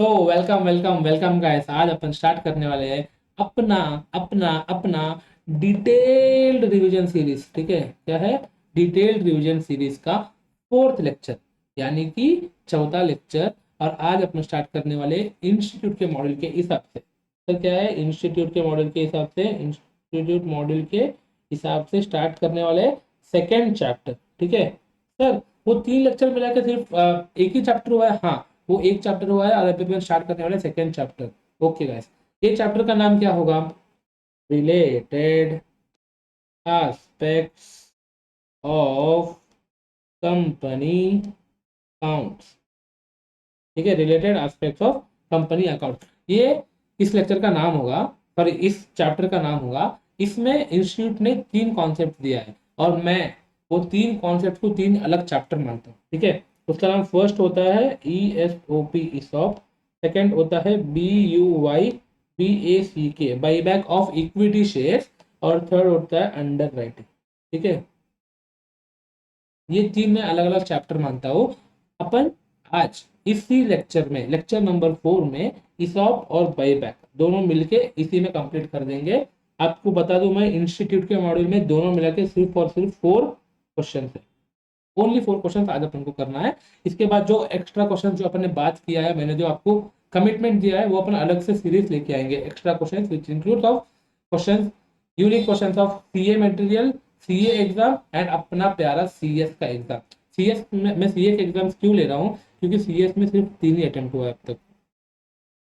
तो welcome welcome welcome guys. आज अपन start करने वाले हैं अपना अपना अपना डिटेल्ड रिवीजन सीरीज। ठीक है, क्या है? डिटेल्ड रिवीजन सीरीज का फोर्थ लेक्चर, यानी कि चौथा लेक्चर। और आज अपन स्टार्ट करने वाले इंस्टीट्यूट के मॉडल के हिसाब से। तो क्या है, इंस्टीट्यूट के मॉडल के हिसाब से, इंस्टीट्यूट मॉडल के हिसाब से स्टार्ट करने वाले सेकेंड चैप्टर। ठीक है सर, वो तीन लेक्चर मिला के सिर्फ एक ही चैप्टर हुआ है। हाँ, वो एक चैप्टर हुआ है और अभी अपन स्टार्ट करने वाले सेकंड चैप्टर। ओके गाइस, ये चैप्टर का नाम क्या होगा? Related aspects of company accounts. ठीक है, related aspects of company account, ये इस लेक्चर का नाम होगा, सॉरी इस चैप्टर का नाम होगा। इसमें इंस्टीट्यूट ने तीन कॉन्सेप्ट दिया है और मैं वो तीन कॉन्सेप्ट को तीन अलग चैप्टर मानता हूँ। ठीक है, उसका नाम फर्स्ट होता है E S O P ESOP, second होता है B U Y B A C K buyback of equity shares, और थर्ड होता है अंडर राइटिंग। ठीक है, ये तीन मैं अलग अलग चैप्टर मानता हूँ। अपन आज इसी लेक्चर में, लेक्चर नंबर 4 में, इसॉप और बाईबैक दोनों मिलके इसी में कंप्लीट कर देंगे। आपको बता दूं, मैं इंस्टीट्यूट के मॉड्यूल में दोनों मिला के सिर्फ और सिर्फ 4 क्वेश्चन है। ओनली 4 क्वेश्चन आज अपन को करना है। इसके बाद जो एक्स्ट्रा क्वेश्चन जो अपन ने बात किया है, मैंने जो आपको कमिटमेंट दिया है, वो अपन अलग से सीरीज लेके आएंगे, extra question which include of question, unique question of CA material, CA exam and अपना प्यारा सीएस का एग्जाम। सीएस में मैं सीए के एग्जाम क्यों ले रहा हूँ? क्योंकि सीएस में सिर्फ 3 ही अटेम्प्ट हुआ है अब तक,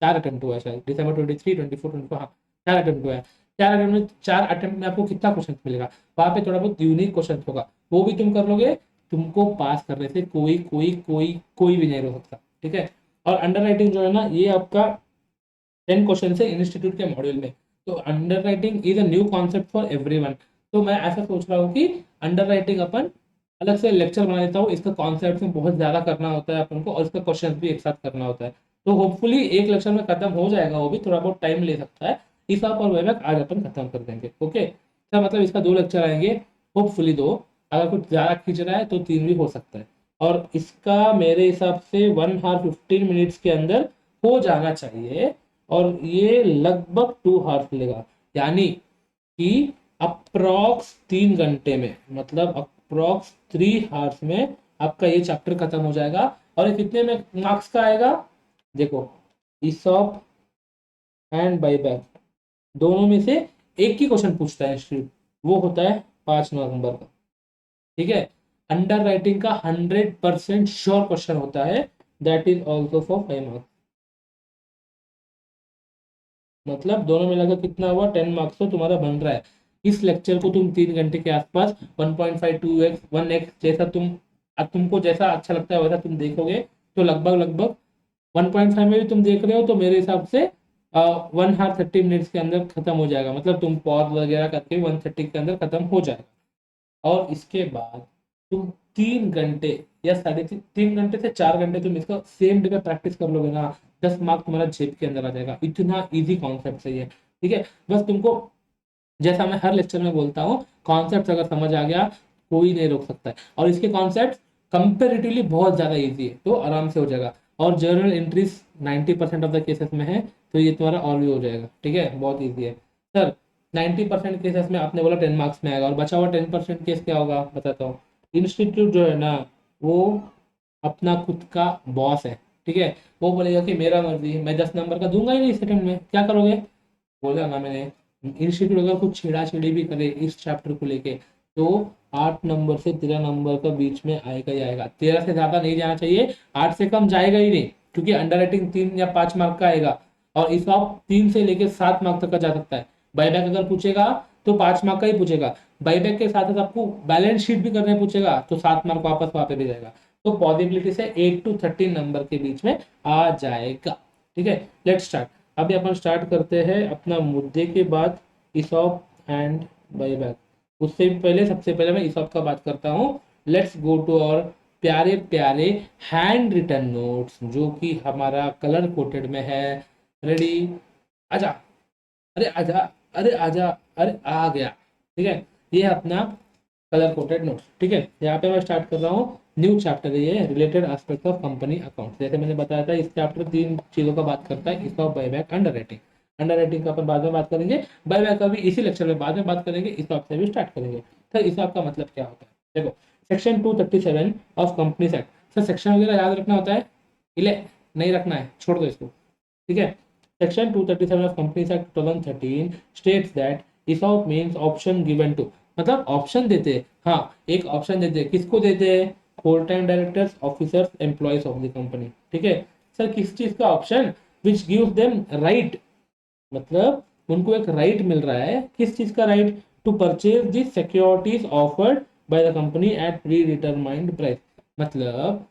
4 अटेम्प्ट हुआ है शायद, दिसंबर 23, 24, 24, हाँ 4 अटेम्प्ट हुआ है। 4 अटेम्प्ट में, 4 अटेम्प्ट में आपको कितना क्वेश्चन मिलेगा? वहां पे थोड़ा बहुत यूनिक क्वेश्चन होगा, वो भी तुम कर लोगे। तुमको पास करने से कोई कोई कोई कोई भी नहीं रोक सकता। ठीक है, और अंडर राइटिंग जो है ना, ये आपका 10 क्वेश्चन है इंस्टीट्यूट के मॉड्यूल में। तो under writing is a new concept for everyone. तो मैं ऐसा सोच रहा हूँ कि अंडर राइटिंग अपन अलग से लेक्चर बना देता हूँ। इसका कॉन्सेप्ट में बहुत ज्यादा करना होता है अपन को, और इसका क्वेश्चन भी एक साथ करना होता है। तो होपफुली एक लेक्चर में खत्म हो जाएगा, वो भी थोड़ा बहुत टाइम ले सकता है। इस आप और वैभव आज अपन खत्म कर देंगे। ओके सर, मतलब इसका 2 लेक्चर आएंगे, होपफुली 2। अगर कुछ ज्यादा खींच रहा है तो 3 भी हो सकता है। और इसका मेरे हिसाब से 1 hour 15 minutes के अंदर हो जाना चाहिए। और ये लगभग 2 hours लेगा, यानी कि अप्रॉक्स 3 घंटे में, मतलब अप्रॉक्स 3 hours में आपका ये चैप्टर खत्म हो जाएगा। और ये कितने में मार्क्स का आएगा? देखो, ईसॉप एंड बाईबैक दोनों में से एक ही क्वेश्चन पूछता है इंस्टीट्यूट, वो होता है 5 नंबर का। ठीक है, अंडर राइटिंग का 100% श्योर क्वेश्चन होता है, that is also for 5 marks. मतलब दोनों मिलाकर कितना हुआ? 10 मार्क्स तो तुम्हारा बन रहा है। इस लेक्चर को तुम 3 घंटे के आसपास 1.5 2x 1x जैसा तुम, अब तुमको जैसा अच्छा लगता है वैसा तुम देखोगे, तो लगभग लगभग 1.5 में भी तुम देख रहे हो, तो मेरे हिसाब से 1 hour 30 minutes के अंदर खत्म हो जाएगा। मतलब तुम पॉज वगैरह करके 1:30 के अंदर खत्म हो जाएगा। और इसके बाद तुम 3 घंटे या 3.5 घंटे से 4 घंटे तुम इसका सेम डे पे प्रैक्टिस कर लोगे ना, 10 मार्क तुम्हारा जेब के अंदर आ जाएगा। इतना इजी कॉन्सेप्ट है ये। ठीक है, बस तुमको, जैसा मैं हर लेक्चर में बोलता हूँ, कॉन्सेप्ट अगर समझ आ गया, कोई नहीं रोक सकता है। और इसके कॉन्सेप्ट कंपेरेटिवली बहुत ज्यादा इजी है, तो आराम से हो जाएगा। और journal entries 90% of the cases में है, तो ये तुम्हारा और भी हो जाएगा। ठीक है, बहुत ईजी है सर। 90% केसेस में आपने बोला 10 मार्क्स में आएगा, और बचा हुआ 10% केस क्या होगा बताता हूँ। इंस्टीट्यूट जो है ना, वो अपना खुद का बॉस है। ठीक है, वो बोलेगा कि मेरा मर्जी है, मैं 10 नंबर का दूंगा ही नहीं सेकंड में, क्या करोगे? बोला ना मैंने, इंस्टीट्यूट अगर कुछ छेड़ा भी करे इस चैप्टर को लेके, तो 8 नंबर से 13 नंबर का बीच में आएगा ही आएगा। 13 से ज्यादा नहीं जाना चाहिए, 8 से कम जाएगा ही नहीं, क्योंकि अंडर राइटिंग 3 या 5 मार्क का आएगा, और इस आप 3 से लेकर 7 मार्क तक का जा सकता है। बाईबैक अगर पूछेगा तो 5 मार्क का ही पूछेगा। बाईबैक के साथ साथ आपको बैलेंस शीट भी करने पूछेगा, तो 7 मार्क वापस वहां पे भी जाएगा। तो पॉसिबिलिटी से 8 to 13 नंबर के बीच में आ जाएगा। ठीक है, लेट स्टार्ट। अभी अपन स्टार्ट करते हैं अपना मुद्दे के बाद ईसॉप एंड बायबैक। उससे भी पहले, सबसे पहले मैं ईसॉप का बात करता हूँ। लेट्स गो टू और प्यारे प्यारे हैंड रिटन नोट्स, जो कि हमारा कलर कोटेड में है। रेडी? आजा, अरे आजा, अरे आजा, अरे आ गया। ठीक है, ये है अपना कलर कोटेड नोट्स। ठीक है, यहाँ पे मैं स्टार्ट कर रहा हूँ। न्यू चैप्टर है ये, related aspect of company account. जैसे मैंने बताया था इस चैप्टर 3 चीजों का बात करता है, इसका buyback, under writing. Under writing का अपन बाद में बात करेंगे, बायबैक का भी इसी लेक्चर में बाद में बात करेंगे, इस से भी स्टार्ट करेंगे। सर इस का मतलब क्या होता है, देखो section 237 of Companies act. Sir section वगैरह याद रखना होता है, इले नहीं रखना है, छोड़ दो इसको, ठीक है। Section 237 of Companies Act 2013 states that ESOP means option given to, मतलब ऑप्शन देते हैं, हाँ एक ऑप्शन देते हैं, किसको देते हैं, full time directors, officers, employees of the company, ठीक है। सर किस चीज का option, which gives them right, मतलब उनको एक राइट मिल रहा है, किस चीज का right, to purchase the securities offered by the company at predetermined price, मतलब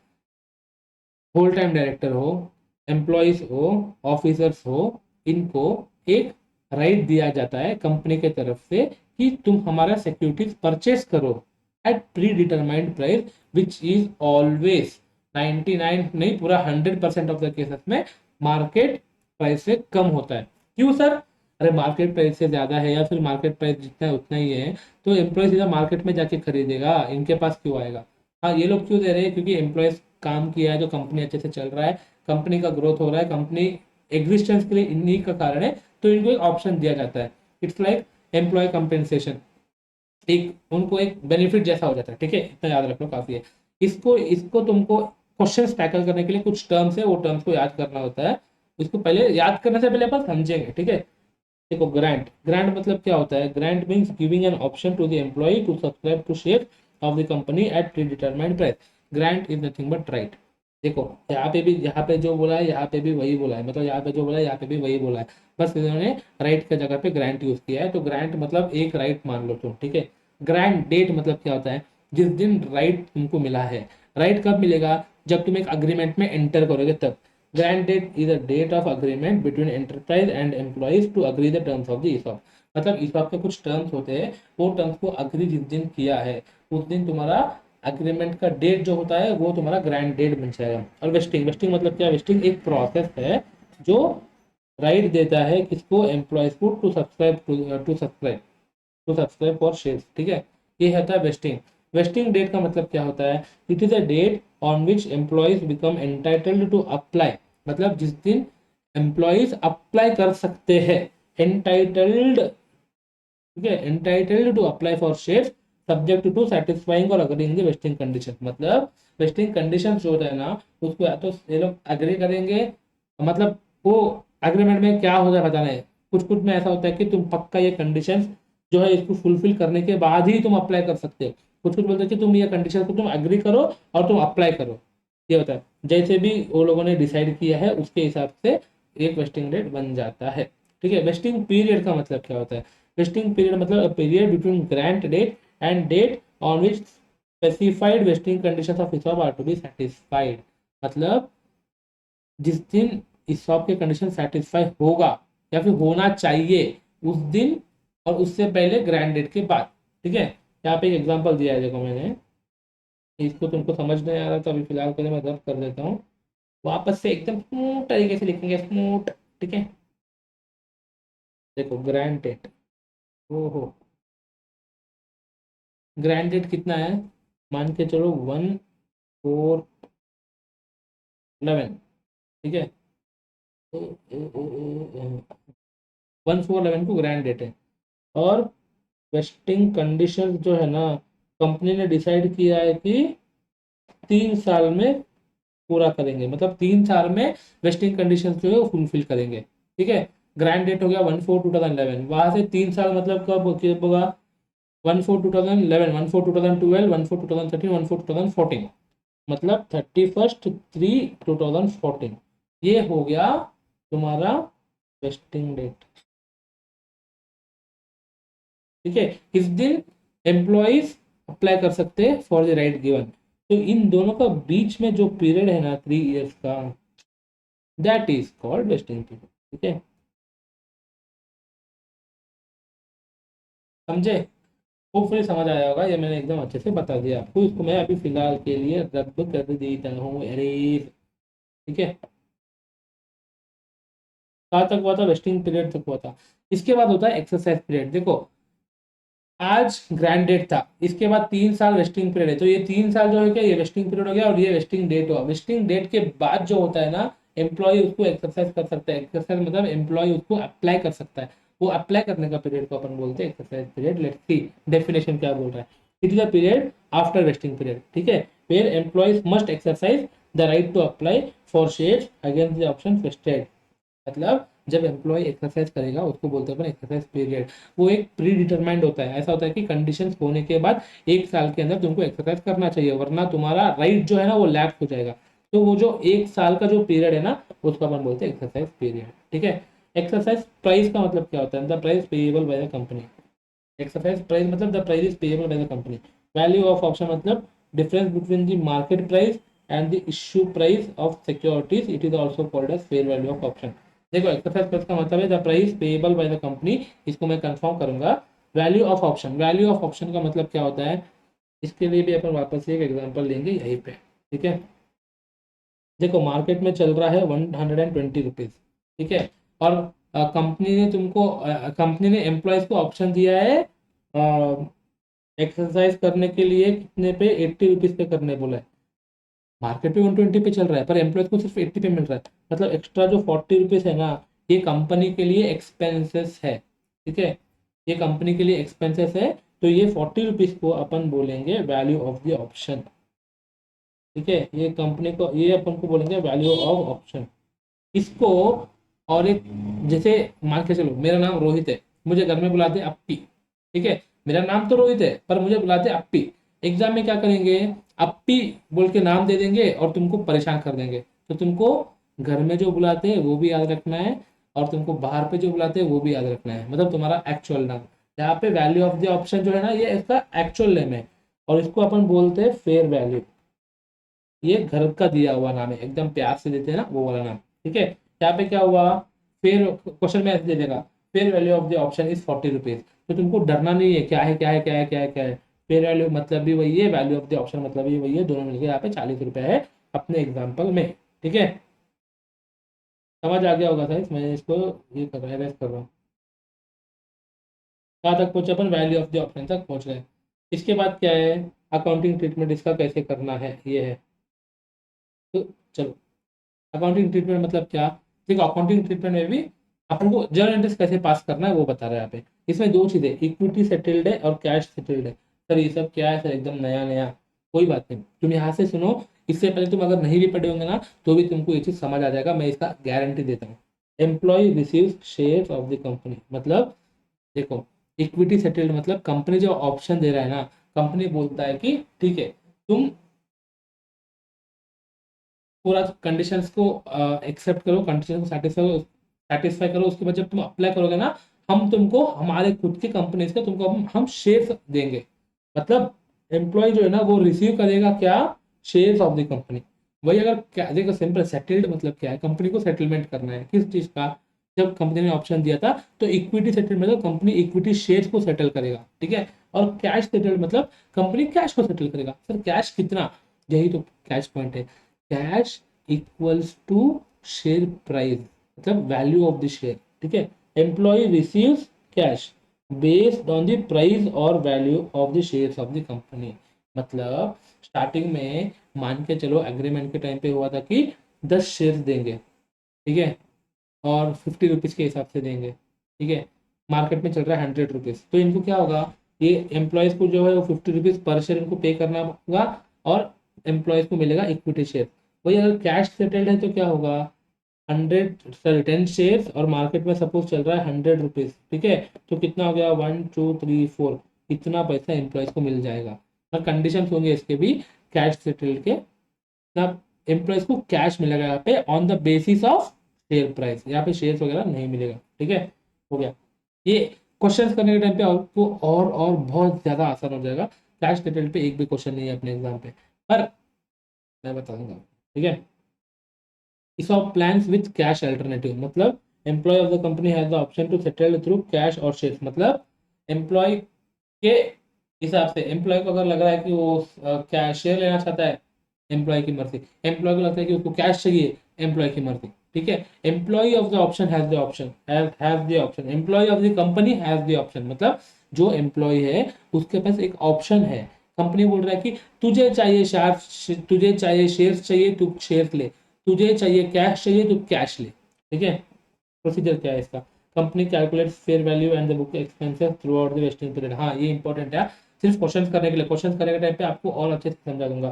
होल टाइम डायरेक्टर हो, एम्प्लॉयज हो, ऑफिसर्स हो, इनको एक राइट दिया जाता है कंपनी के तरफ से कि तुम हमारा सिक्योरिटीज परचेस करो at predetermined price, which is always 99 नहीं पूरा 100% ऑफ द केसेस में मार्केट प्राइस से कम होता है। क्यों सर, अरे मार्केट प्राइस से ज्यादा है या फिर मार्केट प्राइस जितना है उतना ही है, तो एम्प्लॉय सीधा मार्केट में जाके खरीदेगा, इनके पास क्यों आएगा। हाँ ये लोग क्यों दे रहे हैं, क्योंकि एम्प्लॉयज काम किया है, जो कंपनी अच्छे से चल रहा है, कंपनी का ग्रोथ हो रहा है, कंपनी एग्जिस्टेंस के लिए इन्हीं का कारण है, तो इनको एक ऑप्शन दिया जाता है। इट्स लाइक एम्प्लॉय कंपेंसेशन, एक उनको एक बेनिफिट जैसा हो जाता है, ठीक है, इतना याद रखना काफी है। इसको इसको तुमको क्वेश्चन टैकल करने के लिए कुछ टर्म्स है, वो टर्म्स को याद करना होता है। इसको पहले याद करने से पहले अपन समझेंगे, ठीक है। देखो ग्रांट, ग्रांट मतलब क्या होता है, grant means giving an option to the employee to subscribe to share of the company at predetermined price. Grant is nothing but right. देखो यहाँ पे भी, यहाँ पे जो बोला है यहाँ पे भी वही बोला है, मतलब यहाँ पे जो बोला है यहाँ पे भी वही बोला है, बस इन्होंने राइट की जगह पे ग्रांट यूज किया है। तो ग्रांट मतलब एक राइट मान लो तुम, ठीक है। ग्रांट डेट मतलब क्या होता है, जिस दिन राइट तुमको मिला है। राइट कब मिलेगा, जब तुम एक अग्रीमेंट में एंटर करोगे तब। Grant date is a date of agreement between enterprise and employees to agree the terms of the ESOP। मतलब ESOP के कुछ टर्म्स होते हैं, वो टर्म्स को अग्री जिस दिन किया है उस दिन तुम्हारा अग्रीमेंट का डेट जो होता है वो तुम्हारा ग्रांट डेट बन जाएगा। और वेस्टिंग, वेस्टिंग मतलब क्या, वेस्टिंग एक प्रोसेस है जो राइट देता है किसको, एम्प्लॉयज को, टू सब्सक्राइब फॉर शेयर्स, ठीक है। ये होता है वेस्टिंग। वेस्टिंग डेट का मतलब क्या होता है, it is a date on which employees become entitled to apply, मतलब जिस दिन एम्प्लॉयज अप्लाई कर सकते हैं, एंटाइटल्ड, ठीक है, entitled to apply for shares subject to satisfying और अग्रीइंग द वेस्टिंग कंडीशन। मतलब वेस्टिंग कंडीशन जो होता है ना, उसको या तो ये लोग अग्री करेंगे, मतलब वो एग्रीमेंट में क्या होता है पता नहीं, कुछ कुछ में ऐसा होता है कि तुम पक्का ये कंडीशन जो है इसको फुलफिल करने के बाद ही तुम अप्लाई कर सकते हो। कुछ कुछ बोलते हैं कि तुम ये कंडीशन को तुम अग्री करो और तुम अप्लाई करो, ये होता है। जैसे भी वो लोगों ने डिसाइड किया है उसके हिसाब से एक वेस्टिंग डेट बन जाता है, ठीक है। वेस्टिंग पीरियड का मतलब क्या होता है, वेस्टिंग पीरियड मतलब period between grant date and date on which specified vesting conditions of ESOP are to be satisfied, मतलब जिस दिन ESOP के कंडीशन सेटिस्फाई होगा या फिर होना चाहिए उस दिन, और उससे पहले ग्रांड डेट के बाद, ठीक है। यहाँ पे एक एग्जांपल दिया है, देखो मैंने, इसको तुमको समझ नहीं आ रहा तो अभी फिलहाल के लिए मैं दर्ज कर देता हूँ, वापस से एकदम स्मूथ तरीके से लिखेंगे, स्मूथ, ठीक है। देखो ग्रांड डेट, ओहो, ग्रांड डेट कितना है, मान के चलो 1/4/11, ठीक है। 1/4/11 को ग्रांड डेट है, और वेस्टिंग कंडीशन जो है ना, कंपनी ने डिसाइड किया है कि 3 साल में पूरा करेंगे, मतलब 3 साल में वेस्टिंग कंडीशन जो है वो फुलफिल करेंगे, ठीक है। ग्रांड डेट हो गया 1/4/2011, वहां से 3 साल मतलब कब होगा, 1/4/2011, 1/4/2012, 1/4/2013, 1/4/2014, मतलब 31/3/2014, ये हो गया तुम्हारा वेस्टिंग डेट, ठीक है। इस दिन एम्प्लॉयज अप्लाई कर सकते हैं फॉर द राइट गिवन। तो इन दोनों का बीच में जो पीरियड है ना 3 इयर्स का, that is called wasting period, ठीक है, समझे। होपफुली समझ आया होगा, ये मैंने एकदम अच्छे से बता दिया आपको, इसको मैं अभी फिलहाल के लिए रद्द कर देता हूँ, अरे, ठीक है। कहाँ तक हुआ था, वेस्टिंग पीरियड तक हुआ था। इसके बाद होता है एक्सरसाइज पीरियड। देखो आज ग्रैंड डेट था, इसके बाद 3 साल वेस्टिंग पीरियड है, तो ये 3 साल जो है क्या, ये वेस्टिंग पीरियड हो गया और ये वेस्टिंग डेट हुआ। वेस्टिंग डेट के बाद जो होता है ना, एम्प्लॉय उसको एक्सरसाइज कर सकता है। एक्सरसाइज मतलब एम्प्लॉय उसको अप्लाई कर सकता है। वो अप्लाई करने का पीरियड को अपन बोलते हैं exercise period. Let's see definition क्या बोल रहा है। It is a period after vesting period, ठीक है, where employees must exercise the right to apply for shares against the option vested. मतलब जब एम्प्लॉय एक्सरसाइज करेगा उसको बोलते हैं अपन एक्सरसाइज पीरियड। वो एक प्री डिटरमाइंड होता है, ऐसा होता है कि कंडीशंस होने के बाद 1 साल के अंदर तुमको एक्सरसाइज करना चाहिए, वरना तुम्हारा राइट जो है ना वो लैप्स हो जाएगा। तो वो जो 1 साल का जो पीरियड है ना, उसको अपन बोलते हैं एक्सरसाइज पीरियड, ठीक है। एक्सरसाइज प्राइस का मतलब क्या होता है, the price payable by the company. Exercise price मतलब the price is payable by the company. Value of option मतलब difference between the market price and the issue price of securities, it is also called as fair value of option. देखो exercise price का मतलब है the price payable by the company, इसको मैं confirm करूंगा। Value of option, value of option का मतलब क्या होता है, इसके लिए भी अपन वापस से एक एग्जांपल लेंगे यहीं पे, ठीक है। देखो मार्केट में चल रहा है 120 रुपीज, ठीक है, और कंपनी ने तुमको कंपनी ने एम्प्लॉयज को ऑप्शन दिया है एक्सरसाइज करने के लिए कितने पे, 80 रुपीज पे करने बोला है। मार्केट पे 120 पे चल रहा है पर एम्प्लॉयज को सिर्फ 80 पे मिल रहा है, मतलब एक्स्ट्रा जो 40 रुपीज है ना, ये कंपनी के लिए एक्सपेंसेस है, ठीक है, ये कंपनी के लिए एक्सपेंसेस है। तो ये 40 रुपीज को अपन बोलेंगे वैल्यू ऑफ द ऑप्शन, ठीक है, ये कंपनी को, ये अपन को बोलेंगे वैल्यू ऑफ ऑप्शन। इसको और एक, जैसे मान के चलो मेरा नाम रोहित है, मुझे घर में बुलाते हैं अप्पी, ठीक है, मेरा नाम तो रोहित है पर मुझे बुलाते हैं अप्पी। एग्जाम में क्या करेंगे, अप्पी बोल के नाम दे देंगे और तुमको परेशान कर देंगे। तो तुमको घर में जो बुलाते हैं वो भी याद रखना है और तुमको बाहर पे जो बुलाते हैं वो भी याद रखना है, मतलब तुम्हारा एक्चुअल नाम। यहाँ पे वैल्यू ऑफ द ऑप्शन जो है ना, ये इसका एक्चुअल नेम है और इसको अपन बोलते हैं फेयर वैल्यू। ये घर का दिया हुआ नाम है, एकदम प्यार से देते हैं ना वो वाला नाम, ठीक है। यहाँ पे क्या हुआ, फिर क्वेश्चन में ऐसे दे देगा fair value of the option is 40 rupees. तो तुमको डरना नहीं है, क्या है क्या है क्या है क्या है क्या है, फेयर वैल्यू मतलब भी वही है, वैल्यू ऑफ द ऑप्शन मतलब भी वही है, दोनों मिलकर यहाँ पे 40 रुपए है अपने एग्जाम्पल में, ठीक है। समझ आ गया होगा साइज, मैं इसको ये कर रहा है, कर रहा हूँ। कहाँ तक पहुंचे अपन, वैल्यू ऑफ द ऑप्शन तक पहुंच गए। इसके बाद क्या है, अकाउंटिंग ट्रीटमेंट इसका कैसे करना है, ये है। तो चलो, अकाउंटिंग ट्रीटमेंट मतलब क्या, देखो अकाउंटिंग ट्रीटमेंट में भी अपन को जर्नल एंट्रीज कैसे पास करना है वो बता रहा है यहाँ पे। इसमें दो चीजें, इक्विटी सेटल्ड है और कैश सेटल्ड है। सर ये सब क्या है सर, एकदम नया नया, कोई बात नहीं, तुम यहाँ से सुनो। इससे पहले तुम अगर नहीं भी पढ़े होंगे ना तो भी तुमको ये चीज समझ आ जाएगा, मैं इसका गारंटी देता हूँ। Employee receives share of the company, मतलब देखो इक्विटी सेटल्ड मतलब कंपनी जो ऑप्शन दे रहा है ना, कंपनी बोलता है कि ठीक है तुम पूरा कंडीशंस को एक्सेप्ट करो, कंडीशन को सेटिस्फाई करो, उसके बाद जब तुम अप्लाई करोगे ना, हम तुमको हमारे खुद की कंपनीज का तुमको हम शेयर्स देंगे। मतलब एम्प्लॉय जो है ना वो रिसीव करेगा क्या, शेयर्स ऑफ द कंपनी। वही अगर क्या देखो सिंपल, सेटल्ड मतलब क्या है, कंपनी को सेटलमेंट करना है किस चीज का। जब कंपनी ने ऑप्शन दिया था तो इक्विटी सेटल मतलब कंपनी इक्विटी शेयर्स को सेटल करेगा, ठीक है। और कैश सेटल मतलब कंपनी कैश को सेटल करेगा। सर कैश कितना, यही तो कैश पॉइंट है। Cash equals to share price, मतलब वैल्यू ऑफ द शेयर, ठीक है। Employ receives cash based on the price और value of the shares of the company. मतलब स्टार्टिंग में मान के चलो एग्रीमेंट के टाइम पे हुआ था कि 10 शेयर्स देंगे, ठीक है, और 50 रुपीज के हिसाब से देंगे, ठीक है। मार्केट में चल रहा है 100 रुपीज, तो इनको क्या होगा, ये एम्प्लॉयज को जो है वो 50 रुपीज पर शेयर इनको पे करना होगा और एम्प्लॉयज को मिलेगा इक्विटी शेयर। वही अगर कैश सेटल्ड है तो क्या होगा, 10 शेयर्स और मार्केट में सपोज चल रहा है 100 रुपीज, ठीक है। तो कितना हो गया, 1 2 3 4, इतना पैसा एम्प्लॉयज को मिल जाएगा। और कंडीशन होंगे इसके भी कैश सेटल्ड के, ना एम्प्लॉयज को कैश मिलेगा यहाँ पे on the basis of share price, यहाँ पे शेयर्स वगैरह नहीं मिलेगा, ठीक है। हो गया, ये क्वेश्चंस करने के टाइम पे आपको और बहुत ज्यादा आसान हो जाएगा। कैश सेटल्ड पे एक भी क्वेश्चन नहीं है अपने एग्जाम पे, पर मैं बताऊंगा, ठीक है। ESOP plans with cash alternative मतलब employee of the company has the option to settle through cash और shares। मतलब एम्प्लॉय के हिसाब से, एम्प्लॉय को अगर लग रहा है कि वो क्या शेयर लेना चाहता है, एम्प्लॉय की मर्जी। एम्प्लॉय को लगता है कि उसको कैश चाहिए, एम्प्लॉय की मर्जी, ठीक है। Employee of the option has the option, has the option, employee of the company has the option. मतलब जो एम्प्लॉय है उसके पास एक ऑप्शन है, कंपनी बोल रहा है कि तुझे चाहिए शेयर, तुझे चाहिए शेयर्स चाहिए तू शेयर्स ले, तुझे चाहिए कैश चाहिए तू कैश ले। ठीक है, प्रोसीजर क्या है इसका, company calculates fair value and the book expenses through out the vesting period. हाँ ये इंपॉर्टेंट है, सिर्फ क्वेश्चन करने के लिए, क्वेश्चन करने के टाइम पे आपको और अच्छे से समझा दूंगा।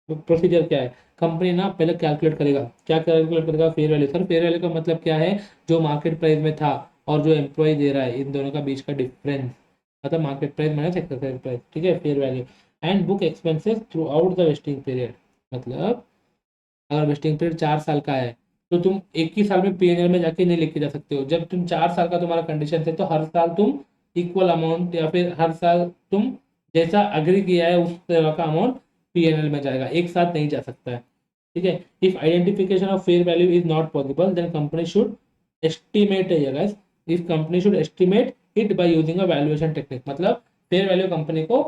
तो प्रोसीजर क्या है, कंपनी ना पहले कैलकुलेट करेगा, क्या कैलकुलेट करेगा, fair value. Sir fair value का मतलब क्या है, जो मार्केट प्राइस में था और जो एम्प्लॉय दे रहा है इन दोनों का बीच का डिफरेंस, मतलब market price minus exercise price. ठीक है, fair value and book expenses through out the vesting period. मतलब अगर वेस्टिंग पीरियड 4 साल का है तो तुम एक ही साल में पीएनएल में जाके नहीं लेके जा सकते हो। जब तुम 4 साल का तुम्हारा कंडीशन है तो हर साल तुम इक्वल अमाउंट या फिर हर साल तुम जैसा अग्री किया है उस तरह का अमाउंट पीएनएल में जाएगा, एक साथ नहीं जा सकता है। ठीक है, if identification of fair value is not possible then company should estimate है guys, if company should estimate it by using a valuation technique. मतलब फेयर वैल्यू कंपनी को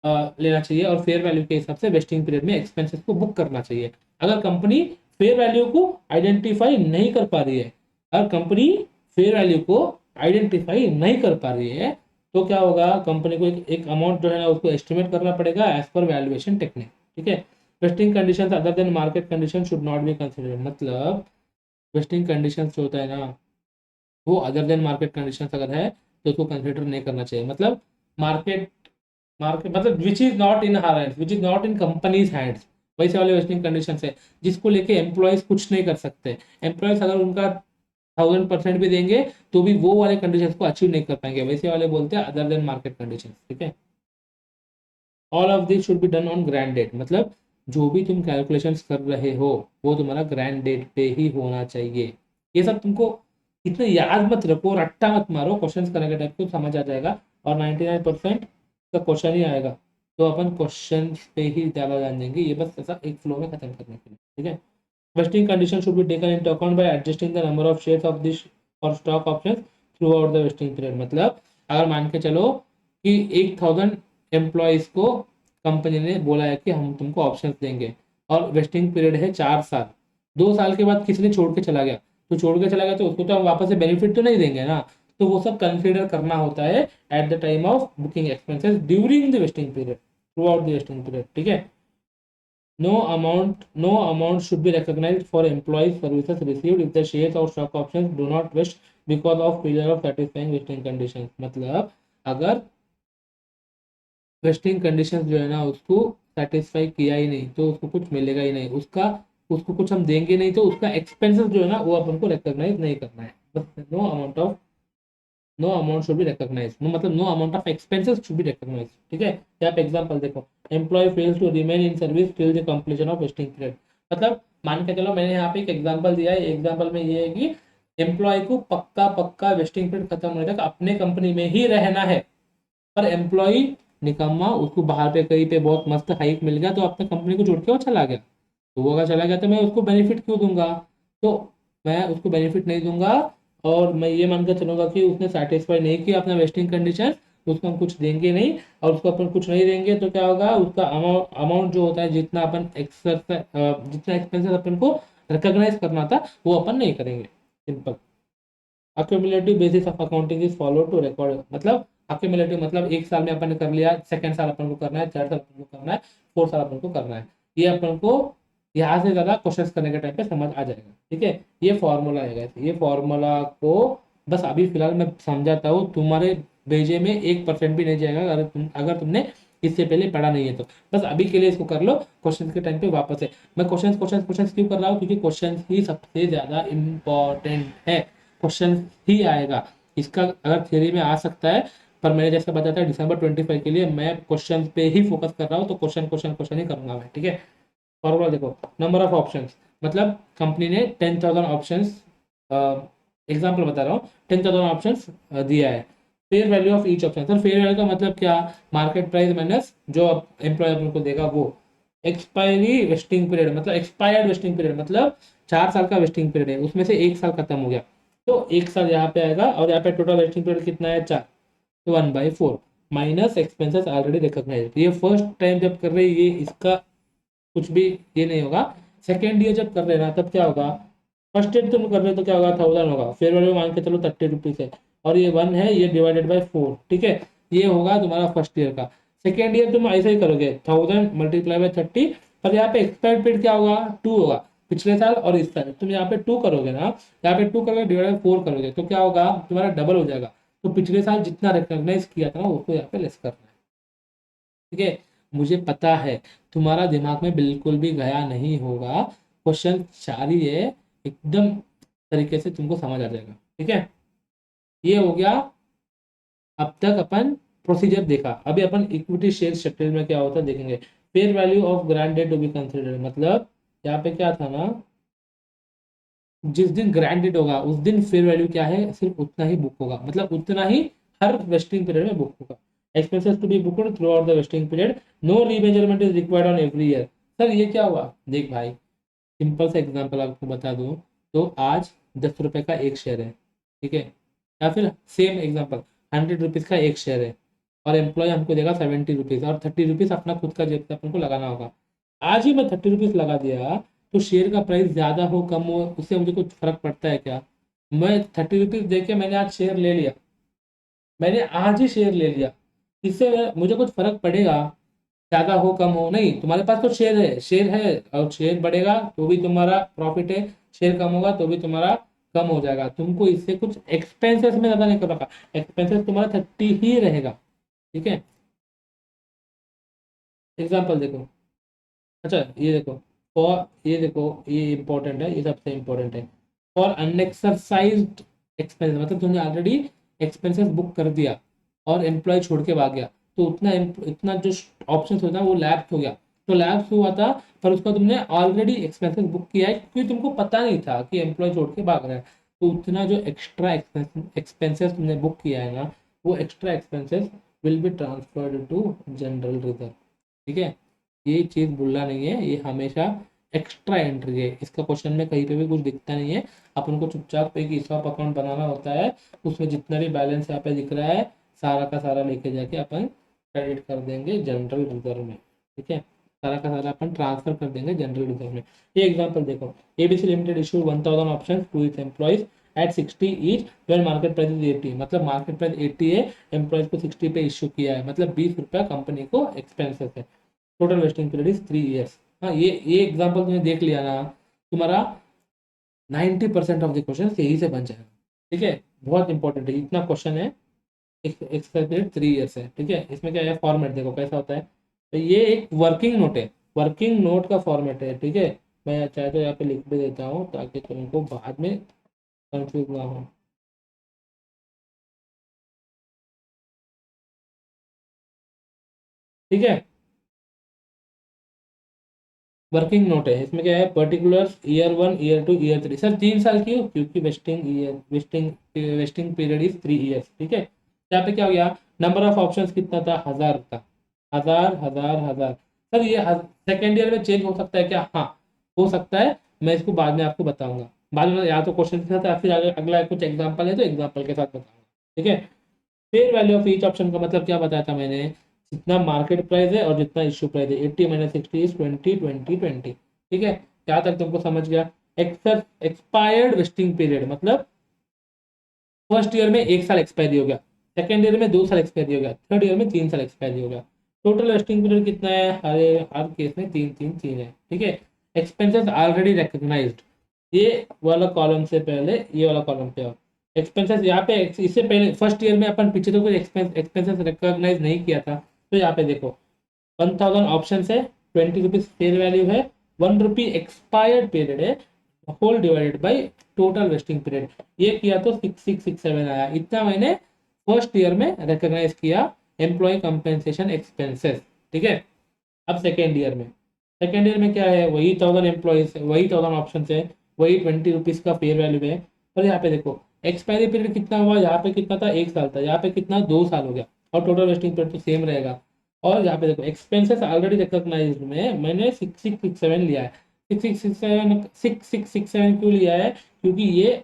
लेना चाहिए और फेयर वैल्यू के हिसाब से वेस्टिंग पीरियड में एक्सपेंसेस को बुक करना चाहिए। अगर कंपनी फेयर वैल्यू को आइडेंटिफाई नहीं कर पा रही है, अगर कंपनी फेयर वैल्यू को आइडेंटिफाई नहीं कर पा रही है तो क्या होगा, कंपनी को एक अमाउंट जो है ना उसको एस्टिमेट करना पड़ेगा एज पर वैल्यूएशन टेक्निक। ठीक है, wasting conditions other than market condition should not be considered. मतलब वेस्टिंग कंडीशंस जो होता है ना वो अदर देन मार्केट कंडीशंस अगर है तो उसको कंसिडर नहीं करना चाहिए। मतलब मार्केट मार्केट मतलब विच is not in her hands, which is not in companies hands, वैसे वाले वेस्टिंग कंडीशन है जिसको लेके एम्प्लॉयज कुछ नहीं कर सकते। एम्प्लॉयज अगर उनका 1000% भी देंगे तो भी वो वाले कंडीशन को अचीव नहीं कर पाएंगे, वैसे वाले बोलते हैं अदर देन मार्केट कंडीशन। ठीक है, all of this should be done on grant date. मतलब जो भी तुम कैलकुलेशंस कर रहे हो वो तुम्हारा ग्रैंड डेट पे ही होना चाहिए। ये सब तुमको इतना याद मत रखो, रट्टा मत मारो, क्वेश्चंस करने के टाइम पे समझ आ जाएगा और 99% का क्वेश्चन ही आएगा। तो अपन क्वेश्चन पे ही ज़्यादा ध्यान देंगे, ये बस ऐसा एक फ्लो में खत्म करने के लिए। ठीक है, vesting condition should be taken into account by adjusting the number of shares of this or stock options throughout the vesting period। मतलब अगर मान के चलो कि 1000 एम्प्लॉयज को कंपनी ने बोला है कि हम तुमको ऑप्शंस देंगे और वेस्टिंग पीरियड है 4 साल, 2 साल के बाद किसी ने छोड़ के चला गया, तो छोड़ के चला गया तो उसको तो हम वापस से बेनिफिट तो नहीं देंगे ना, तो वो सब कंसिडर करना होता है at the time of booking expenses during the vesting period, through out the vesting period. ठीक है, no amount should be recognized for employees services received if the shares or stock options do not vest because of failure of satisfying vesting conditions। मतलब अगर wasting conditions जो है ना उसको satisfy किया ही नहीं तो उसको कुछ मिलेगा ही नहीं, उसका उसको कुछ हम देंगे नहीं तो उसका एक्सपेंसेस जो है ना वो अपन को रिकॉग्नाइज नहीं करना है। बस no amount should be recognise, no मतलब no amount of expenses should be recognise. ठीक है, यहाँ पे एग्जांपल देखो, employ fails to remain in service till the completion of vesting period. मतलब मान के चलो मैंने यहाँ पे एक एग्जांपल दिया है, एग्जांपल में ये है कि एम्प्लॉय को पक्का पक्का वेस्टिंग पीरियड खत्म होने तक अपने कंपनी में ही रहना है, पर एम्प्लॉय निकम्मा उसको बाहर पे कहीं पे बहुत मस्त हाइक मिल गया तो अपने कंपनी को छोड़ के वो चला गया, तो वो अगर चला गया तो मैं उसको बेनिफिट क्यों दूंगा, तो मैं उसको बेनिफिट नहीं दूंगा और मैं ये मानकर चलूंगा कि उसने सेटिस्फाई नहीं किया अपना वेस्टिंग कंडीशन, उसको हम कुछ देंगे नहीं और उसको अपन कुछ नहीं देंगे तो क्या होगा, उसका अमाउंट जो होता है जितना अपन जितना एक्सपेंसेस अपन को रिकॉग्नाइज करना था वो अपन नहीं करेंगे। Simple, accumulative basis of accounting is follow to record. मतलब अक्यूमुलेटिव मतलब एक साल में अपन ने कर लिया, सेकंड साल अपन को करना है, थर्ड साल अपन को करना है, फोर्थ साल अपन को करना है, ये अपन को यहाँ से ज्यादा क्वेश्चंस करने के टाइम पे समझ आ जाएगा। ठीक है, ये फॉर्मूला है guys, ये फॉर्मूला को बस अभी फिलहाल मैं समझाता हूँ, तुम्हारे भेजे में 1% भी नहीं जाएगा अगर तुमने इससे पहले पढ़ा नहीं है तो बस अभी के लिए इसको कर लो, क्वेश्चन के टाइम पे वापस है। मैं क्वेश्चन क्यों कर रहा हूँ, क्योंकि क्वेश्चन ही सबसे ज्यादा इंपॉर्टेंट है, क्वेश्चन ही आएगा। इसका अगर थ्योरी में आ सकता है, पर मैंने जैसा बताया था December 25 के लिए मैं क्वेश्चन पे ही फोकस कर रहा हूँ, तो क्वेश्चन क्वेश्चन क्वेश्चन ही करूंगा मैं। ठीक है, फॉर्मूला देखो, नंबर ऑफ ऑप्शंस, मतलब कंपनी ने 10,000 ऑप्शंस, एग्जांपल बता रहा हूँ, 10,000 ऑप्शंस दिया है। Fair value of each option, sir fair value का मतलब क्या, मार्केट प्राइस माइनस जो एम्प्लॉय अपन को देगा वो। एक्सपायरी वेस्टिंग पीरियड मतलब एक्सपायर्ड वेस्टिंग पीरियड मतलब 4 साल का वेस्टिंग पीरियड है उसमें से 1 साल खत्म हो गया तो 1 साल यहाँ पे आएगा और यहाँ पे टोटल वेस्टिंग पीरियड कितना है 4, तो 1/4 माइनस एक्सपेंसेस ऑलरेडी रिकॉग्नाइज। ये फर्स्ट टाइम जब कर रहे ये इसका कुछ भी ये नहीं होगा, सेकेंड ईयर जब कर रहे ना तब क्या होगा, फर्स्ट ईयर तुम कर रहे हो तो क्या होगा 1000 होगा, फेयर वैल्यू मान के चलो 30 रुपीज है और ये 1 है, ये डिवाइडेड बाय 4। ठीक है, ये होगा तुम्हारा फर्स्ट ईयर का। सेकेंड ईयर तुम ऐसे ही करोगे 1000 मल्टीप्लाई बाय 30, पर यहाँ पे एक्सपायर पीरियड क्या होगा 2 होगा, पिछले साल और इस साल तुम यहाँ पे 2 करोगे ना, यहाँ पे 2 करोगे डिवाइड बाय 4 करोगे तो क्या होगा तुम्हारा डबल हो जाएगा। तो पिछले साल जितना रिकॉग्नाइज किया था ना उसको यहाँ पे लेस करना है। ठीक है, मुझे पता है तुम्हारा दिमाग में बिल्कुल भी गया नहीं होगा, क्वेश्चन जारी है, एकदम तरीके से तुमको समझ आ जाएगा। ठीक है, ये हो गया। अब तक अपन प्रोसीजर देखा, अभी अपन इक्विटी शेयर स्ट्रक्चर में क्या होता है देखेंगे। Fair value of granted to be considered, मतलब यहाँ पे क्या था ना, जिस दिन ग्रांडेड होगा उस दिन फेयर वैल्यू क्या है सिर्फ उतना ही बुक होगा, मतलब उतना ही हर वेस्टिंग पीरियड में बुक होगा। Expenses to be booked throughout the vesting period, no remeasurement is required on every year. Sir ये क्या हुआ, देख भाई सिंपल सा एग्जांपल आपको बता दूं, तो आज 10 रुपए का एक शेयर है, ठीक है, या फिर सेम एग्जांपल 100 रुपीज का एक शेयर है, और एम्प्लॉय हमको देगा 70 रुपीज, और 30 रुपीज अपना खुद का जेब से अपन को लगाना होगा। आज ही मैं 30 रुपीज लगा दिया, तो शेयर का प्राइस ज्यादा हो कम हो उससे मुझे कुछ फर्क पड़ता है क्या? मैं 30 रुपीज दे के मैंने आज शेयर ले लिया, मैंने आज ही शेयर ले लिया, इससे मुझे कुछ फर्क पड़ेगा? ज्यादा हो कम हो नहीं, तुम्हारे पास तो शेयर है, शेयर है, और शेयर बढ़ेगा तो भी तुम्हारा प्रॉफिट है, शेयर कम होगा तो भी तुम्हारा कम हो जाएगा। तुमको इससे कुछ एक्सपेंसेस में ज्यादा नहीं करना, एक्सपेंसेस तुम्हारा 30 ही रहेगा। ठीक है, एग्जाम्पल देखो। अच्छा ये देखो, फॉर ये देखो ये इंपॉर्टेंट है, ये सबसे इंपॉर्टेंट है। फॉर अनएक्सरसाइज्ड एक्सपेंस, मतलब तुमने ऑलरेडी एक्सपेंसेस बुक कर दिया और एम्प्लॉय छोड़ के भाग गया, तो उतना इतना जो ऑप्शन होता है वो लैप्स हो गया। तो लैप्स हुआ था, पर उसका तुमने ऑलरेडी एक्सपेंसेस बुक किया है क्योंकि तुमको पता नहीं था कि एम्प्लॉय छोड़ के भाग रहा है। तो उतना जो एक्स्ट्रा एक्सपेंसेस तुमने बुक किया है ना, वो extra expenses will be transferred to general reserve. ठीक है, ये चीज भूलना नहीं है, ये हमेशा एक्स्ट्रा एंट्री है, इसका क्वेश्चन में कहीं पे भी कुछ दिखता नहीं है। अपन को चुपचाप एक ईसॉप अकाउंट बनाना होता है, उसमें जितना भी बैलेंस यहाँ पे दिख रहा है सारा का सारा लेके जाके अपन क्रेडिट कर देंगे जनरल रिजर्व में। ठीक है, सारा का सारा अपन ट्रांसफर कर देंगे जनरल रिजर्व में। ये एग्जांपल देखो, ABC limited issue 1000 option to its employees at 60 each when market price is 80, मतलब मार्केट प्राइस 80 है, एम्प्लॉइज को 60 पे इशू किया है, मतलब 20 रुपया कंपनी को एक्सपेंसेस है। Total vesting period is 3 years. हाँ, ये एग्जाम्पल तुमने देख लिया ना, तुम्हारा 90% ऑफ द क्वेश्चन यही से बन जाएगा। ठीक है, बहुत इंपॉर्टेंट है, इतना क्वेश्चन है। एक्सपायर पीरियड 3 ईयर्स है। ठीक है, इसमें क्या है फॉर्मेट देखो कैसा होता है, तो ये एक वर्किंग नोट है, वर्किंग नोट का फॉर्मेट है। ठीक है, मैं चाहे तो यहाँ पे लिख भी देता हूँ ताकि तुमको बाद में कंफ्यूज ना हो। ठीक है, वर्किंग नोट है, इसमें क्या है particulars year 1 year 2 year 3। Sir 3 साल क्यों? क्योंकि वेस्टिंग पीरियड इज 3 ईयर्स। ठीक है, यहाँ पे क्या हो गया, नंबर ऑफ ऑप्शंस कितना था 1000 का, 1000 1000 1000। सर ये सेकेंड ईयर में चेंज हो सकता है क्या? हाँ हो सकता है, मैं इसको बाद में आपको बताऊंगा, बाद में या तो क्वेश्चन के साथ या फिर अगला कुछ एग्जाम्पल है तो एग्जाम्पल के साथ बताऊंगा। ठीक है, fair value of each option का मतलब क्या बताया था मैंने, जितना मार्केट प्राइस है और जितना इश्यू प्राइस है, 80 माइनस 60 इज 20 20 20। ठीक है, क्या तक तुमको समझ गया? एक्सपायर्ड वेस्टिंग पीरियड मतलब फर्स्ट ईयर में 1 साल एक्सपायरी हो गया, सेकेंड ईयर में 2 साल एक्सपायरी हो गया, थर्ड ईयर में 3 साल एक्सपायरी हो गया। टोटल वेस्टिंग पीरियड कितना है? हर केस में 3 3 3 है। ठीक है, एक्सपेंसेस ऑलरेडी रिकॉग्नाइज्ड, ये वाला कॉलम से पहले ये वाला कॉलम पे आओ। एक्सपेंसेस यहाँ पे इससे पहले फर्स्ट ईयर में अपन पीछे तो कोई एक्सपेंसेस रिकॉग्नाइज नहीं किया था, तो यहाँ पे देखो 1000 ऑप्शन है, 20 रुपीज फेयर वैल्यू है, 1 रुपी एक्सपायर्ड पीरियड है, whole divided by total vesting period. ये किया तो 6667 आया, इतना मैंने फर्स्ट ईयर में रिकॉग्नाइज किया एम्प्लॉय कंपेंसेशन एक्सपेंसेस। ठीक है, अब सेकेंड ईयर में क्या है, वही 1000 एम्प्लॉयज है, वही 1000 ऑप्शन है, वही 20 रुपीज का फेयर वैल्यू है। पर यहाँ पे देखो एक्सपायरी पीरियड कितना हुआ, यहाँ पे कितना था 1 साल था, यहाँ पे कितना 2 साल हो गया, और टोटल वेस्टिंग पीरियड तो सेम रहेगा। और यहाँ पे देखो एक्सपेंसेस ऑलरेडी रिकॉग्नाइज्ड में मैंने 6667 लिया है। 6667 क्यों लिया है? क्योंकि ये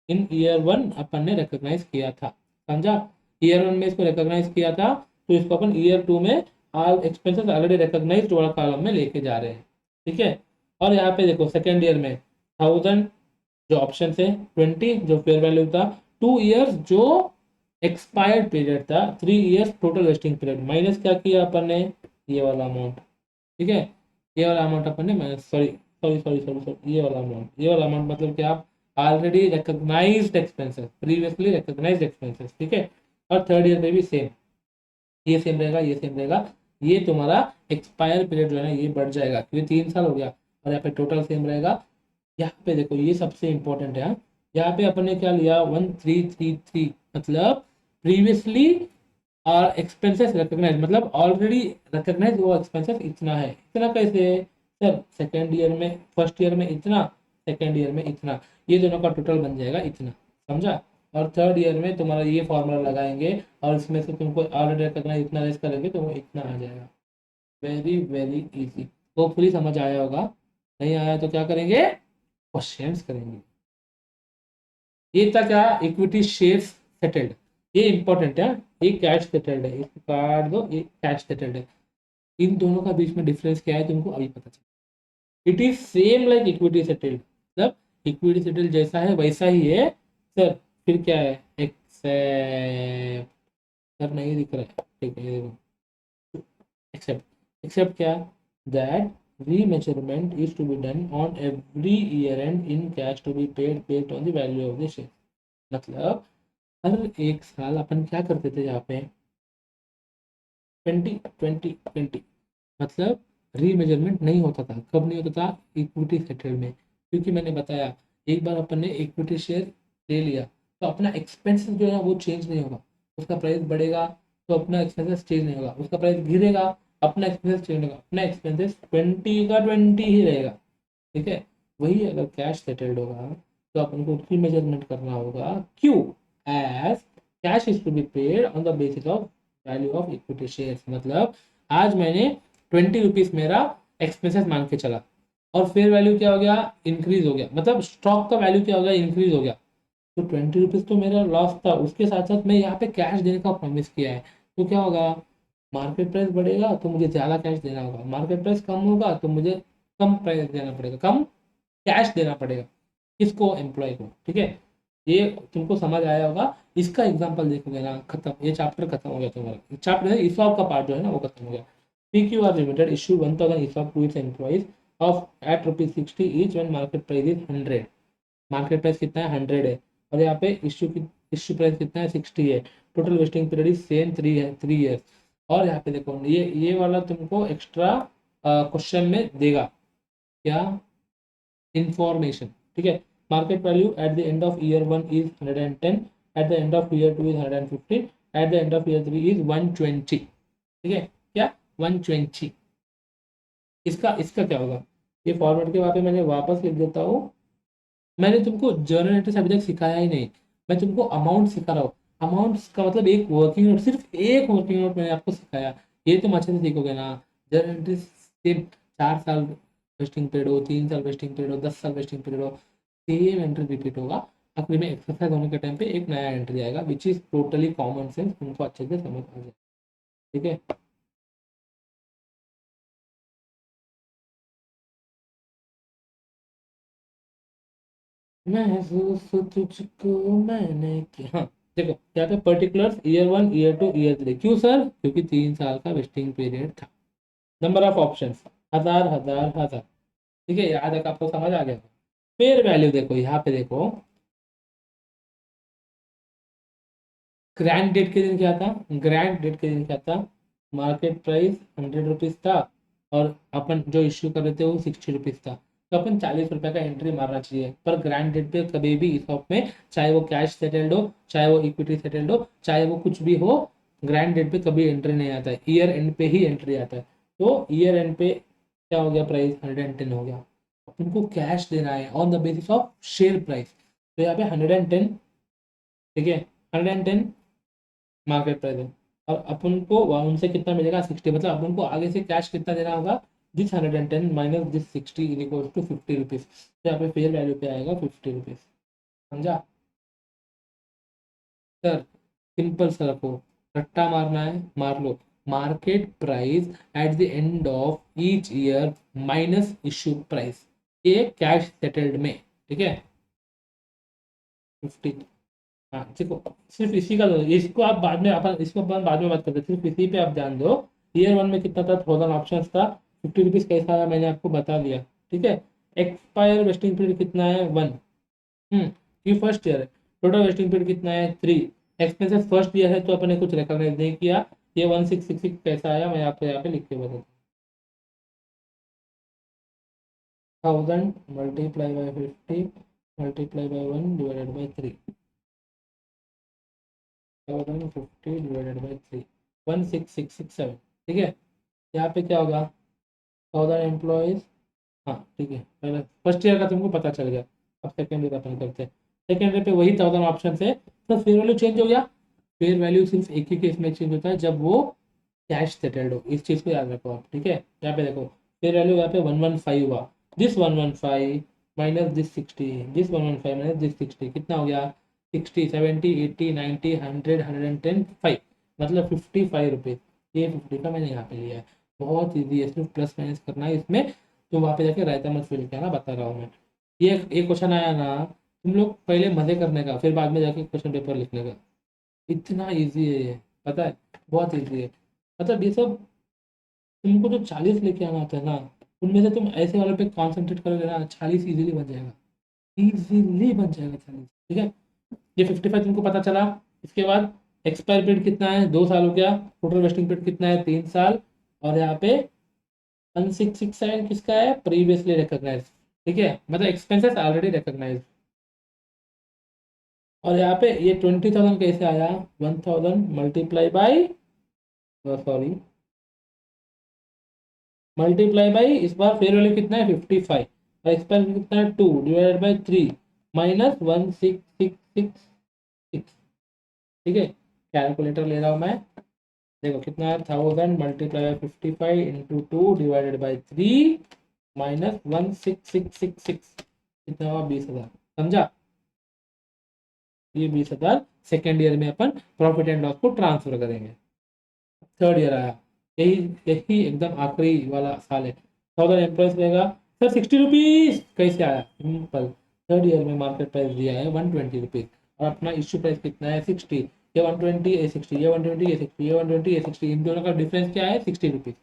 इन ईयर 1 अपन ने रिकॉग्नाइज किया था, समझा? ईयर 1 में इसको रिकॉग्नाइज किया था, तो इसको अपन ईयर 2 में ऑल एक्सपेंसेस ऑलरेडी रिकॉग्नाइज्ड वाला कॉलम में लेके जा रहे हैं। ठीक है, और यहाँ पे देखो सेकेंड ईयर में 1000 जो ऑप्शन है, 20 जो फेयर वैल्यू था, 2 ईयर्स जो एक्सपायर्ड पीरियड था 3 years total vesting period, minus क्या किया अपन ने, ये वाला अमाउंट, ठीक है, ये वाला अमाउंट अपन ने minus, sorry sorry sorry sorry sorry, ये वाला अमाउंट, ये वाला अमाउंट मतलब कि आप already recognised expenses, previously recognised expenses, ठीक है। और थर्ड ईयर में भी सेम, ये सेम रहेगा, ये सेम रहेगा, ये तुम्हारा एक्सपायर पीरियड जो है ना ये बढ़ जाएगा क्योंकि 3 साल हो गया, और यहाँ पे टोटल सेम रहेगा। यहाँ पे देखो ये सबसे इंपॉर्टेंट है, यहाँ पे अपन ने क्या लिया 1333, मतलब प्रीवियसली और एक्सपेंसेस रिकॉग्नाइज, मतलब ऑलरेडी रिकॉग्नाइज वो एक्सपेंसेस इतना है, इतना कैसे सर, सेकेंड ईयर में, फर्स्ट ईयर में इतना, सेकेंड ईयर में इतना, ये दोनों का टोटल बन जाएगा इतना, समझा। और थर्ड ईयर में तुम्हारा ये फॉर्मूला लगाएंगे और इसमें से तुमको ऑलरेडी रिकॉग्नाइज इतना रेस करेंगे तो वो इतना आ जाएगा। वेरी वेरी इजी, होपफुली समझ आया होगा, नहीं आया तो क्या करेंगे, क्वेश्चंस करेंगे। ये था क्या, इक्विटी शेयर्स सेटल्ड, ये इंपॉर्टेंट है, ये कैश सेटल्ड है, इसको काट दो, ये कैश सेटल्ड है। इन दोनों का बीच में डिफरेंस क्या है तुमको अभी पता चला। It is same like equity settled, मतलब इक्विटी सेटल्ड जैसा है वैसा ही है सर, फिर क्या है, एक्सेप्ट, सर नहीं दिख रहा है, ठीक है ये देखो, एक्सेप्ट, एक्सेप्ट क्या, that remeasurement is to be done on every year end in cash to be paid based on the value of the share, मतलब हर एक साल अपन क्या करते थे यहाँ पे 20 20 20, मतलब रीमेजरमेंट नहीं होता था, कब नहीं होता था, इक्विटी सेटल में, क्योंकि मैंने बताया एक बार अपन ने इक्विटी शेयर ले लिया तो अपना एक्सपेंसेस जो है वो चेंज नहीं होगा, उसका प्राइस बढ़ेगा तो अपना एक्सपेंसेस चेंज नहीं होगा, उसका प्राइस गिरेगा अपना एक्सपेंसेस चेंज होगा, अपना एक्सपेंसेस 20 का 20 ही रहेगा, ठीक है। वही अगर कैश सेटल्ड होगा तो अपन को उसकी मेजरमेंट करना होगा, क्यों, as cash is to be paid on the basis of value of equity shares, मतलब आज मैंने 20 रुपीज मेरा एक्सपेंसेस मान के चला और फेयर वैल्यू क्या हो गया, इंक्रीज हो गया, मतलब स्टॉक का वैल्यू क्या हो गया, इंक्रीज हो गया, तो 20 रुपीज तो मेरा लॉस था, उसके साथ साथ मैं यहाँ पे कैश देने का प्रॉमिस किया है, तो क्या होगा, मार्केट प्राइस बढ़ेगा तो मुझे ज़्यादा कैश देना होगा, मार्केट प्राइस कम होगा तो मुझे कम प्राइस देना पड़ेगा, कम कैश देना पड़ेगा, किसको, एम्प्लॉय को, ठीक है। ये तुमको समझ आया होगा, इसका एग्जांपल देखोगे ना, खत्म, ये चैप्टर खत्म हो गया तुम्हारा, चैप्टर ईसॉप का पार्ट जो है ना वो खत्म हो गया। PQR limited issue 1000 ESOP to its employees of at ₹60 each when market price is 100, market price कितना है 100 है, और यहाँ पे इश्यू प्राइस कितना है 60 है, total vesting period is same 3 है, 3 ईयर्स। और यहाँ पे देखो ये वाला तुमको एक्स्ट्रा क्वेश्चन में देगा क्या, इंफॉर्मेशन, ठीक है। Market value eight the end of year 1 is 110, eight the end of year 2 is 115, eight the end of year 3 is 120, ठीक है, क्या 120, इसका इसका क्या होगा, ये फॉर्मेट के वहाँ पे मैंने वापस लिख देता हूँ, मैंने तुमको जर्नल एंट्रीज अभी तक सिखाया ही नहीं, मैं तुमको अमाउंट सिखा रहा हूँ, अमाउंट्स का मतलब एक वर्किंग नोट, सिर्फ एक वर्किंग नोट मैंने आपको सिखाया, ये तुम अच्छे से सीखोगे ना, जर्नल एंट्रीज सिर्फ 4 साल वेस्टिंग पीरियड हो, 3 साल वेस्टिंग पीरियड हो, 10 साल वेस्टिंग पीरियड हो, सेम एंट्री रिपीट होगा, आखिर में एक्सरसाइज होने के टाइम पे एक नया एंट्री आएगा which is totally common sense, तुमको अच्छे से समझ आ जाए, ठीक है। महसूस तुझको मैंने किया, हाँ देखो यहाँ पे पर्टिकुलर ईयर 1 ईयर 2 ईयर 3, क्यों सर, क्योंकि 3 साल का वेस्टिंग पीरियड था। नंबर ऑफ ऑप्शंस 1000 1000 1000, ठीक है, यहाँ तक आपको समझ आ गया। फेयर वैल्यू देखो यहाँ पे देखो, ग्रैंड डेट के दिन क्या था, ग्रैंड डेट के दिन क्या था, मार्केट प्राइस 100 रुपीज था और अपन जो इश्यू कर रहे थे वो 60 रुपीज था, तो अपन 40 रुपये का एंट्री मारना चाहिए, पर ग्रैंड डेट पे कभी भी इस शॉप में, चाहे वो कैश सेटल्ड हो, चाहे वो इक्विटी सेटल्ड हो, चाहे वो कुछ भी हो, ग्रैंड डेट पे कभी एंट्री नहीं आता है, ईयर एंड पे ही एंट्री आता है, तो ईयर एंड पे क्या हो गया, प्राइस 110 हो गया, अपन को कैश देना है on the basis of share price, तो यहाँ पे 110, ठीक है, 110 मार्केट प्राइस है, और अपन को उनसे कितना मिलेगा 60, मतलब अपन को आगे से कैश कितना देना होगा, this 110 minus this 60 is equal to 50 rupees, तो यहाँ पे फेयर वैल्यू पे आएगा 50 रुपीज, समझा सर, सिंपल सा रखो, रट्टा मारना है मार लो, market price at the end of each year minus issue price, ये कैश सेटल्ड में, ठीक है 50, हाँ देखो, सिर्फ इसी का इसको आप बाद में अपन इसको अपन बाद में बात करते हैं, सिर्फ इसी पे आप ध्यान दो। ईयर वन में कितना था, 1000 ऑप्शन था, 50 रुपीज कैसा आया मैंने आपको बता दिया, ठीक है। एक्सपायर वेस्टिंग पीरियड कितना है, 1। ये फर्स्ट ईयर है। टोटल वेस्टिंग पीरियड कितना है, 3। एक्सपेंसेस फर्स्ट ईयर है तो अपने कुछ रिकॉग्नाइज नहीं किया। ये 1666 कैसा आया मैं आपको यहाँ पे लिख के बताता 1000 multiply by 50 multiply by 1 divided by 3। 1050 divided by 3, 16667, ठीक है। यहाँ पे क्या होगा, 1000 एम्प्लॉयज। हाँ ठीक है, पहले फर्स्ट ईयर का तुमको पता चल गया। अब सेकेंड ईयर अपन करते हैं। सेकेंड ईयर पे वही 1000 ऑप्शन है, तो फेयर वैल्यू चेंज हो गया। फेयर वैल्यू सिर्फ एक ही केस में चेंज होता है, जब वो कैश सेटल्ड हो। इस चीज को याद रखो आप, ठीक है। यहाँ पे देखो, फेयर वैल्यू यहाँ पे 115 हुआ। This 115 minus this 60, this 115 minus this 60 कितना हो गया, 60, 70, 80, 90, 100, 110, 5, मतलब 55 रुपीज। ये 50 का मैंने यहाँ पे लिया है। बहुत ईजी है, सिर्फ प्लस माइनस करना है इसमें। तो वहाँ पे जाके रायता मत फिल करना, बता रहा हूँ मैं। ये एक क्वेश्चन आया ना, तुम लोग पहले मजे करने का, फिर बाद में जाके क्वेश्चन पेपर लिखने का। इतना इजी है ये, पता है, बहुत इजी है। मतलब ये सब तुमको जो 40 लेके आना होता है ना, उनमें से तुम ऐसे वालों पे कॉन्सेंट्रेट करोगे ना, 40 इजीली बन जाएगा। इजीली बन जाएगा 40, ठीक है। ये 55 तुमको पता चला। इसके बाद एक्सपायर पीरियड कितना है, 2 साल हो गया। टोटल वेस्टिंग पीरियड कितना है, 3 साल। और यहाँ पे 1667 किसका है, प्रीवियसली रिकॉग्नाइज, ठीक है, मतलब एक्सपेंसेस ऑलरेडी रिकॉग्नाइज। और यहाँ पे ये 20,000 कैसे आया, 1000 multiply by, sorry, multiply by, इस बार फेयर वैल्यू कितना है, 55, और एक्सपेंस कितना है, 2 डिवाइडेड बाई 3 माइनस 1666, ठीक है। कैलकुलेटर ले रहा हूँ मैं। देखो कितना है, 1000 multiply by 55 into 2 divided by 3 minus 16666, कितना हुआ, 20,000। समझा, ये 20,000 सेकेंड ईयर में अपन प्रॉफिट एंड लॉस को ट्रांसफर करेंगे। थर्ड ईयर आया, यही यही एकदम आखिरी वाला साल है। 1000 एम्प्लॉयज रहेगा। सर 60 रुपीज कैसे आया, सिंपल। थर्ड ईयर में मार्केट प्राइस दिया है 120 रुपीज, और अपना इश्यू प्राइस कितना है, 60। ये 120, ये 60, ये 120, ये 60, ये 120, ये 60, इन दोनों का डिफरेंस क्या है, 60 रुपीज।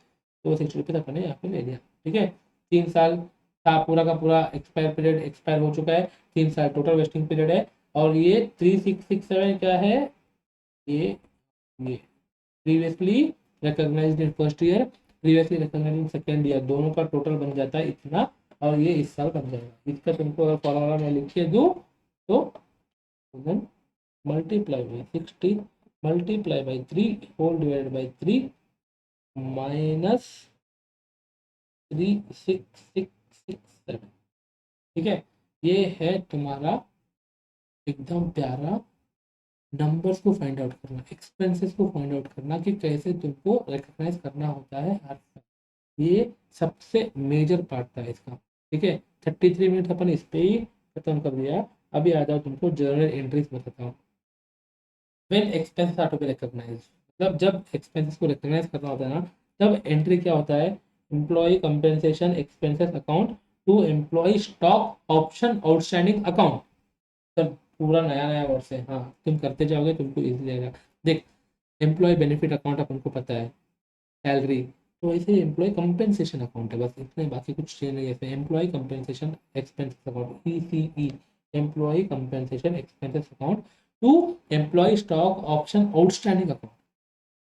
तो 60 रुपीज अपने यहाँ पे ले लिया, ठीक है। 3 साल का पूरा एक्सपायर पीरियड एक्सपायर हो चुका है। 3 साल टोटल वेस्टिंग पीरियड है। और ये 3667 क्या है, ये previously recognised in first year, previously recognised in second year, दोनों का टोटल बन जाता है इतना। और ये इस साल बन जाएगा। इसका तुमको अगर फॉर्मूला मैं लिख के दूँ तो multiply by 60 multiply by 3 whole divided by 3 minus 3667, ठीक है। ये है तुम्हारा एकदम प्यारा नंबर्स को फाइंड आउट करना, एक्सपेंसेस को फाइंड आउट करना कि कैसे तुमको रिकॉग्नाइज करना होता है हर साल। ये सबसे मेजर पार्ट था इसका, ठीक है। 33 मिनट अपन इस पे ही खत्म कर दिया। अभी आ जाओ तुमको जर्नल एंट्रीज बताता हूँ। When expenses are to be recognise, मतलब जब एक्सपेंसेस को रिकॉग्नाइज करना होता है ना, तब एंट्री क्या होता है, employee compensation expenses account to employee stock option outstanding account. सब पूरा नया नया वर्ड है, हाँ तुम करते जाओगे तुमको इजी लगेगा। देख, एम्प्लॉय बेनिफिट अकाउंट अपन को पता है, सैलरी। तो ऐसे एम्प्लॉय कंपेंसेशन अकाउंट है, बस इतने, बाकी कुछ चेंज नहीं है इसमें। Employee compensation expenses account, ECE, employee compensation expenses account to employee stock option outstanding account,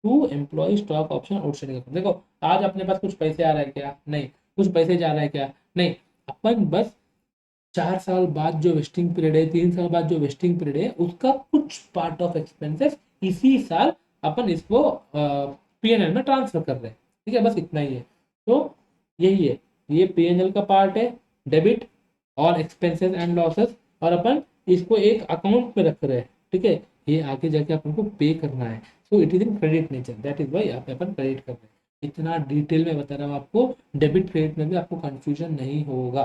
to employee stock option outstanding account. देखो, आज अपने पास कुछ पैसे आ रहा है क्या, नहीं। कुछ पैसे जा रहा है क्या, नहीं। अपन बस 4 साल बाद जो वेस्टिंग पीरियड है, 3 साल बाद जो वेस्टिंग पीरियड है, उसका कुछ पार्ट ऑफ एक्सपेंसेस इसी साल अपन इसको P&L में ट्रांसफर कर रहे हैं, ठीक है। बस इतना ही है। तो यही है, ये P&L का पार्ट है, डेबिट और एक्सपेंसेस एंड लॉसेस, और अपन इसको एक अकाउंट में रख रहे हैं, ठीक है। ये आगे जाके अपन को पे करना है, so it is in credit nature, that is why यहाँ पे अपन क्रेडिट कर रहे हैं। इतना डिटेल में बता रहा हूँ आपको, डेबिट क्रेडिट में भी आपको कंफ्यूजन नहीं होगा।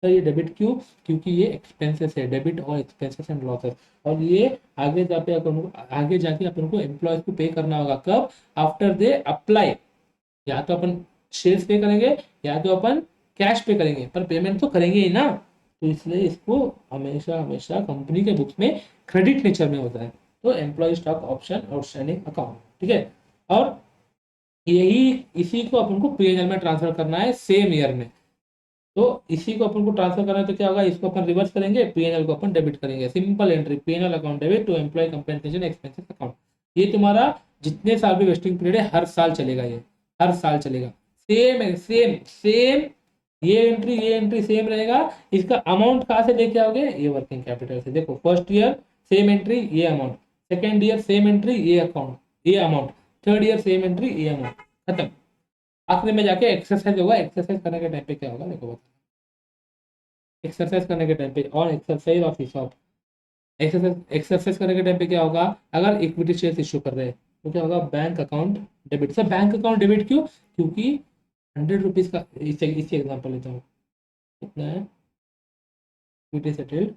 सर ये डेबिट क्यों, क्योंकि ये एक्सपेंसेस है, डेबिट और एक्सपेंसेस एंड लॉसेस। और ये आगे जाके अपन को एम्प्लॉयज को पे करना होगा, कब, आफ्टर दे अप्लाई। या तो अपन शेयर्स पे करेंगे, या तो अपन कैश पे करेंगे, पर पेमेंट तो करेंगे ही ना। तो इसलिए इसको हमेशा हमेशा कंपनी के बुक्स में क्रेडिट नेचर में होता है। तो employee stock option outstanding account, ठीक है। और यही इसी को अपन को पीएनएल में ट्रांसफर करना है सेम ईयर में। तो इसी को अपन को ट्रांसफर करना है तो क्या होगा, इसको अपन रिवर्स करेंगे, पीएनएल को अपन डेबिट करेंगे। Simple entry, PNL account debit to employee compensation expenses account. ये तुम्हारा जितने साल भी वेस्टिंग पीरियड है हर साल चलेगा, ये हर साल चलेगा। सेम है, सेम सेम। ये एंट्री सेम रहेगा। इसका अमाउंट कहाँ से लेके आओगे, ये वर्किंग कैपिटल से। देखो फर्स्ट ईयर सेम एंट्री ये amount, second year same entry ये अकाउंट ये amount, third year same entry ये अमाउंट, खत्म। आखिरी में जाके एक्सरसाइज होगा। एक्सरसाइज करने के टाइम पे क्या होगा देखो, एक्सरसाइज करने के टाइम पे और एक्सरसाइज ऑफ हिसाब, एक्सरसाइज करने के टाइम पे क्या होगा, अगर इक्विटी शेयर इश्यू कर रहे हैं तो क्या होगा, bank account debit. Sir bank account debit क्यों, क्योंकि 100 रुपीज का, इसी एग्जाम्पल लेता हूँ, कितना है equity settled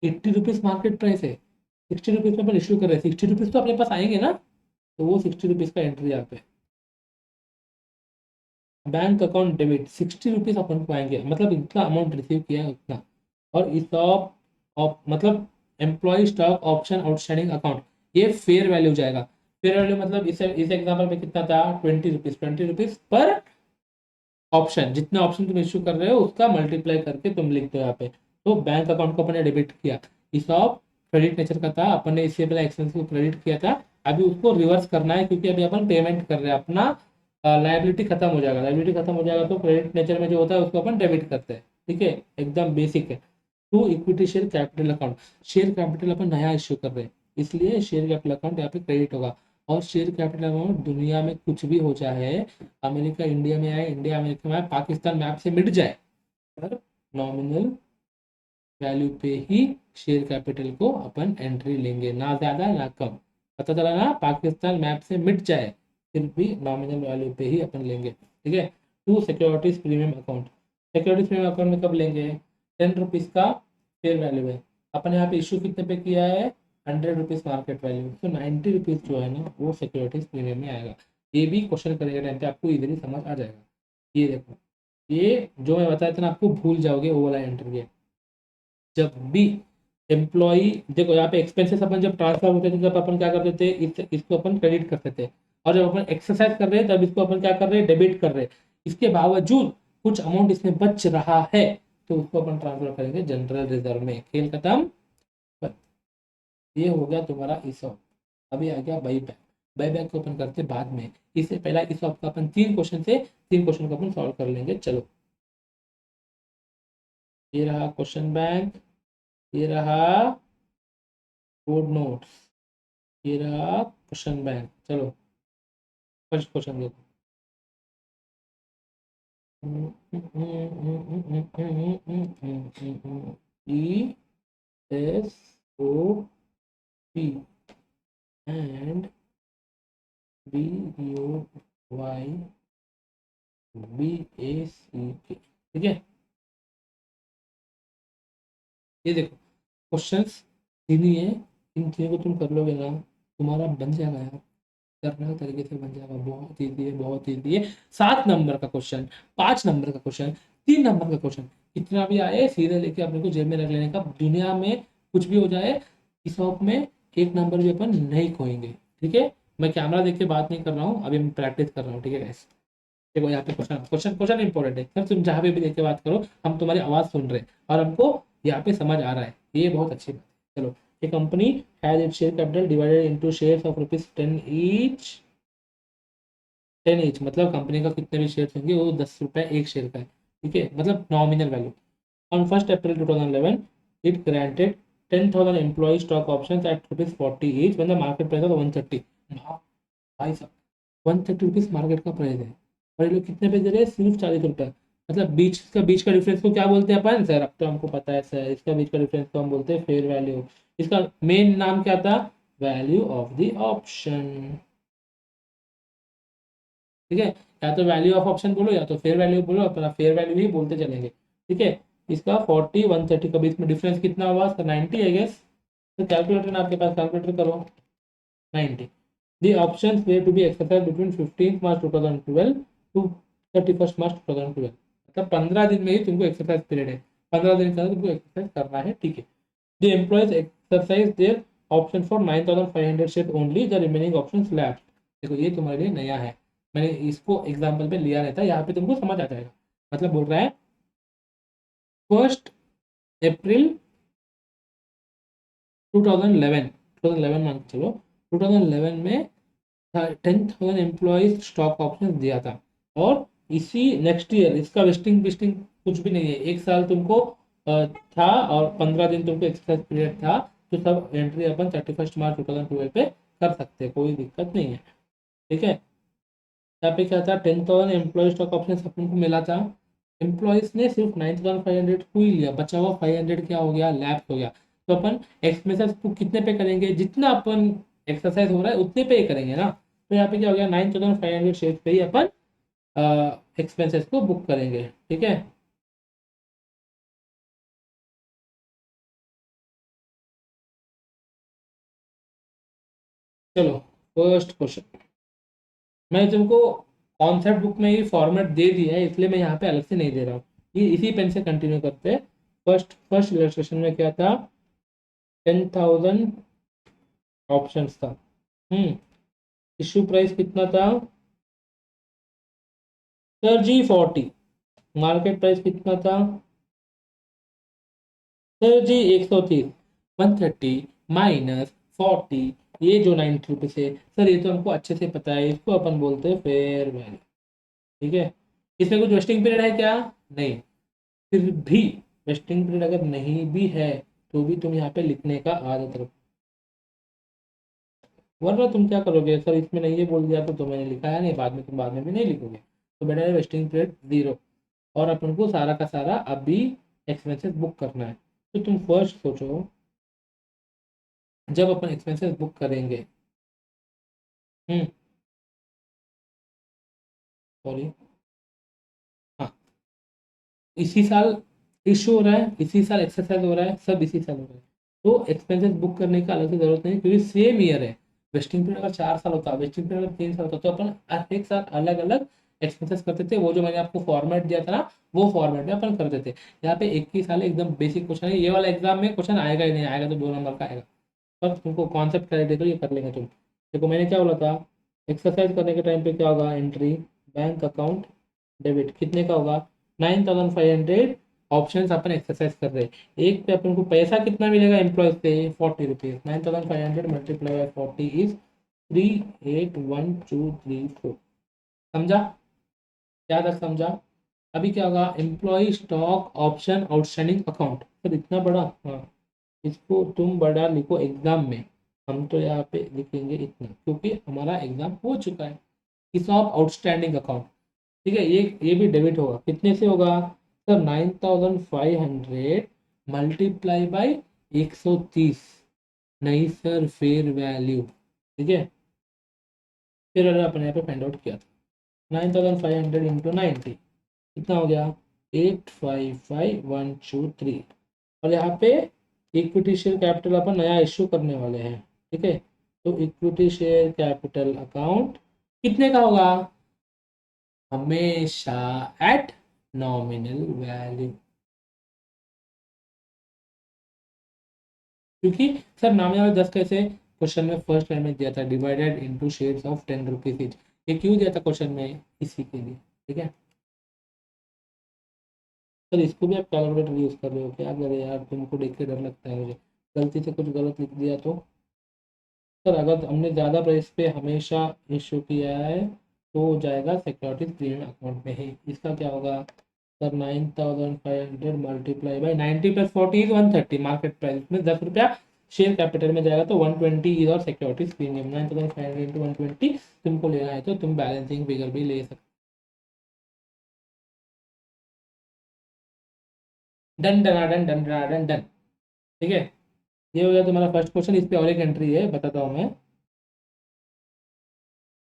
80 rupees market price है, 60 रुपीज में अपन इश्यू कर रहे हैं, 60 रुपीज तो अपने पास आएंगे ना, तो वो 60 रुपीज का एंट्री यहाँ पे बैंक अकाउंट डेबिट 60 रुपीज अपन को आएंगे, मतलब इतना अमाउंट रिसीव किया है उतना। और स्टॉक मतलब employee stock option outstanding account, ये फेयर वैल्यू जाएगा। फेयर वैल्यू मतलब इस एग्जाम्पल में कितना था, 20 रुपीज, 20 रुपीज पर ऑप्शन, जितने ऑप्शन तुम इश्यू कर रहे हो उसका मल्टीप्लाई करके तुम लिखते हो यहाँ पे। तो बैंक अकाउंट को अपने डेबिट किया, स्टॉक क्रेडिट नेचर का था, अपन ने इससे पहले एक्सपेंस को क्रेडिट किया था, अभी उसको रिवर्स करना है क्योंकि अभी अपन पेमेंट कर रहे हैं, अपना लाइबिलिटी खत्म हो जाएगा। लाइबिलिटी खत्म हो जाएगा तो क्रेडिट नेचर में जो होता है उसको अपन डेबिट करते हैं, ठीक है, एकदम बेसिक है। To equity share capital account, share capital अपन नया इश्यू कर रहे हैं, इसलिए शेयर कैपिटल अकाउंट यहाँ पे क्रेडिट होगा। और शेयर कैपिटल अकाउंट दुनिया में कुछ भी हो जाए, अमेरिका इंडिया में आए, इंडिया अमेरिका में आए, पाकिस्तान मैप से मिट जाए, पर नॉमिनल वैल्यू पे ही शेयर कैपिटल को अपन एंट्री लेंगे, ना ज्यादा ना कम। पता चला ना, पाकिस्तान मैप से मिट जाए फिर भी नॉमिनल वैल्यू पे ही अपन लेंगे, ठीक है। To securities premium account, securities premium account में कब लेंगे, 10 रुपीज का फेयर वैल्यू है, अपन यहाँ पे इशू कितने पे किया है, 100 रुपीज मार्केट वैल्यू, तो 90 रुपीज जो है ना वो सिक्योरिटीज प्रीमियम में आएगा। ये भी क्वेश्चन करेगा टाइम पे आपको इजीली समझ आ जाएगा। ये देखो, ये जो मैं बताया था ना आपको, भूल जाओगे वो वाला एंट्री है। जब भी एम्प्लॉय, देखो यहाँ पे एक्सपेंसेस अपन जब ट्रांसफर होते थे तब अपन क्या करते थे, इसको अपन क्रेडिट करते थे, और जब अपन एक्सरसाइज कर रहे हैं तब इसको अपन क्या कर रहे हैं, डेबिट कर रहे हैं। इसके बावजूद कुछ अमाउंट इसमें बच रहा है तो उसको अपन ट्रांसफर करेंगे जनरल रिजर्व में, खेल खत्म। ये हो गया तुम्हारा ईसॉप। अभी आ गया बाई बैक। बाई बैक को अपन करते बाद में, इससे पहला ईसॉप का अपन 3 क्वेश्चन से 3 क्वेश्चन को अपन सॉल्व कर लेंगे। चलो, ये रहा क्वेश्चन बैंक, ये रहा कोड नोट्स, ये रहा क्वेश्चन बैंक। चलो फर्स्ट क्वेश्चन देखो। E S O P and B U Y B A C K, ठीक है। ये देखो क्वेश्चंस तीन ही है, इन तीनों को तुम कर लोगे ना, तुम्हारा बन जाएगा यार, करने तरीके से बन जाएगा, बहुत ईजी है, बहुत ईजी है। 7 नंबर का क्वेश्चन, 5 नंबर का क्वेश्चन, 3 नंबर का क्वेश्चन, कितना भी आए सीधे लेके अपने को जेब में रख लेने का। दुनिया में कुछ भी हो जाए, इस वक्त में 1 नंबर भी अपन नहीं खोएंगे, ठीक है। मैं कैमरा देख के बात नहीं कर रहा हूँ, अभी मैं प्रैक्टिस कर रहा हूँ, ठीक है गाइस। देखो यहाँ पे क्वेश्चन क्वेश्चन क्वेश्चन इंपॉर्टेंट है सर, तुम जहाँ पे भी देख के बात करो, हम तुम्हारी आवाज़ सुन रहे हैं और हमको यहाँ पे समझ आ रहा है, ये बहुत अच्छी बात है। चलो, a company has its share capital divided into shares of ₹10 each, 10 each मतलब कंपनी का कितने भी शेयर होंगे वो 10 रुपए एक शेयर का है, ठीक है, मतलब nominal value. On 1 April 2011 it granted 10,000 employee stock option at ₹40 each when the market price was 130। भाई साहब, 130 रुपीज मार्केट का प्राइस है और ये लोग कितने पे दे रहे हैं, सिर्फ 40 रुपए। मतलब बीच का डिफरेंस को क्या बोलते हैं अपन, सर अब तो हमको पता है सर, इसका बीच का डिफरेंस को हम बोलते हैं फेयर वैल्यू। इसका मेन नाम क्या था, वैल्यू ऑफ द ऑप्शन, ठीक है। या तो वैल्यू ऑफ ऑप्शन बोलो या तो फेयर वैल्यू बोलो, अपना फेयर वैल्यू ही बोलते चलेंगे, ठीक है। इसका 40 130 का बीच में डिफरेंस कितना हुआ, 90 आई गेस। तो कैलकुलेटर ना आपके पास, कैलकुलेटर करो, 90। The options were to be exercised between 15th March 2012 to 31st March 2012। मतलब 15 दिन में ही तुमको एक्सरसाइज पीरियड है, 15 दिन के अंदर तुमको एक्सरसाइज करना है, ठीक है। The employees exercise their option for 9500 share only, the remaining option lapse. देखो ये तुम्हारे लिए नया है, मैंने इसको एग्जाम्पल पे लिया नहीं था, यहाँ पे तुमको समझ आ जाएगा। मतलब बोल रहा है 1 अप्रैल 2011, 2011 मान के चलो, 2011 में 10,000 एम्प्लॉयज स्टॉक ऑप्शन दिया था, और इसी नेक्स्ट ईयर इसका वेस्टिंग वेस्टिंग कुछ भी नहीं है, 1 साल तुमको था और 15 दिन तुमको एक्सरसाइज पीरियड था, तो सब एंट्री अपन 31 मार्च 2012 पे कर सकते हैं, कोई दिक्कत नहीं है, ठीक है। यहाँ पे क्या था, 10,000 एम्प्लॉय स्टॉक ऑप्शन अपन को मिला था, एम्प्लॉयज ने सिर्फ 9,500 को ही लिया, बचा हुआ 500 क्या हो गया, लैप्स हो गया। तो अपन एक्सपेंसेस को कितने पे करेंगे, जितना अपन एक्सरसाइज हो रहा है उतने पे ही करेंगे ना। तो यहाँ पे क्या हो गया, 9,500 शेयर पे ही अपन एक्सपेंसेस को बुक करेंगे, ठीक है। चलो फर्स्ट क्वेश्चन, मैं तुमको कॉन्सेप्ट बुक में ही फॉर्मेट दे दिया है, इसलिए मैं यहाँ पे अलग से नहीं दे रहा हूँ, ये इसी पेन से कंटिन्यू करते हैं। फर्स्ट फर्स्ट इलस्ट्रेशन में क्या था, 10,000 ऑप्शंस था, इश्यू प्राइस कितना था, सर जी 40, मार्केट प्राइस कितना था, सर जी 130, 130 -40, ये जो 90 रुपीज है सर, ये तो हमको अच्छे से पता है, इसको अपन बोलते हैं फेयर वैल्यू, ठीक है। इसमें कुछ वेस्टिंग पीरियड है क्या, नहीं, फिर भी वेस्टिंग पीरियड अगर नहीं भी है तो भी तुम यहाँ पे लिखने का आदत रखो, वरना तुम क्या करोगे, सर इसमें नहीं ये बोल दिया तो मैंने लिखा है नहीं, बाद में तुम बाद में भी नहीं लिखोगे, तो बेटर है वेस्टिंग पीरियड 0, और अपन को सारा का सारा अभी एक्सपेंसेस बुक करना है। तो तुम फर्स्ट सोचो, जब अपन एक्सपेंसेस बुक करेंगे, हम्म सॉरी, हाँ, इसी साल इशू हो रहा है, इसी साल एक्सरसाइज हो रहा है, सब इसी साल हो रहा है, तो एक्सपेंसेस बुक करने का अलग से जरूरत नहीं, क्योंकि सेम ईयर है। वेस्टिंग पीरियड अगर 4 साल होता, वेस्टिंग पीरियड अगर 3 साल होता, तो अपन हर एक साल अलग अलग एक्सपेंसेस करते थे, वो जो मैंने आपको फॉर्मेट दिया था ना, वो फॉर्मेट में अपन करते थे। यहाँ पे एक ही साल एकदम बेसिक क्वेश्चन है, ये वाला एग्जाम में क्वेश्चन आएगा ही नहीं, आएगा तो 2 नंबर का आएगा, पर तुमको कॉन्सेप्ट क्लैरिटी तो ये कर लेंगे तुम। देखो मैंने क्या बोला था, एक्सरसाइज करने के टाइम पे क्या होगा, एंट्री बैंक अकाउंट डेबिट कितने का होगा, 9,500 ऑप्शन अपन एक्सरसाइज कर रहे हैं, एक पे अपन को पैसा कितना मिलेगा एम्प्लॉयज से, 40 रुपीज, 9,500 मल्टीप्लाई बाई 40 इज 381234, समझा, क्या तक समझा। अभी क्या होगा, employee stock option outstanding account, sir इतना बड़ा, हाँ, इसको तुम बड़ा लिखो एग्जाम में, हम तो यहाँ पे लिखेंगे इतना क्योंकि हमारा एग्जाम हो चुका है। हिसाब आउटस्टैंडिंग अकाउंट, ठीक है, ये भी डेबिट होगा, कितने से होगा, सर 9,500 मल्टीप्लाई बाई 130, नहीं सर फेयर वैल्यू, ठीक है। फिर अगर अपने यहाँ पे फाइंड आउट किया था, 9,500 इंटू 90 कितना हो गया, 855,123, और यहाँ पे इक्विटी शेयर कैपिटल अपन नया इश्यू करने वाले हैं, ठीक है। तो इक्विटी शेयर कैपिटल अकाउंट कितने का होगा, हमेशा एट नॉमिनल वैल्यू, क्योंकि सर नॉमिनल 10 कैसे, क्वेश्चन में फर्स्ट टाइम में दिया था, divided into shares of 10 rupees each, ये क्यों दिया था क्वेश्चन में, इसी के लिए, ठीक है। सर इसको भी आप कैलकुलेटर यूज कर रहे हो, क्या करे यार, तुमको देख के डर लगता है मुझे, गलती से कुछ गलत लिख दिया तो। सर अगर हमने ज़्यादा प्राइस पे हमेशा इशू किया है तो हो जाएगा सिक्योरिटीज प्रीमियम अकाउंट में ही, इसका क्या होगा, sir 9,500 multiply by 90 plus 40 is 130, market price में 10 रुपया शेयर कैपिटल में जाएगा तो 120 इज और सिक्योरिटीज प्रीमियम, 9,500 इंटू 120, तुमको लेना है तो तुम बैलेंसिंग फिगर भी ले सकते। Done done done done done done, ठीक है। ये हो गया तुम्हारा फर्स्ट क्वेश्चन, इस पे और एक एंट्री है, बताता हूँ मैं।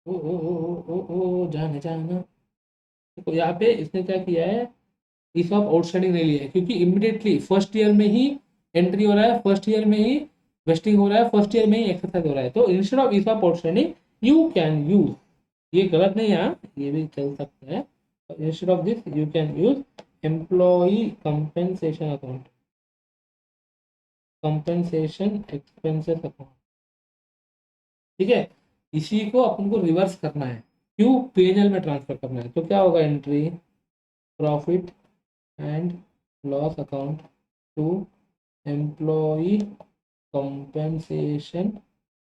ओ ओ ओ ओ ओ ओ जाने जाना, तो यहाँ पे इसने क्या किया है, इस ऑफ आउटस्टैंडिंग नहीं लिया है, क्योंकि इमिडिएटली फर्स्ट ईयर में ही एंट्री हो रहा है, फर्स्ट ईयर में ही वेस्टिंग हो रहा है, फर्स्ट ईयर में ही एक्सरसाइज हो रहा है, तो इंस्टेड ऑफ इस of outstanding you can use, ये गलत नहीं है हाँ, ये भी चल सकता है, instead of this you can use employee compensation account, compensation expenses account. ठीक है, इसी को अपन को रिवर्स करना है, क्यों, पीएनएल में ट्रांसफर करना है। तो क्या होगा, entry profit and loss account to employee compensation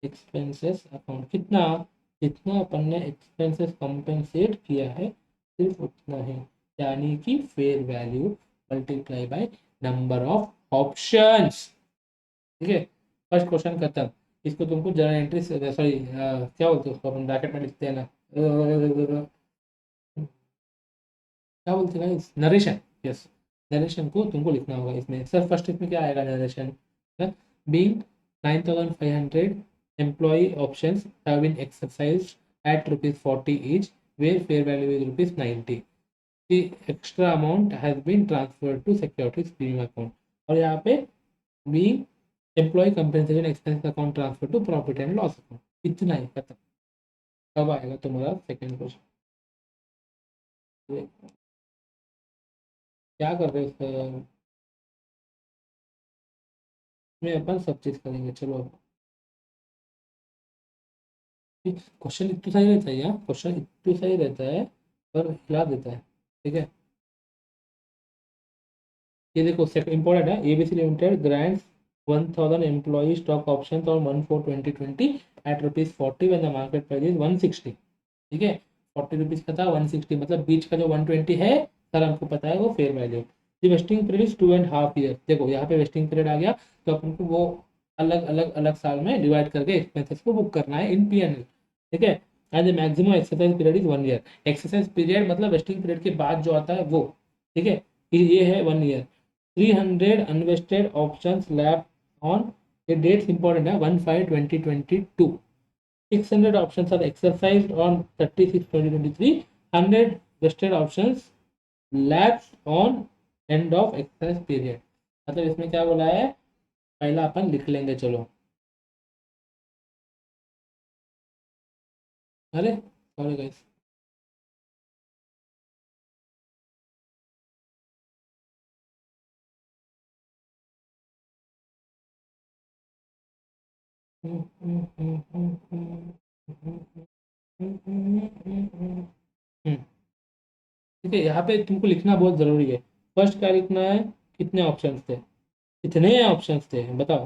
expenses account. कितना, जितना अपन ने एक्सपेंसेस कंपेंसेट किया है सिर्फ उतना ही, यानी कि fair value multiply by number of options. ठीक है, फर्स्ट क्वेश्चन खत्म। इसको तुमको जर्नल एंट्री, सॉरी क्या बोलते हैं उसको, अपन ब्रैकेट में लिखते हैं ना, क्या बोलते हैं, नरेशन। यस, नरेशन को तुमको लिखना होगा इसमें। सर फर्स्ट इसमें क्या आएगा, narration being 9500 employee options have been exercised at rupees 40 each, where fair value is rupees 90. The extra amount has been transferred to securities premium account. और यहाँ पे being employee compensation expense account transfer to profit and loss account। इतना ही खत्म। कब आएगा तुम्हारा second question. क्या कर रहे हो सर, में अपन सब चीज करेंगे। चलो, क्वेश्चन इतना सही रहता है यार, क्वेश्चन इतना सही रहता है पर हिला देता है। ठीक है, ये देखो इंपॉर्टेंट है। ABC limited grants 1000 employee stock option on 1/4/2020 at ₹40 when the market price is 160। ठीक है, 40 रुपीज का था, 160 मतलब बीच का जो 120 है सर हमको पता है वो fair value. The vesting period is 2.5 year. देखो यहाँ पे वेस्टिंग पीरियड आ गया, तो अपन को वो अलग अलग अलग साल में डिवाइड करके एक्सपेंसेस को बुक करना है इन पीएनएल। ठीक है, and the maximum exercise period is 1 year. Exercise period मतलब वेस्टिंग पीरियड के बाद जो आता है वो। ठीक है, ये है 1 year. 300 unvested options lap on, ये डेट्स इंपॉर्टेंट है, 1/5/2022। 600 options are exercised on 36/2023. 100 vested options lapsed on end of exercise period। मतलब इसमें क्या बोला है, पहला अपन लिख लेंगे। चलो, अरे सॉरी गाइस, ठीक है, यहाँ पे तुमको लिखना बहुत जरूरी है। फर्स्ट क्या लिखना है, कितने ऑप्शंस थे, कितने ऑप्शंस थे बताओ।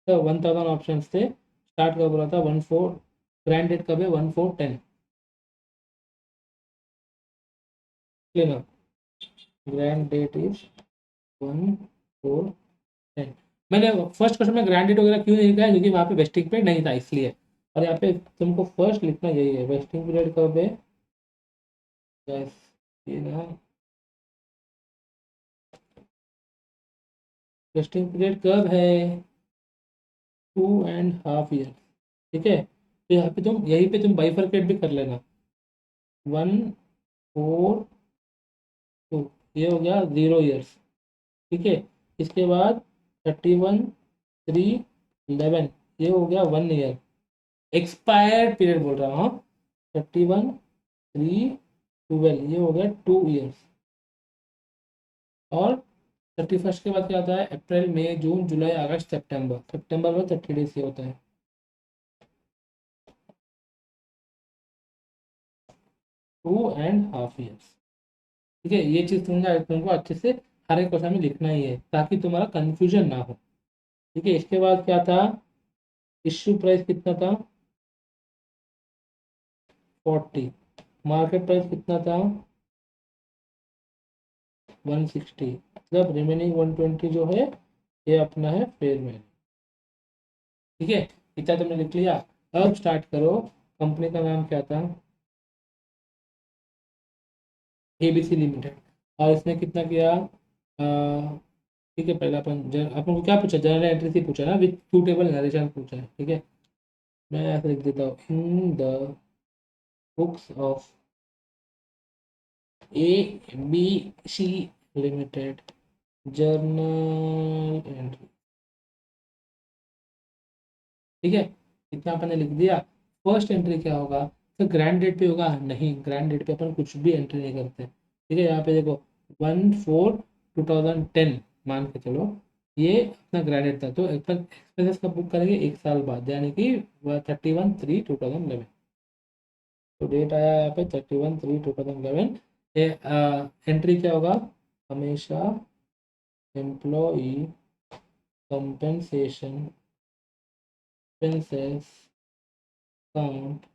तो 1000 ऑप्शंस थे, स्टार्ट कब बोला था, 1/4, ग्रैंड डेट कब है, 1/4/10। लेना, ग्रैंड डेट इज 1/4/10। मैंने फर्स्ट क्वेश्चन में ग्रैंड डेट वगैरह क्यों नहीं लिखा है, क्योंकि वहाँ पे वेस्टिंग पीरियड नहीं था इसलिए। और यहाँ पे तुमको फर्स्ट लिखना यही है, वेस्टिंग पीरियड कब है। बस ये ना, वेस्टिंग पीरियड कब है, 2.5 ईयर। ठीक है, तो यहाँ पे तुम, यहीं पे तुम बाइफरकेट भी कर लेना, 1/4/2, ये हो गया 0 ईयर्स। ठीक है, इसके बाद 31/3/11, ये हो गया 1 ईयर। एक्सपायर्ड पीरियड बोल रहा हूँ, 31/3/12, ये हो गया 2 ईयर्स। और 31 के बाद क्या आता है, अप्रैल मई जून जुलाई अगस्त सितंबर, सितंबर में 30 डेज ये होता है, 2.5 ईयर्स। ठीक है, ये चीज़ तुमको अच्छे से हर एक क्वेश्चन में लिखना ही है ताकि तुम्हारा कंफ्यूजन ना हो। ठीक है, इसके बाद क्या था, इश्यू प्राइस कितना था, 40, मार्केट प्राइस कितना था, 160, मतलब रिमेनिंग 120 जो है ये अपना है फेयर वैल्यू। ठीक है, इतना तुमने लिख लिया। अब स्टार्ट करो, कंपनी का नाम क्या था, एबीसी लिमिटेड। और इसने कितना किया, ठीक है, पहले अपन को क्या पूछा, जनरल एंट्री से पूछा ना, विथ सूटेबल नरेशन पूछा है। ठीक है, मैं ऐसे लिख देता हूँ, in the books of A B C limited journal entry. ठीक है, इतना अपन ने लिख दिया। फर्स्ट एंट्री क्या होगा, तो ग्रैंड डेट पे होगा नहीं, ग्रैंड डेट पे अपन कुछ भी एंट्री नहीं करते। ठीक है, यहाँ पे देखो 1/4/2010 मान के चलो, ये अपना ग्रैंड डेट था, तो अपन एक्सपेंसेस कब बुक करेंगे, 1 साल बाद, यानी कि 31/3/2011। तो डेट आया यहाँ पे 31/3/2011। ये एंट्री क्या होगा, हमेशा employee compensation expenses account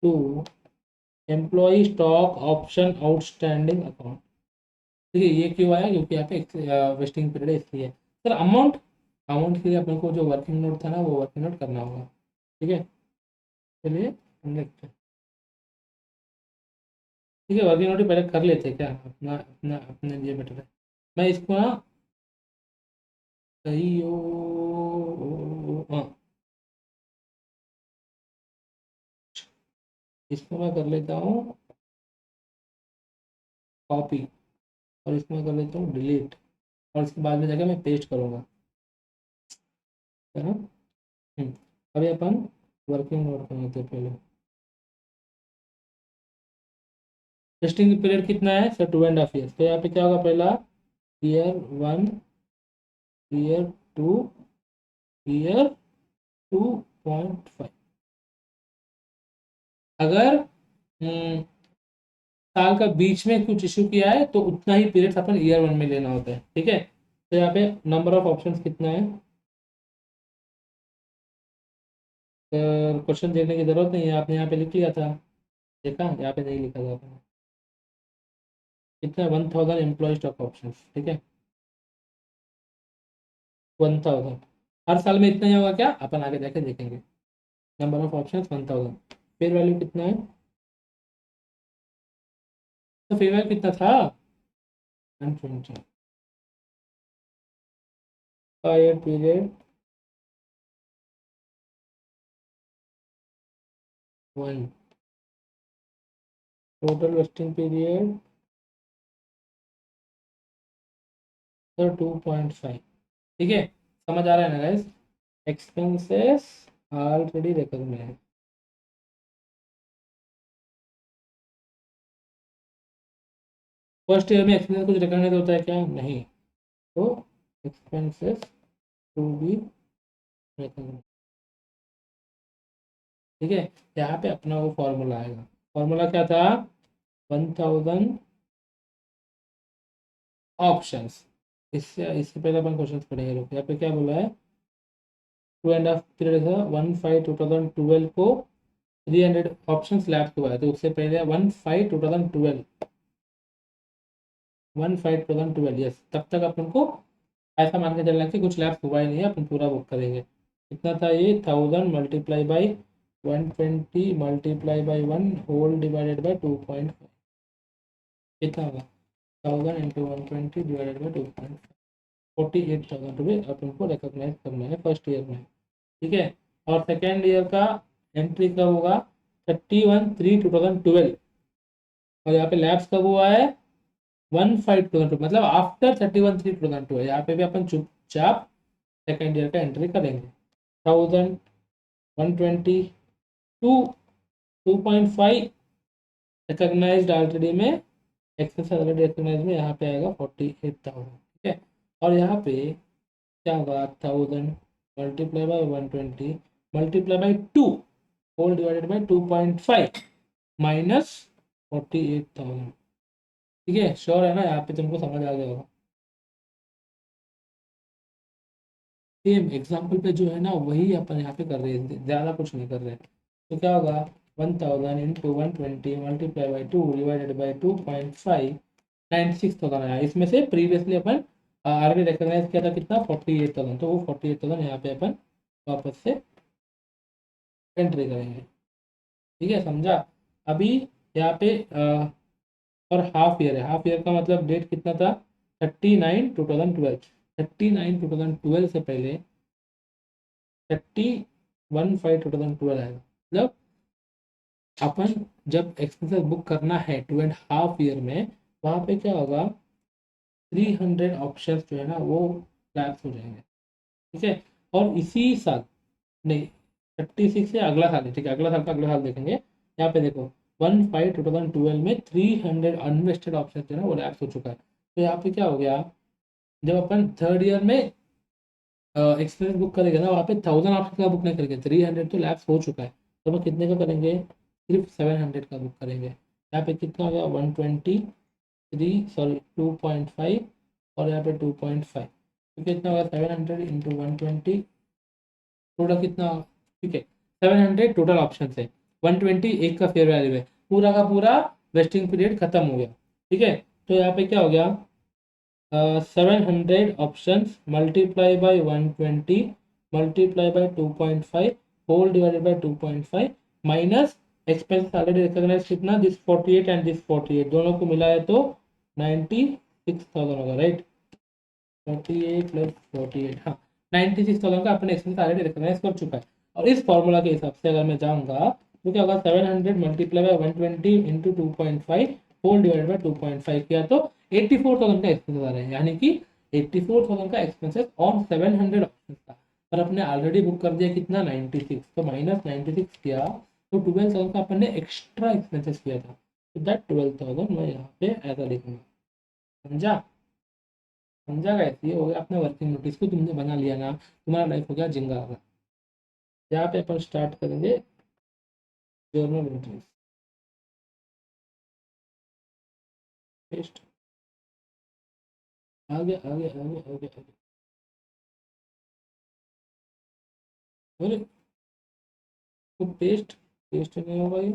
to employee stock option outstanding account. ठीक है, ये क्यों आया, क्योंकि यहाँ पे वेस्टिंग पीरियड है इसलिए। सर अमाउंट, अमाउंट के लिए अपने को जो वर्किंग नोट था ना वो वर्किंग नोट करना होगा। ठीक है, चलिए हम देखते हैं। ठीक है, वर्किंग नोट ही पहले कर लेते हैं क्या, अपना अपना अपने लिए बेटर है। मैं इसको ना सही हो, हाँ, इसको मैं कर लेता हूँ कॉपी, और इसको मैं कर लेता हूँ डिलीट, और इसके बाद में जाकर मैं पेस्ट करूँगा, है ना। अभी अपन वर्किंग नोट करते हैं पहले। टेस्टिंग पीरियड कितना है सर, 2.5 ईयर। तो यहाँ पे क्या होगा, पहला ईयर 1, ईयर 2, ईयर 2.5। अगर साल का बीच में कुछ इशू किया है तो उतना ही पीरियड अपन ईयर 1 में लेना होता है। ठीक है, तो यहाँ पे नंबर ऑफ ऑप्शंस कितना है, क्वेश्चन देखने की जरूरत नहीं है, आपने यहाँ पे लिख लिया था, देखा यहाँ पे नहीं लिखा था आपने। कितना, 1000 एम्प्लॉय स्टॉक ऑप्शन। ठीक है, 1000, हर साल में इतना ही होगा क्या, अपन आगे जाके देखेंगे। Number of option 1000, fair value कितना है, तो फेयर वैल्यू कितना था, 120 का year period 1, total vesting period sir 2.5। ठीक है, समझ आ रहा है ना guys, expenses already recognised. First year में एक्सपेंसेस कुछ रिकॉग्नाइज होता है क्या, नहीं, तो एक्सपेंसेस टू बी रिकॉग्नाइज। ठीक है, यहाँ पे अपना वो फॉर्मूला आएगा, फॉर्मूला क्या था, 1000 ऑप्शंस। इससे पहले अपन क्वेश्चन पढ़ेंगे, लोग यहाँ पे क्या बोला है, 2.5 पीरियड था, 1/5/2012 को 300 ऑप्शन लैब हुआ है, तो उससे पहले 1/5/2012, 1/5/2012, यस, तब तक अपन को ऐसा मान के चलना कि कुछ लैब्स हुआ ही नहीं है, अपन पूरा बुक करेंगे। कितना था ये, 1000 multiply by 120 multiply by 1 whole divided by 2.5, कितना होगा, 1000 इंटू 120 डिवाइडेड बाई 2.5, 48,000 रुपये अपन को रिकॉग्नाइज करना है फर्स्ट ईयर में। ठीक है, और सेकेंड ईयर का एंट्री कब होगा, 31/3/2012, और यहाँ पे लैब्स कब हुआ है, 1/5/2012, मतलब आफ्टर 31/3/2012। यहाँ पे भी अपन चुपचाप सेकेंड ईयर का एंट्री करेंगे। 1000, 120, 2.5 रिकॉग्नाइज्ड ऑलरेडी में, एक्सेस ऑलरेडी रिकॉग्नाइज में, यहाँ पे आएगा 48,000। ठीक है, और यहाँ पे क्या होगा, 1000 multiply by 120 multiply by 2 whole divided by 2.5 minus 48,000। ठीक है, श्योर है ना, यहाँ पे तुमको समझ आ गया होगा। सेम एग्जाम्पल पे जो है ना वही अपन यहाँ पे कर रहे हैं, ज़्यादा कुछ नहीं कर रहे हैं। तो क्या होगा, 1000 into 120 multiply by 2 divided by 2.5, 96,000 आया। इसमें से प्रीवियसली अपन ऑलरेडी रिकॉग्नाइज किया था कितना, 48,000, तो वो 48,000 यहाँ पे अपन वापस से एंट्री करेंगे। ठीक है, समझा। अभी यहाँ पे और हाफ ईयर है, हाफ ईयर का मतलब डेट कितना था, 39/2012, 39/2012 से पहले 31/5/2012 आएगा, मतलब अपन जब एक्सपेंसेस बुक करना है 2.5 ईयर में, वहाँ पे क्या होगा, 300 ऑप्शन जो है ना वो लैप्स हो जाएंगे। ठीक है, और इसी साल नहीं, 36 से अगला साल है, ठीक है, अगला साल का अगला साल देखेंगे, यहाँ पे देखो 1/5/2012 में 300 अनवेस्टेड ऑप्शन जो है ना वो लैप्स हो चुका है। तो यहाँ पे क्या हो गया, जब अपन थर्ड ईयर में एक्सपीरियंस बुक करेंगे ना, वहाँ पे 1000 ऑप्शन का बुक नहीं करेंगे, 300 तो लैप्स हो चुका है। तो हम कितने का करेंगे, सिर्फ 700 का बुक करेंगे। यहाँ पे कितना हो गया 123, सॉरी 2.5, और यहाँ पे 2.5, तो कितना होगा 700 इंटू 120, टोटल कितना, ठीक है 700 टोटल ऑप्शन है, 120 एक का फेयर वैल्यू है, पूरा का पूरा वेस्टिंग पीरियड खत्म हो गया। ठीक है, तो यहाँ पे क्या हो गया, 700 options multiply by 120 multiply by 2.5 whole divided by 2.5 minus expense already recognise कितना, दिस 48 एंड दिस 48 दोनों को मिला है तो 96,000 होगा, राइट। 48 प्लस 48, हाँ 96,000 का अपने एक्सपेंस ऑलरेडी रिकॉग्नाइज कर चुका है। और इस फॉर्मूला के हिसाब से अगर मैं जाऊंगा तो क्या होगा, 700 multiply by 120 into 2.5 whole divided by 2.5 किया तो 84,000 का एक्सपेंसेस आ रहा है, यानी कि 84,000 का एक्सपेंसेस ऑन 700 ऑप्शन था। पर अपने ऑलरेडी बुक कर दिया कितना 96, तो माइनस 96 किया तो 12,000 का अपने एक्स्ट्रा एक्सपेंसेस किया था, तो दैट 12,000 मैं यहाँ पे ऐसा लिखूंगा। समझा, समझा गया, ये हो गया अपने वर्किंग नोटिस को तुमने बना लिया ना, तुम्हारा लाइफ हो गया जिंगा का। यहाँ पे अपन स्टार्ट करेंगे जर्नल एंट्रीज, पेस्ट, आगे आगे आगे आगे आगे, अरे तो पेस्ट, पेस्ट नहीं होगा ये,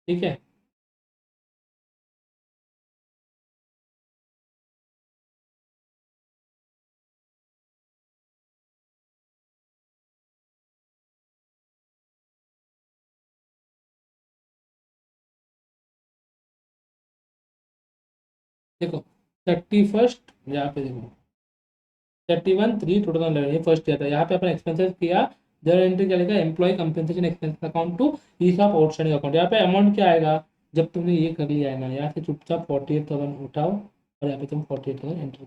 ठीक है। देखो 31, यहाँ पे देखो 31/3/2011 ये फर्स्ट ईयर था, यहाँ पे अपन एक्सपेंसेस किया, जर्नल एंट्री क्या लिखा, employee compensation expense account to ESOP outstanding account. यहाँ पे अमाउंट क्या आएगा, जब तुमने ये कर लिया है ना, यहाँ से चुपचाप 48,000 उठाओ और यहाँ पे तुम 48,000 एंटर,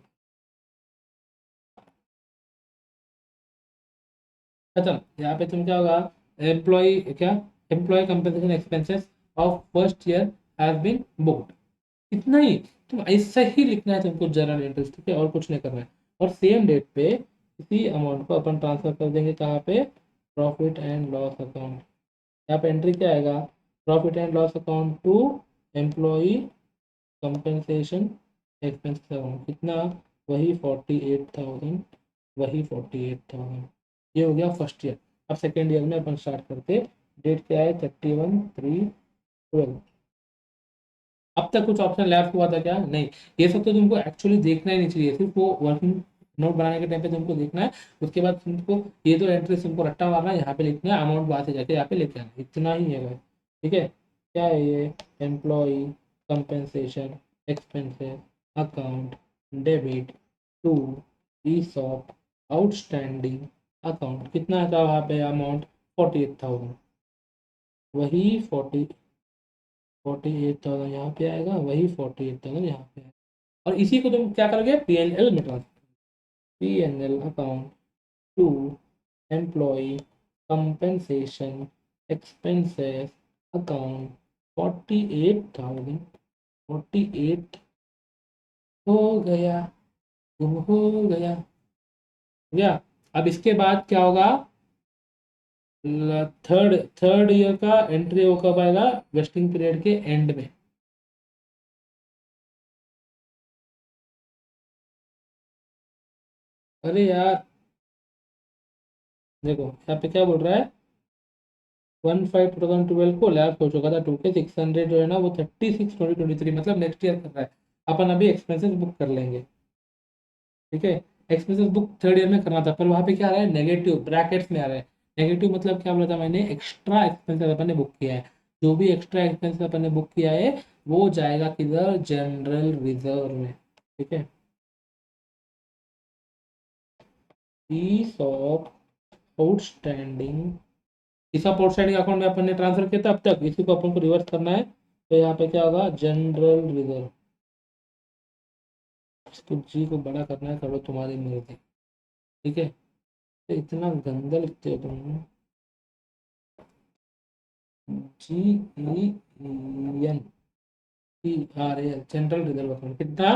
खत्म। यहाँ पे तुम क्या होगा, एम्प्लॉय क्या, employee compensation expenses of first year have been booked, इतना ही। तुम ऐसा ही लिखना है तुमको जर्नल एंट्रीज, ठीक है, और कुछ नहीं करना है। और सेम डेट पे इसी अमाउंट को अपन ट्रांसफर कर देंगे कहाँ पे, प्रॉफिट एंड लॉस अकाउंट। यहाँ पे एंट्री क्या आएगा, profit and loss account to employee compensation expenses account, कितना, वही 48,000, वही 48,000। ये हो गया फर्स्ट ईयर। अब सेकेंड ईयर में अपन स्टार्ट करते, डेट क्या है 31/3/12। अब तक कुछ ऑप्शन लैप्स हुआ था क्या, नहीं। ये सब तो तुमको एक्चुअली देखना ही नहीं चाहिए, सिर्फ वो वर्किंग नोट बनाने के टाइम पे तुमको देखना है। उसके बाद तुमको ये तो एंट्री तुमको रट्टा मारना है, यहाँ पे लिखना है, अमाउंट वहां से जाके यहाँ पे लेके आना है। इतना ही है भाई, ठीक है। क्या है ये, employee compensation expenses account debit to ESOP outstanding account, कितना था वहाँ पे अमाउंट 48,000, वही 48,000 यहाँ पे आएगा, वही 48,000 यहाँ पे आएगा। और इसी को तुम क्या करोगे, पीएनएल में transfer, PNL account to employee compensation expenses account 48,000, 48 हो गया, गुम हो गया, हो गया। अब इसके बाद क्या होगा, थर्ड थर्ड ईयर का एंट्री हो कब आएगा, वेस्टिंग पीरियड के एंड में। अरे यार देखो यहाँ पे क्या बोल रहा है, 1/5/2012 को लैप्स हो चुका था, 2,600 जो है ना वो 36/2023 मतलब नेक्स्ट ईयर कर रहा है। अपन अभी एक्सपेंसेस बुक कर लेंगे, ठीक है। एक्सपेंसेस बुक थर्ड ईयर में करना था, पर वहाँ पे क्या आ रहा है, नेगेटिव ब्रैकेट्स में आ रहा है। नेगेटिव मतलब क्या बोला था मैंने, एक्स्ट्रा एक्सपेंसेस अपन ने बुक किया है। जो भी एक्स्ट्रा एक्सपेंसेस अपन ने बुक किया है वो जाएगा किधर, जनरल रिजर्व में, ठीक है। फीस ऑफ आउटस्टैंडिंग, इस आउटस्टैंडिंग अकाउंट में अपन ने ट्रांसफर किया था अब तक, इसी को अपन को रिवर्स करना है। तो यहाँ पे क्या होगा, जनरल रिजर्व, इसको जी को बड़ा करना है, करो तुम्हारी मर्जी। ठीक है, तो इतना गंदा लिखते हो तुम। जी E N T R A, central reserve account. कितना?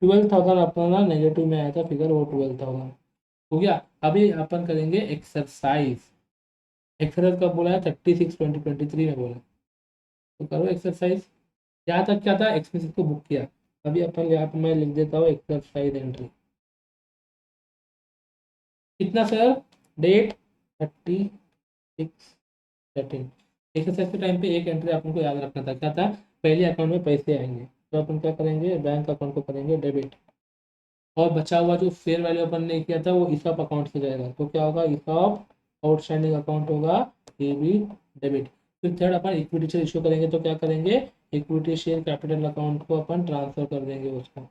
12,000 अपना नेगेटिव में आया था फिगर, वो 12,000 हो गया। अभी अपन करेंगे एक्सरसाइज। एक्सरसाइज कब बोला है? 36/20/23 में बोला। तो करो एक्सरसाइज। यहाँ तक क्या था? एक्सपेंसेस को बुक किया। अभी अपन यहाँ पे मैं लिख देता हूँ एक्सरसाइज एंट्री। कितना सर? डेट 36/13। एक्सरसाइज के टाइम पे एक एंट्री अपन को याद रखना था, क्या था? पहले अकाउंट में पैसे आएंगे तो अपन क्या करेंगे? बैंक अकाउंट को करेंगे डेबिट, और बचा हुआ जो फेयर वैल्यू अपन ने किया था वो ईसॉप अकाउंट से जाएगा। तो क्या होगा? ईसॉप आउटस्टैंडिंग अकाउंट होगा, ये भी डेबिट। फिर थर्ड अपन इक्विटी शेयर इशू करेंगे, तो क्या करेंगे? इक्विटी शेयर कैपिटल अकाउंट को अपन ट्रांसफर कर देंगे उसको।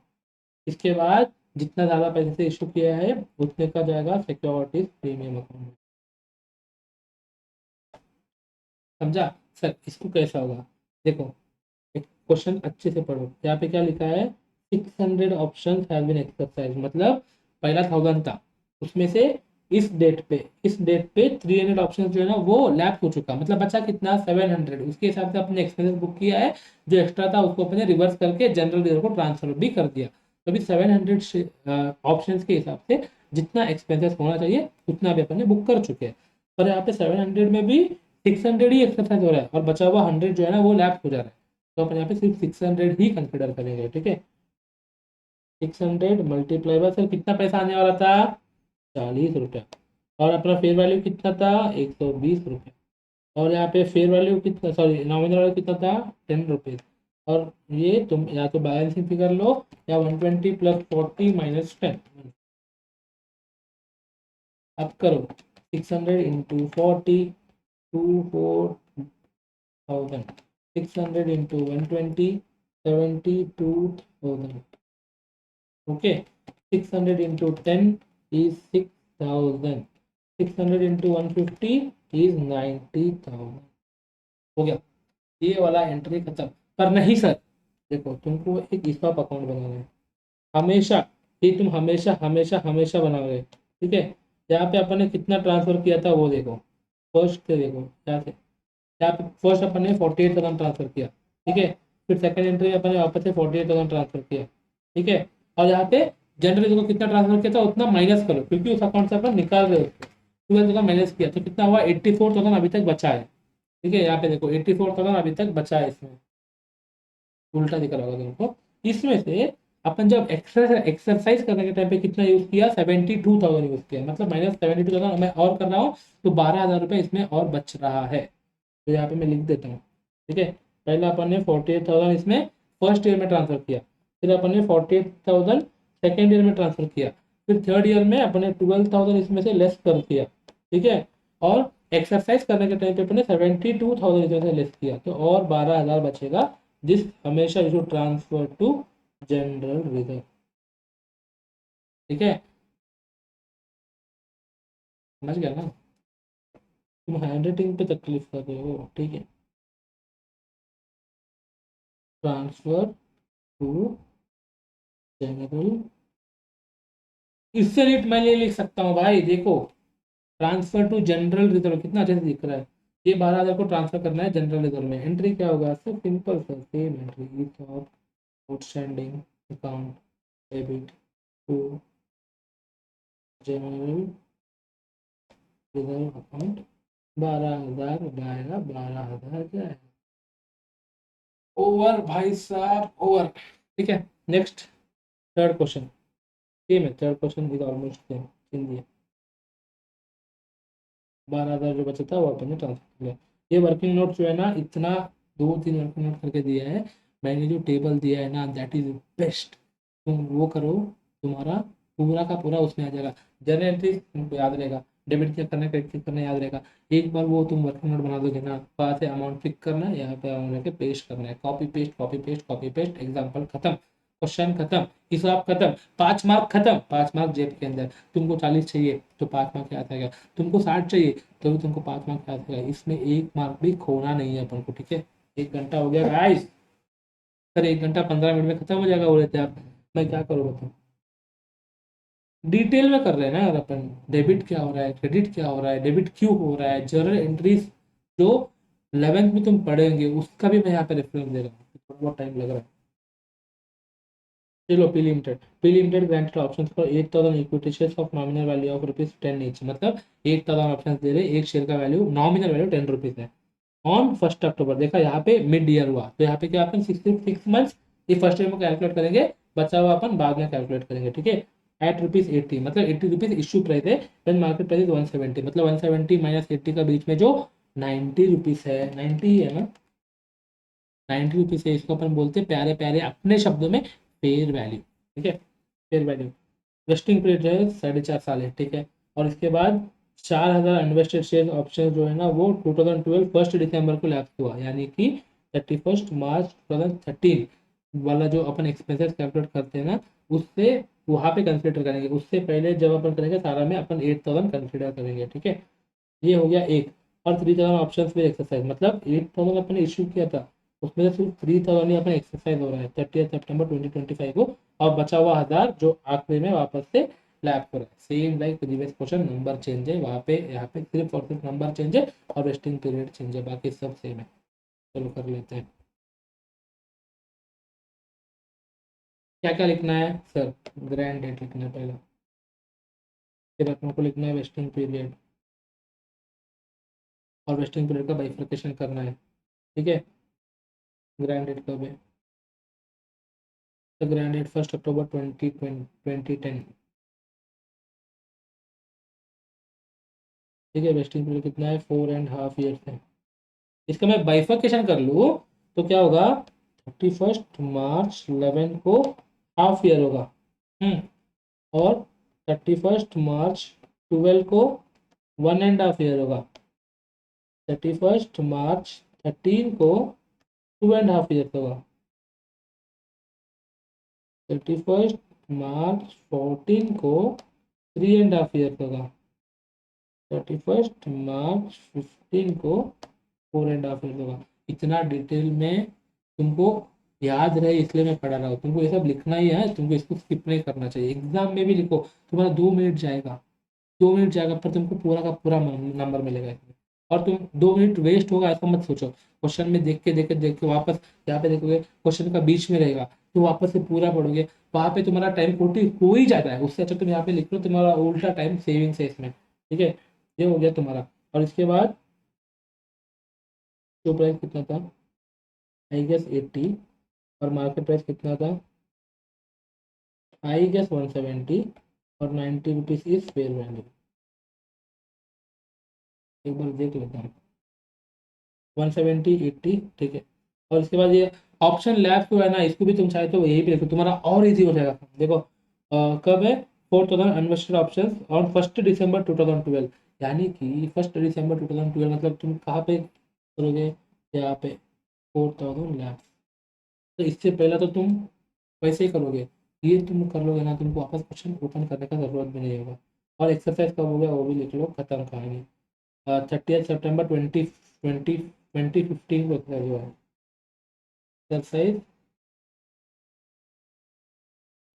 इसके बाद जितना ज़्यादा पैसे से इशू किया है उतने का जाएगा सिक्योरिटीज प्रीमियम अकाउंट में। समझा? सर इसको कैसा होगा? देखो, एक क्वेश्चन अच्छे से पढ़ो। यहाँ पे क्या लिखा है? 600 ऑप्शन हैव बीन एक्सरसाइज, मतलब पहला 1000 था, उसमें से इस डेट पे 300 ऑप्शन जो है ना वो लैप हो चुका, मतलब बचा कितना? 700। उसके हिसाब से अपने एक्सपेंसेस बुक किया है। जो एक्स्ट्रा था उसको अपने रिवर्स करके जनरल रिजर्व को ट्रांसफर भी कर दिया। तो अभी 700 ऑप्शन के हिसाब से जितना एक्सपेंसेस होना चाहिए उतना भी अपन ने बुक कर चुके हैं। पर यहाँ पे 700 में भी 600 ही एक्सरसाइज हो रहा है और बचा हुआ 100 जो है ना वो लैप हो जा रहा है। तो अपन यहाँ पे सिर्फ 600 ही कंसिडर करेंगे। ठीक है, 600 मल्टीप्लाई बाय, सर कितना पैसा आने वाला था? 40 रुपया। और अपना फेयर वैल्यू कितना था? 120 रुपये। और यहाँ पे फेयर वैल्यू कितना, सॉरी नॉमिनल वैल्यू कितना था? 10 रुपीज। और ये तुम या तो बैलेंसिंग फिगर लो या 120 + 40 - 10। अब करो 600 × 40, 24,000। 600 × 120, 72,000। Okay, 600 × 10 is 6,000। 600 × 150 is 90,000। हो गया, ये वाला एंट्री खत्म। पर नहीं सर, देखो तुमको एक ईसॉप अकाउंट बनाना है हमेशा। ये तुम हमेशा हमेशा हमेशा बनाओगे। ठीक है, यहाँ पे अपन ने कितना ट्रांसफर किया था वो देखो। फर्स्ट से देखो, यहाँ पे फर्स्ट अपन ने 48,000 ट्रांसफर किया। ठीक है, फिर सेकंड एंट्री अपन ने वापस से 48,000 ट्रांसफर किया। ठीक है, और यहाँ पे जनरल को कितना ट्रांसफर किया था उतना माइनस करो, क्योंकि उस अकाउंट से अपन निकाल रहे हो। 12,000 माइनस किया तो कितना हुआ? 84,000 अभी तक बचा है। ठीक है, यहाँ पे देखो 84,000 अभी तक बचा है इसमें। उल्टा दिख रहा होगा तुमको। इसमें से अपन जब एक्सरसाइज करने के टाइम पे कितना यूज किया? 72,000 यूज किया, मतलब -72,000 मैं और कर रहा हूँ। तो 12,000 रुपये इसमें और बच रहा है। तो यहाँ पे मैं लिख देता हूँ। ठीक है, पहले अपन ने 48,000 इसमें फर्स्ट ईयर में ट्रांसफर किया। फिर अपन ने 48,000 सेकेंड ईयर में ट्रांसफर किया। फिर थर्ड ईयर में अपन ने 12,000 इसमें से लेस कर दिया। ठीक है, और एक्सरसाइज करने के टाइम पे अपन ने 72,000 इसमें से लेस किया, तो और 12,000 बचेगा। दिस हमेशा you should transfer to general reserve. ठीक है, समझ गया ना? तुम हैंड राइटिंग पे तकलीफ कर रहे हो। ठीक है, ट्रांसफर टू जनरल। इससे नीट मैं ये लिख सकता हूँ भाई, देखो ट्रांसफर टू जनरल रिजर्व कितना अच्छे से दिख रहा है। ये 12,000 को ट्रांसफर करना है जनरल रिजर्व में। एंट्री क्या होगा sir? Simple sir, same entry of outstanding account debit to general reserve account. 12,000 जाएगा, 12,000 जाएगा। ओवर भाई साहब, ओवर। ठीक है, नेक्स्ट थर्ड क्वेश्चन। सेम है, third question is almost same in दिया। 12,000 जो बचा था वो अपन ने ट्रांसफर कर लिया। ये वर्किंग नोट जो है ना, इतना 2-3 वर्किंग नोट करके दिया है। मैंने जो टेबल दिया है ना, दैट इज बेस्ट। तुम वो करो, तुम्हारा पूरा का पूरा उसमें आ जाएगा। जर्नल एंट्री तुमको याद रहेगा, डेबिट क्या करना है क्रेडिट क्या करना है याद रहेगा। एक बार वो तुम वर्किंग नोट बना दोगे ना, वहाँ से अमाउंट पिक करना है, यहाँ पे अमाउंट लेके पेस्ट करना है। Copy paste copy paste copy paste, example खत्म, क्वेश्चन खत्म, हिसाब खत्म, 5 मार्क खत्म। 5 मार्क जेब के अंदर। तुमको 40 चाहिए तो 5 मार्क याद आएगा, तुमको 60 चाहिए तो भी तुमको 5 मार्क याद आएगा। इसमें 1 मार्क भी खोना नहीं है अपन को। ठीक है, 1 घंटा हो गया गाइस। सर 1 घंटा 15 मिनट में खत्म हो जाएगा बोले थे आप, मैं क्या करूँ बताओ? डिटेल में कर रहे हैं ना यार अपन, डेबिट क्या हो रहा है, क्रेडिट क्या हो रहा है, डेबिट क्यों हो रहा है, जर्नल एंट्रीज जो 11th में तुम पढ़ेंगे उसका भी मैं यहाँ पे रेफरेंस दे रहा हूँ, थोड़ा बहुत टाइम लग रहा है। चलो P limited granted options for 8000 equity shares of nominal value of ₹10 each, मतलब 8000 ऑप्शन दे रहे, एक शेयर का वैल्यू नॉमिनल वैल्यू ₹10 है। ऑन 1 अक्टूबर, देखा यहाँ पे मिड ईयर हुआ, तो यहाँ पे क्या अपन 6 मंथ्स ये फर्स्ट ईयर में कैलकुलेट करेंगे, बचा हुआ अपन बाद में कैलकुलेट करेंगे, ठीक है। एट ₹80, मतलब ₹80 इश्यू प्राइस है, देन मार्केट प्राइस 170, मतलब 170 माइनस 80 का बीच में जो ₹90 है, 90 है ना, ₹90 है, इसको अपन बोलते हैं प्यारे प्यारे अपने शब्दों में फेयर वैल्यू, ठीक है, फेयर वैल्यू। वेस्टिंग पीरियड जो है 4.5 साल है, ठीक है। और इसके बाद 4000 इन्वेस्टेड शेयर ऑप्शन जो है ना वो 2012 1 दिसंबर को लैप्स हुआ, यानी कि 31 मार्च 2013 वाला जो अपन एक्सपेंसेस कैलकुलेट करते हैं ना, उससे वहाँ पे कंसिडर करेंगे, उससे पहले जब अपन करेंगे सारा में अपन 8000 कंसिडर करेंगे, ठीक है। ये हो गया एक। और 3000 ऑप्शन पे एक्सरसाइज, मतलब 8000 अपन इश्यू किया था, उसमें से सिर्फ 3000 ही अपन एक्सरसाइज हो रहा है 30 सितंबर 2025 को, और बचा हुआ 1000 जो आखिरी में वापस से लैप हो रहा है, same like previous question, number change है वहाँ पे, यहाँ पे सिर्फ और सिर्फ नंबर चेंज है और वेस्टिंग पीरियड चेंज है, बाकी सब सेम है। चलो कर लेते हैं। क्या क्या लिखना है सर? ग्रैंड डेट लिखना है पहले, फिर अपनों को लिखना है वेस्टिंग पीरियड, और वेस्टिंग पीरियड का बाइफर्केशन करना है, ठीक है। ग्रैंड डेट कब है? द ग्रैंड डेट 1 अक्टूबर 2010, ठीक है। वेस्टिंग पीरियड कितना है? 4.5 ईयर्स है। इसका मैं बाइफर्केशन कर लूँ तो क्या होगा, 31 मार्च 11 को हाफ ईयर होगा, और 31 मार्च 12 को 1.5 ईयर होगा, 31 मार्च 13 को 2.5 ईयर होगा, 31 मार्च 14 को 3.5 ईयर होगा, 31 मार्च 15 को 4.5 ईयर होगा। इतना डिटेल में तुमको याद रहे इसलिए मैं पढ़ा रहा हूँ, तुमको ये सब लिखना ही है, तुमको इसको स्किप नहीं करना चाहिए, एग्जाम में भी लिखो, तुम्हारा 2 मिनट जाएगा, 2 मिनट जाएगा पर तुमको पूरा का पूरा नंबर मिलेगा इसमें। और तुम 2 मिनट वेस्ट होगा ऐसा मत सोचो, क्वेश्चन में देख के वापस यहाँ पे देखोगे क्वेश्चन का बीच में रहेगा, तो वापस से पूरा पढ़ोगे, वहाँ पे तुम्हारा टाइम खोटी हो ही जाता है, उससे अच्छा तुम यहाँ पे लिख लो, तुम्हारा उल्टा टाइम सेविंग्स है इसमें, ठीक है। ये हो गया तुम्हारा। और इसके बाद जो प्राइस कितना था, आई गेस 80, और मार्केट प्राइस कितना था, आई गेस 170, और ₹90 इज फेयर वैल्यू। एक बार देख लेता हूँ, 170, 80, ठीक है। और इसके बाद ये ऑप्शन लैब को है ना, इसको भी तुम चाहे तो यही पे देखो, तुम्हारा और इजी हो जाएगा, देखो कब है, 4000 इन्वेस्टेड ऑप्शन ऑन 1 दिसंबर 2012, यानी कि 1 दिसंबर 2012, मतलब तुम कहाँ पे करोगे, यहाँ पे 4000 लैब, तो इससे पहले तो तुम वैसे ही करोगे, ये तुम कर लोगे ना, तुमको वापस क्वेश्चन ओपन करने का जरूरत भी नहीं होगा। और एक्सरसाइज कब हो गया वो भी लिख लो, खत्म कहानी। 30 सितंबर 2015 को एक्सरसाइज हुआ है, एक्सरसाइज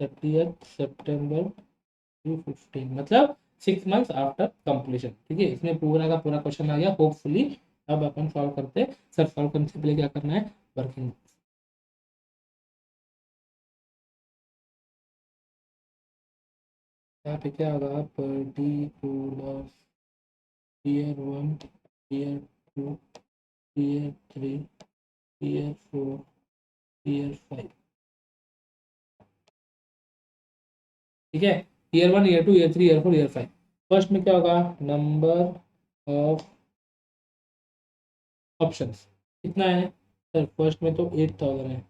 30 सितंबर 2015, मतलब 6 मंथ्स आफ्टर कंप्लीशन, ठीक है। इसमें पूरा का पूरा क्वेश्चन आ गया होपफुली। अब अपन सॉल्व करते हैं, सर सॉल्व करने से पहले क्या करना है, वर्किंग। यहाँ पे क्या होगा, particular year 1, year 2, year 3, year 4, year 5, ठीक है। Year 1, year 2, year 3, year 4, year 5। First में क्या होगा, नंबर ऑफ ऑप्शंस कितना है सर, फर्स्ट में तो 8000 है,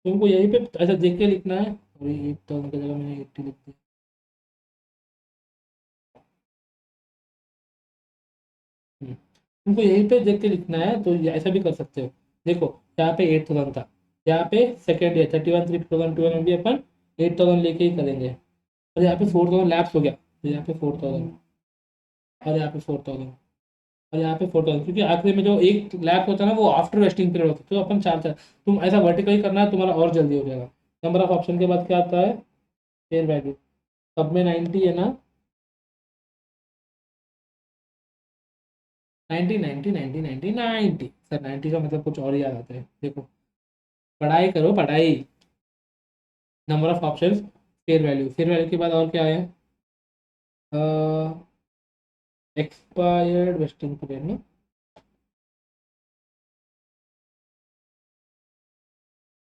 तुमको यहीं पे ऐसा देख के लिखना है, और 8000 की जगह मैंने 80 लिख दिया। तुमको यहीं पे देख के लिखना है, तो ऐसा भी कर सकते हो, देखो यहाँ पे 8000 था, यहाँ पे सेकेंड ईयर 31 3 2012 में भी अपन 8000 लेके ही करेंगे, और यहाँ पे 4000 लैप्स हो गया, तो यहाँ पे 4000, और यहाँ पे 4000, और यहाँ पे 4000, क्योंकि आखिरी में जो एक लैप होता है ना वो आफ्टर वेस्टिंग पीरियड होता है, तो अपन चार चार, तुम ऐसा वर्टिकली करना है, तुम्हारा और जल्दी हो जाएगा। नंबर ऑफ ऑप्शन के बाद क्या आता है, फेयर वैल्यू, सब में 90 है ना, 90 90 90 90 90। सर 90 का मतलब कुछ और ही याद आता है, देखो पढ़ाई करो पढ़ाई। Number of options, fair value, fair value के बाद और क्या है, एक्सपायर्ड वेस्टिंग पीरियड में,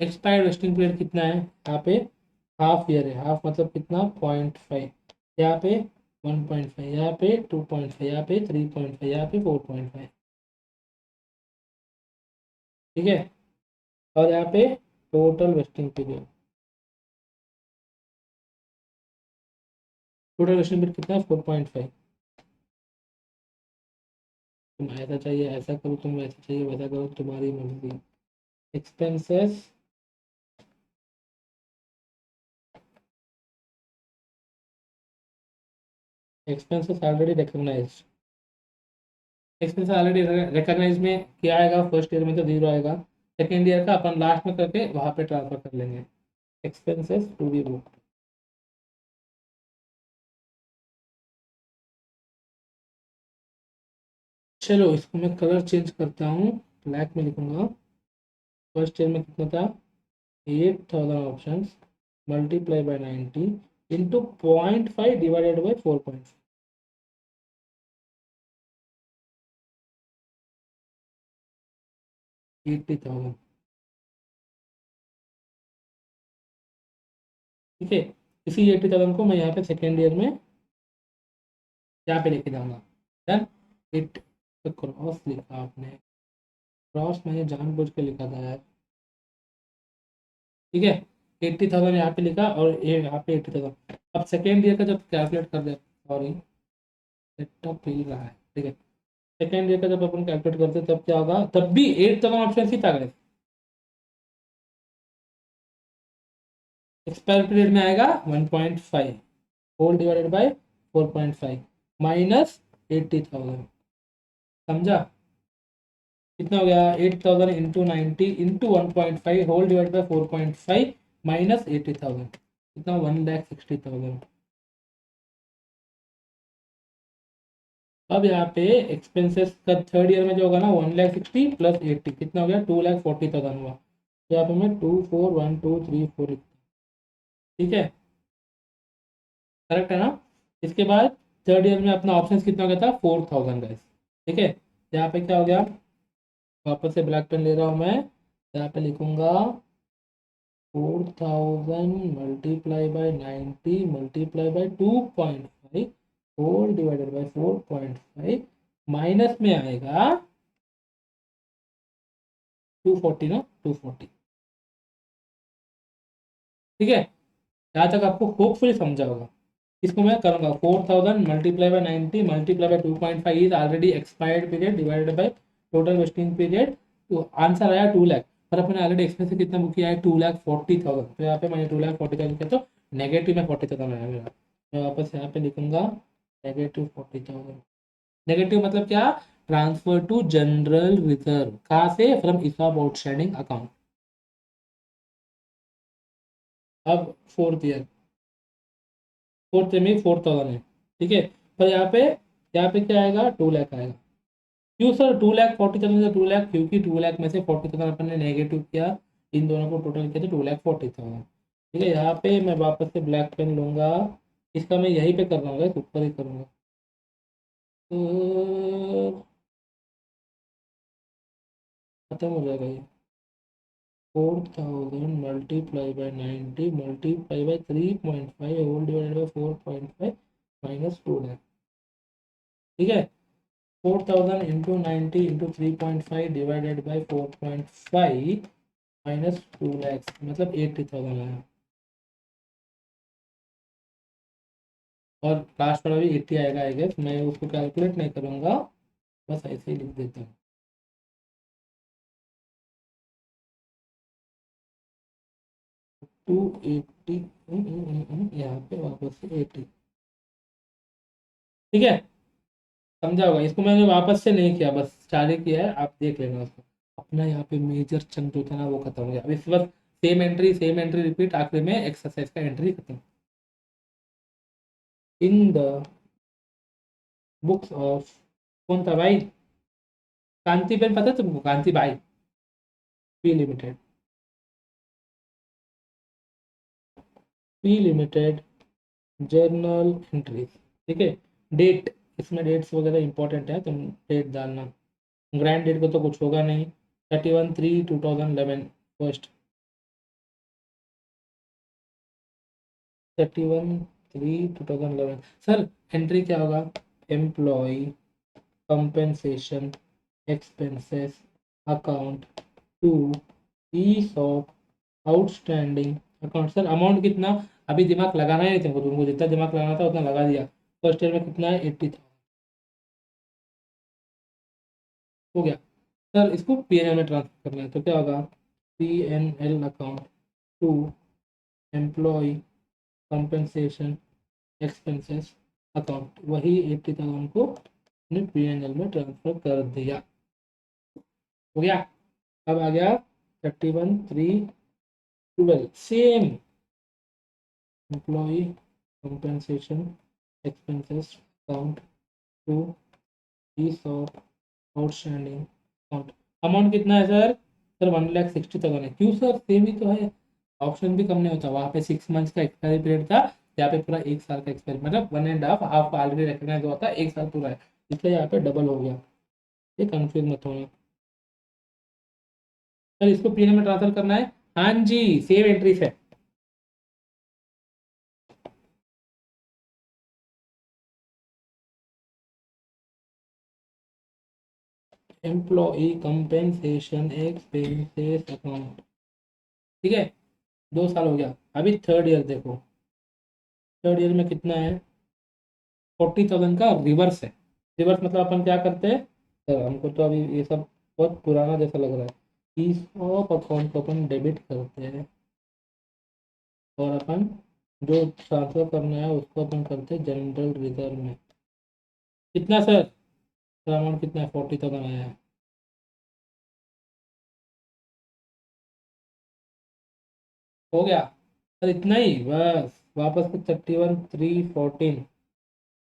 एक्सपायर्ड वेस्टिंग पीरियड कितना है यहाँ पे, हाफ ईयर है, हाफ मतलब कितना 0.5, यहाँ पे 1.5, यहाँ पे 2.5, यहाँ पे 3.5, यहाँ पे 4.5, ठीक है। और यहाँ पे total vesting period, total vesting period कितना है 4.5। तुम ऐसा चाहिए ऐसा करो, तुम वैसा चाहिए वैसा करो, तुम्हारी मर्जी। Expenses, expenses already recognised, expense already recognise में क्या आएगा, फर्स्ट ईयर में तो जीरो आएगा, सेकेंड ईयर का अपन लास्ट में करके वहाँ पे ट्रांसफर कर लेंगे, एक्सपेंसेस टू बी बुक। चलो इसको मैं कलर चेंज करता हूँ, ब्लैक में लिखूंगा। फर्स्ट ईयर में कितना था, 8000 option multiply by 90 into 0.5 divided by 4.5, 80,000, ठीक है। इसी 80,000 को मैं यहाँ पे सेकेंड ईयर में यहाँ पे लेके जाऊंगा। डन। इट, क्रॉस लिखा आपने, क्रॉस मैंने जानबूझ के लिखा था यार, ठीक है। 80,000 यहाँ पे लिखा और ये यहाँ पे 80,000। अब सेकेंड ईयर का जब कैलकुलेट कर दे, सॉरी सेटअप हिल रहा है, ठीक है। सेकेंड ईयर का जब अपन कैलकुलेट करते हैं तब क्या होगा, तब भी 8,000 ऑप्शन ही था गाइस। एक्सपायर पीरियड में आएगा 1.5 होल डिवाइडेड बाय 4.5 माइनस 80,000, समझा। कितना हो गया, 8,000 into 90 into 1.5 whole divide by 4.5 minus 80,000, कितना 1,60,000। अब यहाँ पे एक्सपेंसेस का थर्ड ईयर में जो होगा ना 1,60,000 प्लस 80 कितना हो गया 2,40,000 हुआ, तो यहाँ पे मैं 241,234 लिखता हूँ, ठीक है, करेक्ट है ना। इसके बाद थर्ड ईयर में अपना ऑप्शन कितना हो गया था 4,000 गाइस, ठीक है। यहाँ पे क्या हो गया, वापस से ब्लैक पेन ले रहा हूँ मैं, यहाँ पे लिखूंगा 4,000 multiply by 90 multiply by 2.5 whole divided by 4.5 minus में आएगा 240 ना, 240, ठीक है। यहाँ तक आपको होपफुली समझा होगा। इसको मैं करूँगा 4,000 multiply by 90 multiply by 2.5 is already expired period divided by total vesting period, तो आंसर आया 2 लाख। पर अपने ऑलरेडी एक्सपेंस कितना बुक किया है 2,40,000, तो यहाँ पे मैंने 2,40,000 किया, तो नेगेटिव में 40,000 आया मेरा। मैं वापस यहाँ पे लिखूंगा -40,000। नेगेटिव मतलब क्या, ट्रांसफर टू जनरल रिजर्व, कहाँ से, फ्रॉम इसाब आउटस्टैंडिंग अकाउंट। अब फोर्थ में 4,000 है, ठीक है। पर यहाँ पे क्या आएगा 2 लाख आएगा। क्यों सर 2,40,000 से 2 लाख, क्योंकि 2 लाख में से 40,000 अपन ने नेगेटिव किया, इन दोनों को टोटल किया तो 2,40,000, ठीक है। यहाँ पे मैं वापस से ब्लैक पेन लूंगा, इसका मैं यहीं पे कर रहा हूँ, ऊपर ही करूँगा, तो खत्म हो जाएगा ये। 4,000 multiply by 90 multiply by 3.5 whole divided by 4.5 minus 2 lakh, ठीक है। 4,000 into 90 into 3.5 divided by 4.5 minus 2 lakh मतलब 80,000 आया, और लास्ट वाला भी 80 आएगा आई गेस, मैं उसको कैलकुलेट नहीं करूँगा, बस ऐसे ही लिख देता हूँ। 280, यहाँ पे वापस से 80, ठीक है, समझा होगा। इसको मैंने वापस से नहीं किया, बस चालू किया है, आप देख लेना उसको। अपना यहाँ पे मेजर चंक जो था ना वो खत्म हो गया, अब इस वक्त सेम एंट्री रिपीट, आखिर में एक्सरसाइज का एंट्री खत्म। इन द बुक्स ऑफ, कौन था भाई? कांति पेन पता है तुमको? कांति भाई, P limited, P limited journal entries. ठीक है। डेट, इसमें डेट्स वगैरह इंपॉर्टेंट है, तुम डेट डालना। ग्रैंड डेट को तो कुछ होगा नहीं। 31/3/2011 फर्स्ट। 31/3/2011 सर। एंट्री क्या होगा? Employee compensation expenses account to ESOP outstanding account. Sir amount कितना? अभी दिमाग लगाना ही नहीं तुमको, तुमको जितना दिमाग लगाना था उतना लगा दिया। फर्स्ट ईयर में कितना है? 80,000 हो गया। सर इसको पीएनएल में ट्रांसफर करना है तो क्या होगा? PNL account to employee compensation expenses account, वही 80,000 को ने पीएनएल में ट्रांसफर कर दिया। हो गया। अब आ गया 31/3/12 same. Employee compensation expenses account to ESOP outstanding account. Amount कितना है सर? सर 1,60,000 है। क्यों सर? सेम ही तो है। ऑप्शन भी कम नहीं होता, वहाँ पे 6 मंथ्स का एक्सपायरी पीरियड था, यहाँ पे पूरा 1 साल का एक्सपायरी, मतलब 1.5 हाफ ऑलरेडी रिकॉग्नाइज हुआ था, 1 साल पूरा है, इसलिए यहाँ पे डबल हो गया। ये कंफ्यूज मत होना। सर इसको पीएनएल में ट्रांसफर करना है। हाँ जी, सेम एंट्रीज है। Employee compensation expenses account. ठीक है। 2 साल हो गया। अभी थर्ड ईयर देखो। थर्ड ईयर में कितना है? 40,000 का रिवर्स है। रिवर्स मतलब अपन क्या करते हैं? सर हमको तो अभी ये सब बहुत पुराना जैसा लग रहा है। इस ऑफ अकाउंट को अपन डेबिट करते हैं और अपन जो ट्रांसफर करना है उसको अपन करते हैं जनरल रिजर्व में। कितना सर? सर अमाउंट कितना है? 40,000 आया है। हो गया। सर इतना ही बस। वापस से 31/3/14।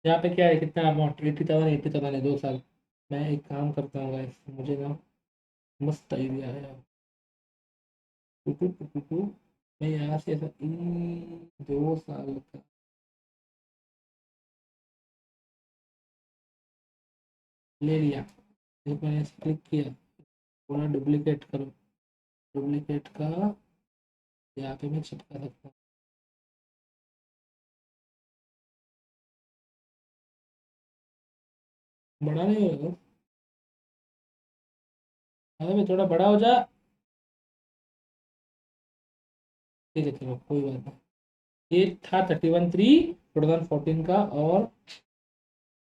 यहाँ पे क्या है? कितना अमाउंट? 80,000, 80,000 है। 2 साल। मैं एक काम करता हूँ गाइस, मुझे ना मस्त आइडिया है। To to to to to. मैं यहाँ से ऐसा 2 साल का ले लिया। एक मैंने ऐसे क्लिक किया, पूरा डुप्लीकेट करो। डुप्लीकेट का यहाँ पे मैं चिपका सकता हूँ। बड़ा नहीं होगा? अरे मैं थोड़ा बड़ा हो जा। ठीक है चलो कोई बात नहीं। ये था 31/3/2014 का और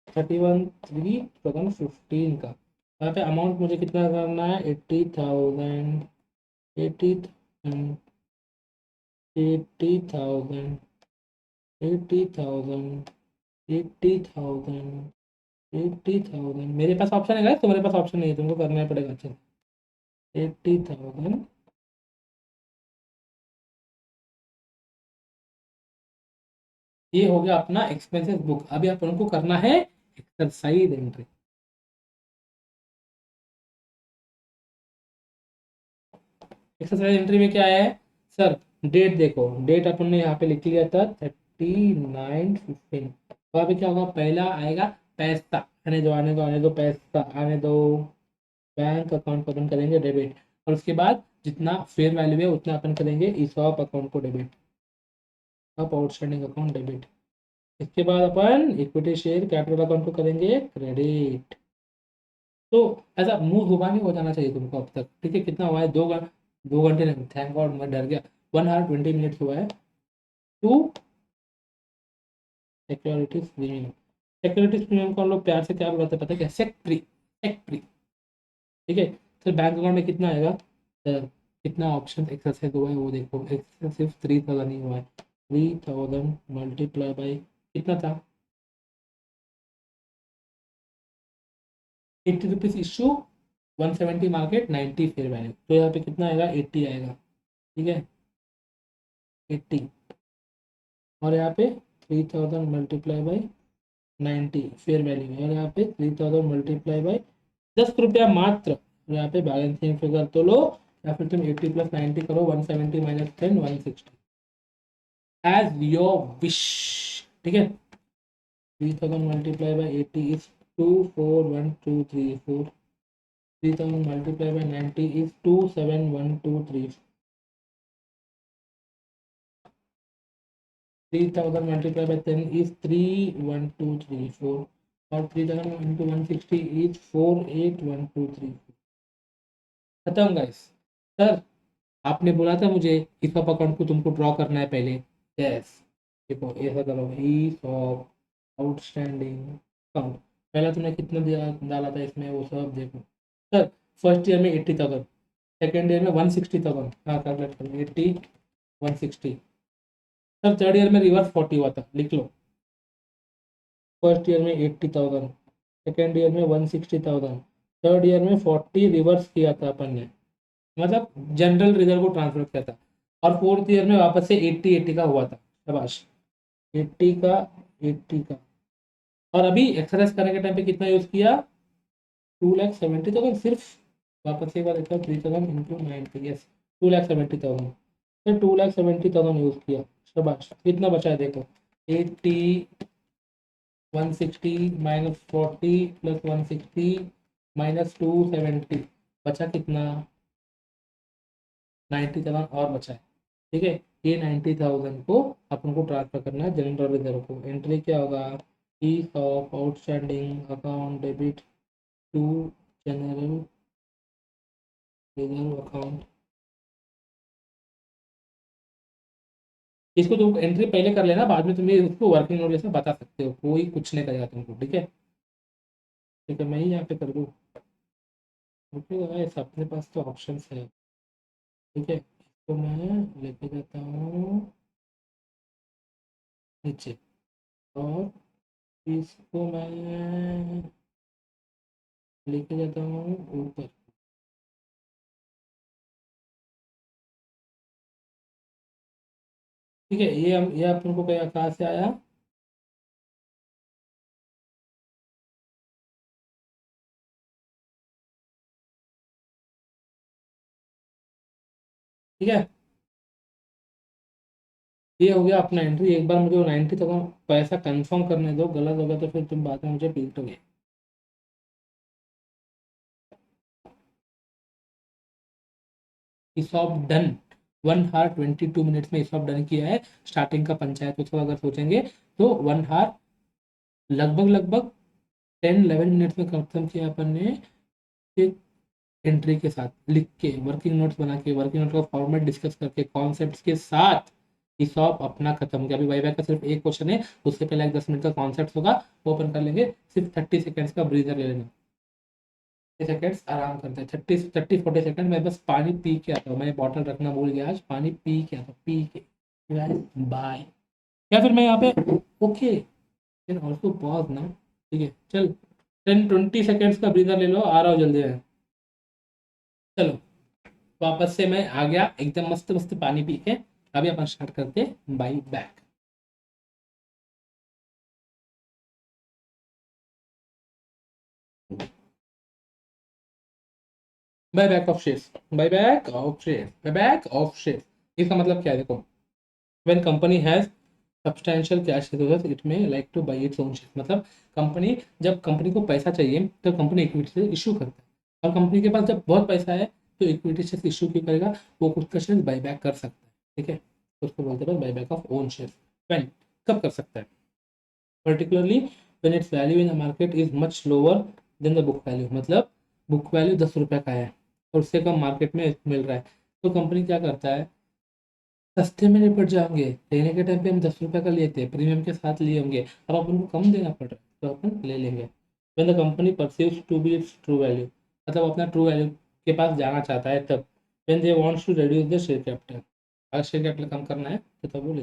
31/3/2015 का। यहाँ पे अमाउंट मुझे कितना करना है? 80,000, 80,000, 80,000, 80,000, 80,000, 80,000। मेरे पास ऑप्शन है तुम्हारे पास ऑप्शन नहीं है, तुमको करना ही पड़ेगा। अच्छा, 80,000। ये हो गया अपना एक्सपेंसेस बुक। अभी अपन को करना है एक्सरसाइज एंट्री। एक्सरसाइज एंट्री में क्या है? सर डेट देखो, डेट अपन ने यहाँ पे लिख लिया था 39/15। वहाँ पे क्या होगा? पहला आएगा पैसा, आने दो आने दो आने दो, पैसा आने दो। बैंक अकाउंट को अपन करेंगे डेबिट, और उसके बाद जितना फेयर वैल्यू है उतना अपन करेंगे ईसॉप अकाउंट को डेबिट। अब आउटस्टैंडिंग अकाउंट डेबिट। इसके बाद अपन इक्विटी शेयर कैपिटल अकाउंट को करेंगे क्रेडिट। तो ऐसा मुंह जुबानी हो जाना चाहिए तुमको अब तक। ठीक है। कितना हुआ है? 2 घंटे। 2 घंटे नहीं, थैंक गॉड मैं डर गया। 1 hour 20 minutes हुआ है। To securities premium. Securities premium को हम लोग प्यार से क्या बुलाते हैं पता है क्या? सेक प्री। सेक प्री। ठीक है। फिर बैंक अकाउंट में कितना आएगा? सर कितना ऑप्शन एक्सरसाइज हुआ है वो देखो। एक्सरसाइज सिर्फ 3,000 ही हुआ है। 3,000 मल्टीप्लाई बाई कितना था? 80 rupees issue, 170 market, 90 fair value, तो यहाँ पे कितना आएगा? 80 आएगा। ठीक है। 80। और यहाँ पे 3000 मल्टीप्लाई बाई 90 फेयर वैल्यू है, और यहाँ पे 3000 मल्टीप्लाई बाई 10 रुपया मात्र। यहाँ पे बैलेंसिंग फिगर तो लो, या फिर तुम 80 प्लस 90 करो, 170 माइनस 10 160 एज योर विश। ठीक है, 3000 multiply by 80 is 241234। 3000 multiply by 90 is 271234। 3000 multiplied by 10 is 31234, और 3000 into 160 is 48123। खत्म गाइस। सर आपने बोला था मुझे इस अकाउंट को तुमको ड्रॉ करना है पहले। यस, देखो ऐसा करो, ईज ऑफ आउटस्टैंडिंग अकाउंट। पहला तुमने कितना दिया डाला था इसमें, वो सब देखो। सर फर्स्ट ईयर में 80,000, सेकेंड ईयर में 160,000। हाँ कैलकुलेट करो, 80 160। सर थर्ड ईयर में रिवर्स 40 हुआ था, लिख लो। फर्स्ट ईयर में 80,000, सेकेंड ईयर में 160,000, थर्ड ईयर में 40 रिवर्स किया था अपन ने, मतलब जनरल रिजर्व को ट्रांसफर किया था। और फोर्थ ईयर में वापस से 80 का हुआ था। शाबाश, 80 का 80 का। और अभी एक्सरसाइज करने के टाइम पे कितना यूज किया, 2,70,000 सिर्फ। वापस से एक बार देखा, 3,000 इंटू 90, यस 2,70,000। फिर 2,70,000 यूज किया। शाबाश, कितना बचा है देखो, 80 160 माइनस 40 प्लस 160 माइनस 270, बचा कितना, 90,000 और बचा है। ठीक है, ये 90,000 को अपन को ट्रांसफर करना है जनरल रिजर्व को। एंट्री क्या होगा, ESOP outstanding account debit to general reserve account. इसको तुम एंट्री पहले कर लेना, बाद में तुम्हें उसको वर्किंग नोट जैसे बता सकते हो, कोई कुछ नहीं करेगा तुमको। ठीक है, ठीक है, मैं ही यहाँ पे कर दूँ। ओके, अपने पास तो ऑप्शन है। ठीक है, इसको मैं लेके जाता हूँ नीचे, और इसको मैं लेके जाता हूँ ऊपर। ठीक है, ये अपन को कहाँ से आया, ठीक है, ये हो गया अपना एंट्री। एक बार मुझे 90,000 पैसा कंफर्म करने दो, गलत होगा तो फिर तुम बाद में मुझे पीटोगे। इसॉप डन, 1 आवर 22 मिनट्स में इसॉप डन किया है। स्टार्टिंग का पंचायत उत्सव अगर सोचेंगे तो 1 आवर लगभग लगभग 10-11 मिनट्स में खत्म किया अपन ने। एक एंट्री के साथ लिख के, वर्किंग नोट्स बना के, वर्किंग नोट का फॉर्मेट डिस्कस करके, कॉन्सेप्ट्स के साथ इसॉप अपना खत्म किया। अभी वाइवा का सिर्फ एक क्वेश्चन है, उससे पहले 10 मिनट का कॉन्सेप्ट होगा, वो ओपन कर लेंगे। सिर्फ 30 सेकेंड्स का ब्रीजर ले लेना, 30 सेकेंड्स आराम करते हैं। 30-40 सेकेंड मैं बस पानी पी के आता हूँ। मैं बॉटल रखना भूल गया आज, पानी पी के आता हूँ, पी के। बाय। या फिर मैं यहाँ पे ओके कैन ऑल्सो पॉज ना। ठीक है, चल 10-20 सेकेंड्स का ब्रीजर ले लो, आ रहा हो जल्दी है। चलो वापस से मैं आ गया एकदम मस्त मस्त पानी पी के। अभी अपन स्टार्ट करते by back. Buy back of shares, buy back of shares, buy back of shares. इसका मतलब क्या है देखो, when company has substantial cash resources it may like two by its own share. मतलब कंपनी, जब कंपनी को पैसा चाहिए तो कंपनी इक्विटी से इशू करता है, और कंपनी के पास जब बहुत पैसा है तो इक्विटी से इशू क्यों करेगा, वो खुद का शेयर बाई बैक कर सकता है। ठीक है, तो उसको बोलते हैं by back of own share. When, कब कर सकता है, particularly when it's value in the market is much lower than the book value. मतलब बुक वैल्यू 10 रुपये का है और उससे कम मार्केट में मिल रहा है, तो कंपनी क्या करता है, सस्ते में निपट जाएंगे। लेने के टाइम पे हम 10 रुपये का लेते हैं, प्रीमियम के साथ लिए होंगे, अब अपन को कम देना पड़ रहा है तो अपन ले लेंगे। When the company perceives to be its true value, मतलब अपना ट्रू वैल्यू के पास जाना चाहता है तब। When they wants to reduce the share capital, अगर शेयर कैपिटल कम करना है तो तब वो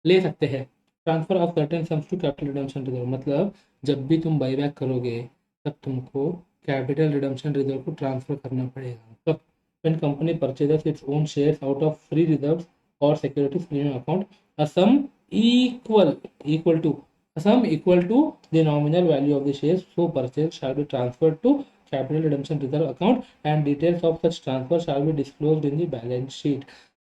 ले सकते हैं। Transfer of certain sums to capital redemption reserve, मतलब जब भी तुम बाईबैक करोगे तब तुमको कैपिटल रिडम्पशन रिजर्व को ट्रांसफर करना पड़ेगा। तब when company purchases its own shares out of free reserves or securities premium account, a sum equal to sum equal to the nominal value of the shares so purchase shall be transferred to capital redemption reserve account and details of such transfer shall be disclosed in the balance sheet.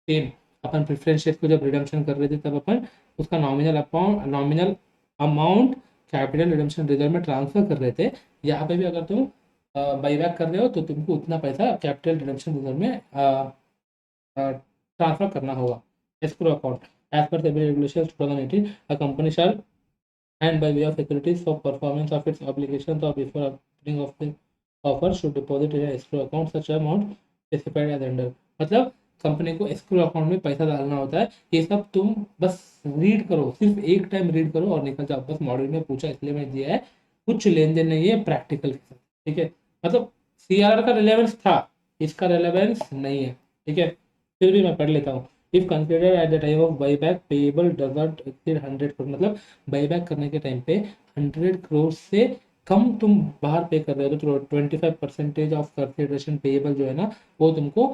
Same upon preference share को जब redemption कर रहे थे तब अपन उसका nominal amount capital redemption reserve में transfer कर रहे थे। यहाँ पे भी अगर तुम बाईबैक कर रहे हो तो तुमको उतना पैसा कैपिटल रिडम्पशन रिजर्व में ट्रांसफर करना होगा। escrow account as per SEBI regulations 2018 a company shall and by way of securities for performance of its obligations or before opening of the offer should deposit in an escrow account such amount specified as under। मतलब company को escrow account में पैसा डालना होता है। ये सब तुम बस रीड करो, सिर्फ एक टाइम रीड करो और निकल जाओ। बस मॉड्यूल में पूछा इसलिए मैंने दिया है, कुछ लेन देन नहीं है प्रैक्टिकल के साथ, ठीक है। मतलब सीआर का रिलेवेंस था, इसका रिलेवेंस नहीं है, ठीक है। फिर भी मैं पढ़ लेता हूँ। If consider at the time of buyback payable doesn't exceed 100 crore, मतलब बाईबैक करने के टाइम पे 100 करोड़ से कम तुम बाहर पे कर रहे हो तो 25% ऑफ कंसिडरेशन पेएबल जो है ना वो तुमको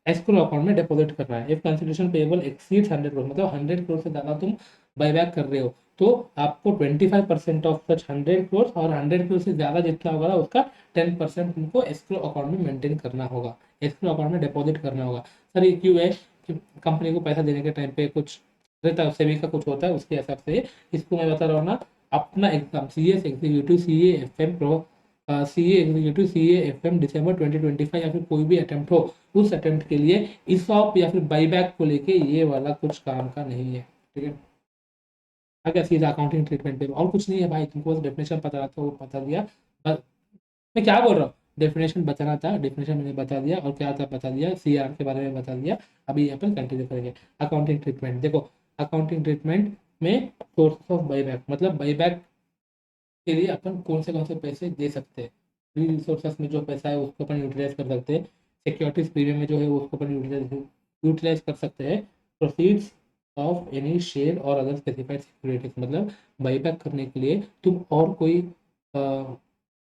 एस्क्रो अकाउंट में डिपॉजिट करना है। If consideration payable exceeds 100 crore, मतलब 100 करोड़ से ज़्यादा तुम बाईबैक कर रहे हो तो आपको 25% ऑफ सच 100 करोड़ और 100 करोड़ से ज़्यादा जितना होगा ना उसका 10% तुमको एस्क्रो अकाउंट में मेंटेन करना होगा, एस्क्रो अकाउंट में डिपॉजिट करना होगा। सर ये क्यों है कि कंपनी को पैसा देने के टाइम पे कुछ रहता है, सेविंग का कुछ होता है, उसके हिसाब से इसको मैं बता रहा हूँ ना। अपना exam C S executive C A F M pro C A executive C A F M दिसंबर 2025 या फिर कोई भी अटेम्प्ट हो, उस अटेम्प्ट के लिए ईसॉप या फिर बाईबैक को लेके ये वाला कुछ काम का नहीं है, ठीक है। आगे सीधा अकाउंटिंग ट्रीटमेंट पे और कुछ नहीं है भाई, तुमको बस डेफिनेशन पता था वो बता दिया। बस मैं क्या बोल रहा हूँ, डेफिनेशन बताना था, डेफिनेशन मैंने बता दिया और क्या था बता दिया, सीआर के बारे में बता दिया। अभी यहाँ पर कंटिन्यू करेंगे अकाउंटिंग ट्रीटमेंट। देखो अकाउंटिंग ट्रीटमेंट में सोर्स ऑफ बाईबैक, मतलब बाईबैक के लिए अपन कौन से पैसे दे सकते हैं। फ्री रिसोर्सेस में जो पैसा है उसको अपन यूटिलाइज कर सकते हैं। सिक्योरिटीज प्रीमियम में जो है उसको अपन यूटिलाइज कर सकते हैं। प्रोसीड्स ऑफ एनी शेयर और अदर स्पेसिफाइड सिक्योरिटीज, मतलब बाईबैक करने के लिए तुम और कोई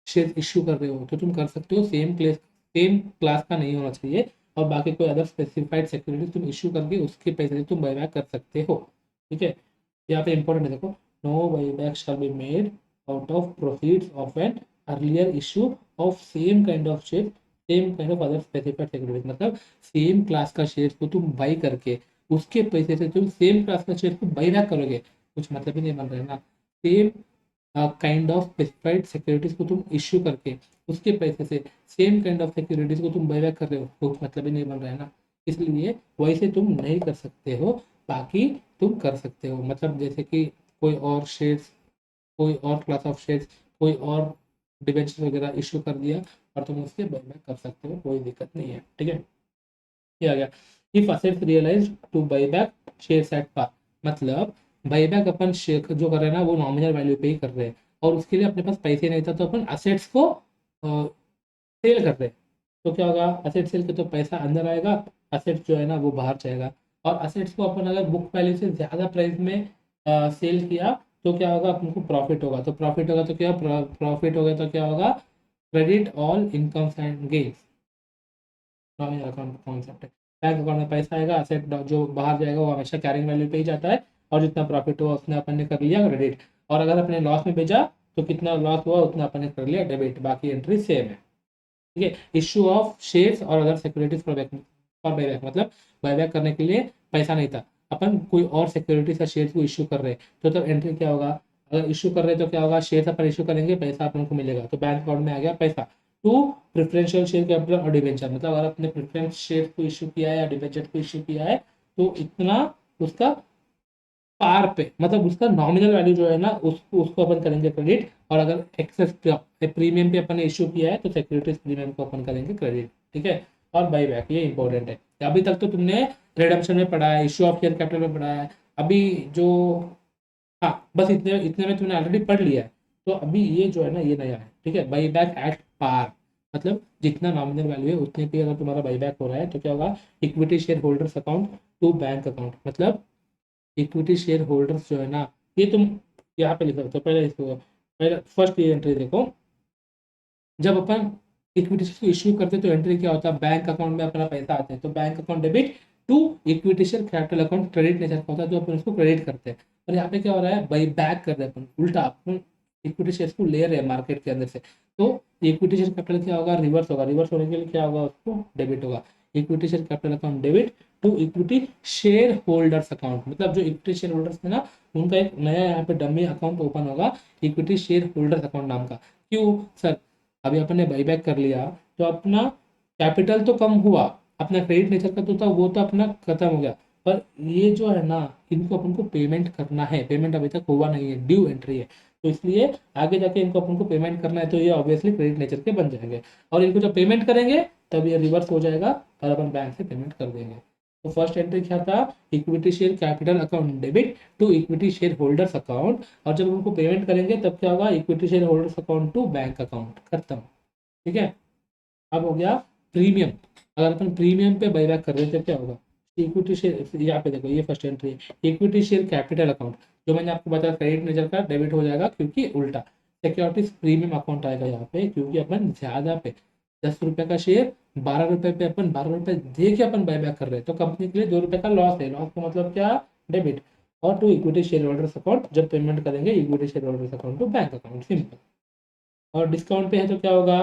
शेयर इश्यू कर रहे हो तो तुम कर सकते हो, सेम क्लास का नहीं होना चाहिए और बाकी कोई अदर स्पेसिफाइड सिक्योरिटीज तुम इश्यू करके उसके पैसे से तुम बाईबैक कर सकते हो, ठीक है। यहाँ पे इंपॉर्टेंट है, देखो no buyback shall be made out of proceeds of an earlier issue of same kind of share same kind of other specified securities। मतलब सेम क्लास का शेयर को तुम बाई करके उसके पैसे से तुम सेम क्लास का शेयर को बाई बैक करोगे, कुछ मतलब ही नहीं बन रहा है ना। Same kind of specified securities को तुम इश्यू करके उसके पैसे से सेम काइंड ऑफ सिक्योरिटीज को तुम बाई बैक कर रहे हो, कुछ मतलब ही नहीं बन रहा है ना। इसलिए वैसे तुम नहीं कर सकते हो, बाकी तुम कर सकते हो। मतलब जैसे कि कोई और शेयर्स, कोई और क्लास ऑफ शेयर्स, कोई और डिबेंचर वगैरह इशू कर दिया और तुम उसके बायबैक कर सकते हो, कोई दिक्कत नहीं है, ठीक है। ये आ गया if assets realise to buyback shares at par, मतलब बायबैक अपन शेयर जो कर रहे हैं ना वो नॉमिनल वैल्यू पे ही कर रहे हैं और उसके लिए अपने पास पैसे नहीं था तो अपन असेट्स को सेल कर रहे हैं। तो क्या होगा, असेट सेल के तो पैसा अंदर आएगा, असेट्स जो है ना वो बाहर जाएगा। और असेट्स को अपन अगर बुक वैल्यू से ज़्यादा प्राइस में सेल किया तो क्या होगा, अपने प्रॉफिट होगा। तो प्रॉफिट होगा तो क्या, प्रॉफिट होगा तो क्या होगा, credit all incomes and gains, nominal account concept है। बैंक अकाउंट में पैसा आएगा, असेट जो बाहर जाएगा वो हमेशा कैरिंग वैल्यू पे ही जाता है और जितना प्रॉफिट हुआ उसने अपन ने कर लिया क्रेडिट, और अगर अपने लॉस में भेजा तो कितना लॉस हुआ उतना अपन ने कर लिया डेबिट, बाकी एंट्री सेम है, ठीक है। इशू ऑफ शेयर्स और अदर सिक्योरिटीज फॉर बायबैक, मतलब बायबैक करने के लिए पैसा नहीं था, अपन कोई और सिक्योरिटीज या शेयर्स को इशू कर रहे हैं तो तब एंट्री क्या होगा, अगर इशू कर रहे हैं तो क्या होगा, शेयर्स अपन इशू करेंगे पैसा अपन को मिलेगा तो बैंक अकाउंट में आ गया पैसा। टू प्रेफरेंशियल शेयर कैपिटल और डिवेंचर, मतलब अगर अपने प्रेफरेंस शेयर को इशू किया है या डिवेंचर को इशू किया है तो इतना उसका पार पे, मतलब उसका नॉमिनल वैल्यू जो है ना उसको अपन करेंगे क्रेडिट, और अगर एक्सेस प्रीमियम पे अपन ने इशू किया है तो सिक्योरिटीज प्रीमियम को अपन करेंगे क्रेडिट, ठीक है। और बाई बैक ये इंपॉर्टेंट है। अभी तक तो तुमने रिडम्पशन में पढ़ा है, इशू ऑफ शेयर कैपिटल में पढ़ा है, अभी जो, हाँ बस इतने इतने में तुमने ऑलरेडी पढ़ लिया है। तो अभी ये जो है ना ये नया है, ठीक है। बाई बैक एट पार, मतलब जितना नॉमिनल वैल्यू है उतने पे अगर तुम्हारा बाई बैक हो रहा है तो क्या होगा, equity share holders account to bank account, मतलब इक्विटी शेयर होल्डर्स जो है ना, ये तुम यहाँ पे लिखो तो पहले इसको, पहले फर्स्ट ये एंट्री देखो, जब अपन इक्विटी को इश्यू करते तो एंट्री क्या होता है, बैंक अकाउंट में अपना पैसा आता है तो bank account debit, to equity share capital account credit nature का होता है, जो अपन उसको क्रेडिट करते हैं। और यहाँ पे क्या हो रहा है, बाई बैक कर रहे हैं अपन, उल्टा अपन इक्विटी शेयर को ले रहे हैं मार्केट के अंदर से। तो इक्विटी शेयर कैपिटल क्या होगा, रिवर्स होगा। रिवर्स होने के लिए क्या होगा, उसको डेबिट होगा। Equity share capital account debit to equity share holders account, मतलब जो इक्विटी शेयर होल्डर्स थे ना, उनका एक नया यहाँ पे डमी अकाउंट ओपन होगा, इक्विटी शेयर होल्डर्स अकाउंट नाम का। क्यों सर, अभी अपन ने बाईबैक कर लिया तो अपना कैपिटल तो कम हुआ, अपना क्रेडिट नेचर का तो था वो तो अपना खत्म हो गया, पर ये जो है ना, इनको अपन को पेमेंट करना है, पेमेंट अभी तक हुआ नहीं है, ड्यू एंट्री है। तो इसलिए आगे जाके इनको अपन को पेमेंट करना है, तो ये ऑब्वियसली क्रेडिट नेचर के बन जाएंगे। और इनको जब पेमेंट करेंगे तब ये रिवर्स हो जाएगा और अपन बैंक से पेमेंट कर देंगे। तो फर्स्ट एंट्री क्या था, equity share capital account debit to equity share holders account, और जब उनको पेमेंट करेंगे तब क्या होगा, equity share holders account to bank account, खत्म। ठीक है। अब हो गया प्रीमियम। अगर अपन प्रीमियम पे बाईबैक कर रहे हैं तो क्या होगा, इक्विटी शेयर, यहाँ पे देखो ये फर्स्ट एंट्री है, इक्विटी शेयर कैपिटल अकाउंट, जो मैंने आपको बताया क्रेडिट नेचर का डेबिट हो जाएगा, क्योंकि उल्टा सिक्योरिटीज प्रीमियम अकाउंट आएगा यहाँ पे, क्योंकि अपन ज्यादा पे 10 रुपए का शेयर 12 रुपए पे अपन 12 रुपए दे के अपन बाईबैक कर रहे हैं, तो कंपनी के लिए 2 रुपए का लॉस है। लॉस का मतलब क्या, डेबिट। और to equity share holders account, जब पेमेंट करेंगे equity share holders account to bank account, simple. और डिस्काउंट पे है तो क्या होगा,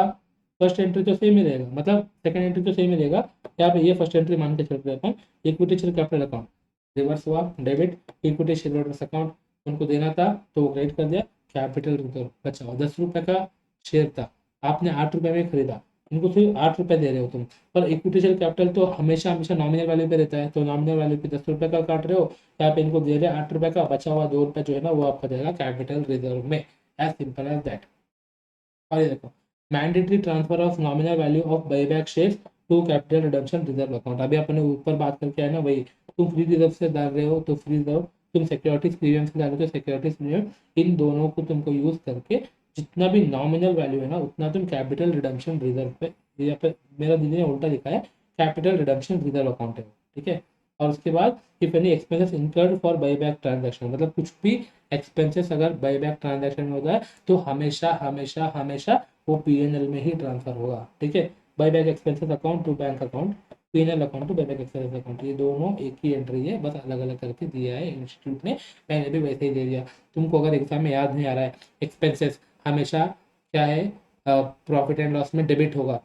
फर्स्ट एंट्री तो सेम ही रहेगा, मतलब सेकंड एंट्री तो सेम ही रहेगा। यहाँ पे ये फर्स्ट एंट्री मान के चलते हैं अपन, equity share capital account reverse हुआ, debit equity share holders account, उनको देना था तो वो क्रेडिट कर दिया, कैपिटल रिजर्व बचा हुआ 10 रुपए का शेयर था, आपने 8 रुपए में खरीदा, इनको सिर्फ 8 रुपए दे रहे हो तुम। पर इक्विटी शेयर कैपिटल तो हमेशा हमेशा नॉमिनल वैल्यू पे रहता है, तो नॉमिनल वैल्यू पे 10 रुपए का काट रहे हो, यहाँ पे इनको दे रहे हैं 8 रुपए का, बचा हुआ 2 रुपए जो है ना वो आपका जाएगा कैपिटल रिजर्व में, एज सिंपल एज दैट। और ये देखो, mandatory transfer of nominal value of buyback shares to capital redemption reserve account, अभी अपने ऊपर बात करके आए ना भाई, तुम फ्री रिजर्व से डाल रहे हो तो फ्री रिजर्व, तुम सिक्योरिटीज प्रीमियम से डाल रहे हो तो सिक्योरिटीज प्रीमियम, इन दोनों को तुमको यूज करके जितना भी नॉमिनल वैल्यू है ना उतना तुम कैपिटल रिडम्पशन रिजर्व पे, यहाँ पे मेरा दीदी ने उल्टा लिखा है, कैपिटल रिडम्पशन रिजर्व अकाउंट है। ठीक है। और उसके बाद if any expenses incurred for buyback transaction, मतलब कुछ भी एक्सपेंसेस अगर बाईबैक ट्रांजैक्शन में होता है तो हमेशा हमेशा हमेशा वो पीएनएल में ही ट्रांसफर होगा। ठीक है। Buyback expenses account to bank account, PNL account to buyback expenses account, ये दोनों एक ही एंट्री है, बस अलग अलग करके दिया है इंस्टीट्यूट ने, मैंने भी वैसे ही दे दिया। तुमको अगर एग्जाम में याद नहीं आ रहा है, एक्सपेंसेस हमेशा क्या है, प्रॉफिट एंड लॉस में डेबिट होगा,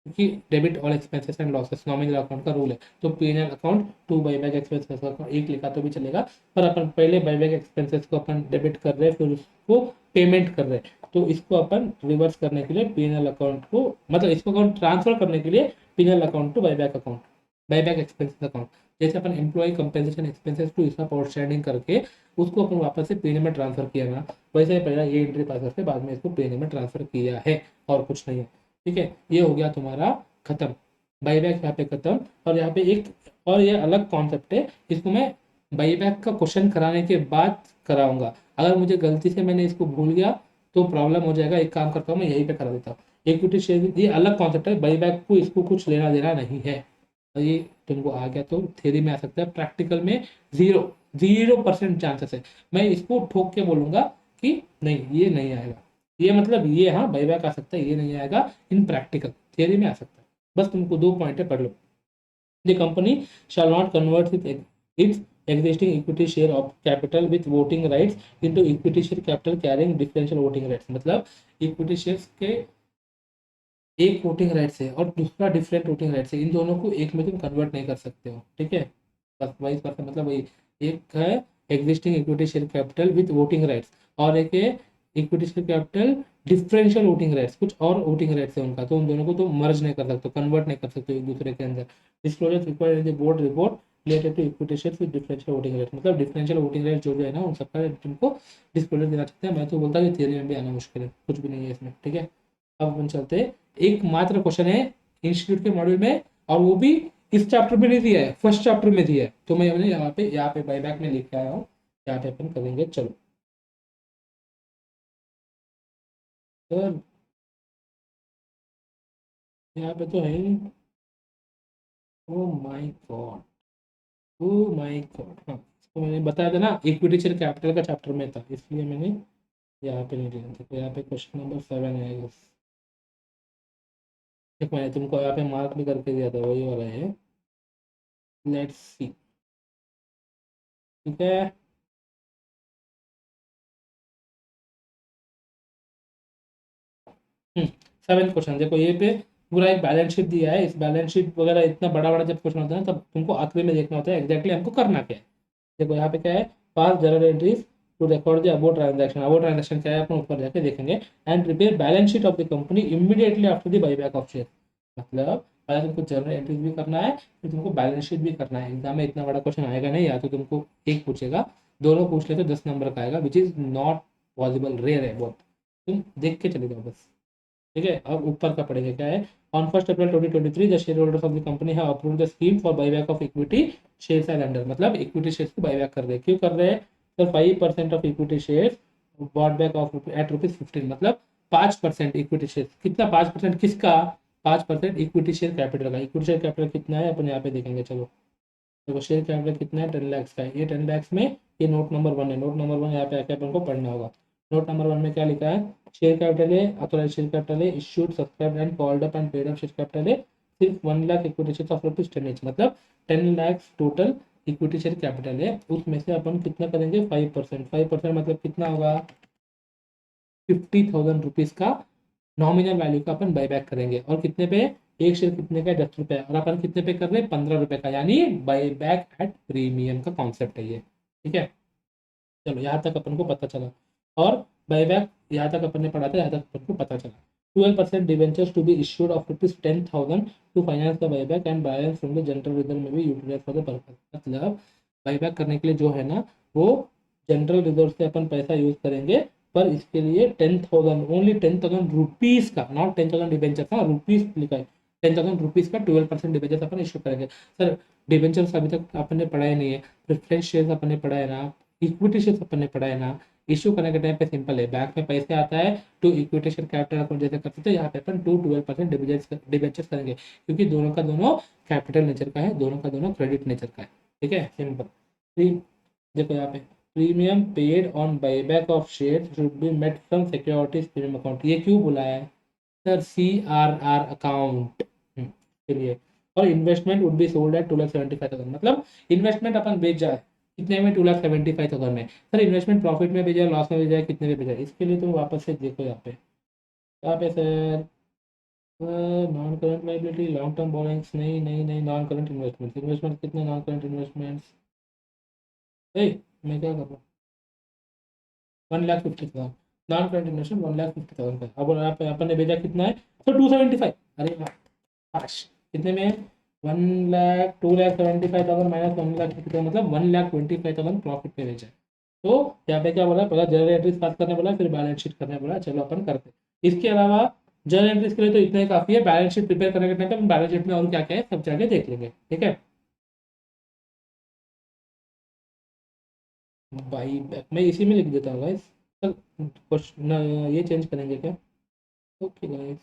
क्योंकि debit all expenses and losses nominal account का रूल है। तो PNL account to buyback expenses account एक लिखा तो भी चलेगा, पर अपन पहले बाईबैक एक्सपेंसेस को अपन डेबिट कर रहे हैं, फिर उसको पेमेंट कर रहे हैं, तो इसको अपन रिवर्स करने के लिए पीएनएल अकाउंट को, मतलब इसको अकाउंट ट्रांसफर करने के लिए PNL account to buyback account, buyback expenses account, जैसे अपन एम्प्लॉय कंपेंसेशन एक्सपेंसेस टू इसका आउटस्टैंडिंग करके उसको अपन वापस से पीएनएल में ट्रांसफर किया ना, वैसे ही पहला ये एंट्री पास करके बाद में इसको पीएनएल में ट्रांसफर किया है, और कुछ नहीं है। ठीक है, ये हो गया तुम्हारा खत्म, बाईबैक यहाँ पे खत्म। और यहाँ पे एक और ये अलग कॉन्सेप्ट है, इसको मैं बाईबैक का क्वेश्चन कराने के बाद कराऊंगा, अगर मुझे गलती से मैंने इसको भूल गया तो प्रॉब्लम हो जाएगा, एक काम करता हूँ मैं यहीं पे करा देता हूँ। इक्विटी शेयर ये अलग कॉन्सेप्ट है, बाईबैक को इसको कुछ लेना देना नहीं है, और ये तुमको आ गया तो थ्योरी में आ सकता है, प्रैक्टिकल में 0% चांसेस है, मैं इसको ठोक के बोलूंगा कि नहीं ये नहीं आएगा, ये मतलब ये हाँ बाईबैक आ सकता है, ये नहीं आएगा इन प्रैक्टिकल, थियरी में आ सकता है। बस तुमको 2 पॉइंट है, पढ़ लो। The company shall not convert its existing equity share of capital with voting rights into equity share capital carrying differential voting rights, मतलब इक्विटी शेयर्स के एक वोटिंग राइट्स है और दूसरा डिफरेंट वोटिंग राइट्स है, इन दोनों को एक में तुम कन्वर्ट नहीं कर सकते हो। ठीक है, बस वही परसेंट, मतलब वही, एक है existing equity share capital with voting rights, और एक है equity share capital differential voting rights, कुछ और वोटिंग राइट्स है उनका, तो उन दोनों को तुम मर्ज नहीं कर सकते, कन्वर्ट नहीं कर सकते एक दूसरे के अंदर। Disclosure required in the board report related to equity share with differential voting rights, मतलब डिफरेंशियल वोटिंग राइट्स जो है ना उन सबका तुमको डिस्क्लोजर देना चाहते हैं। मैं तो बोलता हूँ थियरी में भी आना मुश्किल है, कुछ भी नहीं है इसमें। ठीक है, अब अपन चलते हैं, एक मात्र क्वेश्चन है इंस्टीट्यूट के मॉड्यूल में, और वो भी इस चैप्टर में नहीं दिया है, फर्स्ट चैप्टर में दिया है, तो मैं यहाँ पे बाईबैक में लिख के आया हूँ, यहाँ पे अपन करेंगे। चलो सर, यहाँ पे तो है ही। Oh my God, oh my God, हाँ इसको मैंने बताया था ना, इक्विटी शेयर कैपिटल का चैप्टर में था, इसलिए मैंने यहाँ पे नहीं लिया था। तो यहाँ पे क्वेश्चन नंबर 7 है, एक मैंने तुमको यहाँ पे मार्क भी करके दिया था, वही वाला है। Let's see. ठीक है, सेवन क्वेश्चन देखो ये पे पूरा एक बैलेंस शीट दिया है। इस बैलेंस शीट वगैरह इतना बड़ा बड़ा जब क्वेश्चन होता है ना, तब तुमको आखिरी में देखना होता है एग्जैक्टली हमको करना क्या है। देखो यहाँ पे क्या है, pass journal entries to record the about transaction. About transaction क्या है अपन ऊपर जाके देखेंगे। And prepare balance sheet of the company immediately after the buyback of share. मतलब पहले तुमको जर्नल एंट्रीज भी करना है, फिर तुमको बैलेंस शीट भी करना है। एग्जाम में इतना बड़ा क्वेश्चन आएगा नहीं, या तो तुमको एक पूछेगा, दोनों पूछ ले तो 10 नंबर का आएगा, which is not possible, rare है बहुत। तुम देख के चले जाओ बस। ठीक है, अब ऊपर का पढ़ेंगे क्या है। On 1 April 2023 the share holders of the company have approved the scheme for buyback of equity shares and under. मतलब इक्विटी शेयर्स को बाईबैक कर रहे हैं, क्यों कर रहे हैं sir. 5% of equity shares bought back of at rupees 15। मतलब 5% इक्विटी शेयर, कितना 5% किसका, 5% इक्विटी शेयर कैपिटल का। इक्विटी शेयर कैपिटल कितना है अपन यहाँ पे देखेंगे, चलो देखो शेयर कैपिटल कितना है, 10 लाख का है। ये 10 लाख में ये नोट नंबर 1 है। नोट नंबर 1 यहाँ पे आके अपन को पढ़ना होगा। नोट नंबर 1 में क्या लिखा है, शेयर कैपिटल है, अथोराइज शेयर कैपिटल है, issued subscribe and called up and paid up share capital है सिर्फ 1 lakh equity share of rupees 10 each। मतलब 10 lakh total equity share capital है, उसमें से अपन कितना करेंगे 5%। 5% मतलब कितना होगा, 50,000 रुपीज का नॉमिनल वैल्यू का अपन बाईबैक करेंगे। और कितने पे, एक शेयर कितने का, 10 रुपए। और अपन कितने पे कर रहे हैं, 15 रुपए का, यानी बाईबैक एट प्रीमियम का कॉन्सेप्ट है ये। ठीक है, चलो यहाँ तक अपन को पता चला। और बाईबैक यहाँ तक अपन ने पढ़ा था, यहाँ तक अपन को पता चला। 12% debentures to be issued of rupees 10,000 to finance the buyback and balance from the general reserve में भी यूटिलाइज फॉर द पर्पज। मतलब बाईबैक करने के लिए जो है ना, वो जनरल रिजर्व से अपन पैसा यूज करेंगे, पर इसके लिए 10,000, ओनली 10,000 रुपीज का, नॉट 10,000 डिवेंचर का, रुपीज लिखा है। 10,000 रुपीज का 12% डिवेंचर अपन इश्यू करेंगे। सर डिवेंचर्स अभी तक अपन ने पढ़ा ही नहीं है, प्रेफरेंस शेयर अपन ने पढ़ा है ना, इक्विटी शेयर अपन ने पढ़ा है ना। इश्यू करने के टाइम पे सिंपल है, बैंक में पैसे आता है टू इक्विटी शेयर कैपिटल अपन जैसे करते थे, यहाँ पे अपन 12% डिवेंचर्स करेंगे, क्योंकि दोनों का दोनों कैपिटल नेचर का है, दोनों का दोनों क्रेडिट नेचर का है। ठीक है, सिंपल। देखो यहाँ पे premium paid on buyback of share should be met from securities premium account. ये क्यों बुला है सर, CRR अकाउंट के लिए। और investment would be sold at 2,75,000। मतलब इन्वेस्टमेंट अपन बेच जाए कितने में, 2,75,000 में। सर इन्वेस्टमेंट प्रॉफिट में बेचा, लॉस में बेचा, कितने में बेचा, इसके लिए तो वापस से देखो यहाँ पे, यहाँ पे sir non current liability, long term borrowings, नहीं नहीं नहीं, नॉन करंट इन्वेस्टमेंट। इन्वेस्टमेंट कितने, नॉन करंट इन्वेस्टमेंट्स, मैं क्या कर रहा हूँ, 1,50,000 नॉन करंट इन्वेस्टमेंट, 1,50,000 का। अब यहाँ पे अपन ने भेजा कितना है, तो 275। अरे काश, कितने में, 1 लाख, 2,75,000 माइनस 1,50,000, मतलब 1,25,000 प्रॉफिट पे बेचा है। तो यहाँ पे क्या बोला, पहला जर्नल एंट्रीज पास करने बोला, फिर बैलेंस शीट करने बोला। चलो अपन करते हैं। इसके अलावा जर्नल एंट्रीज के लिए तो इतना ही काफी है। बैलेंस शीट प्रिपेयर करने के टाइम पे हम बैलेंस शीट में और क्या क्या है सब जाके देख लेंगे। ठीक है, भाई मैं इसी में लिख देता हूँ गाइस। सर क्वेश्चन ये चेंज करेंगे क्या, ओके गाइस,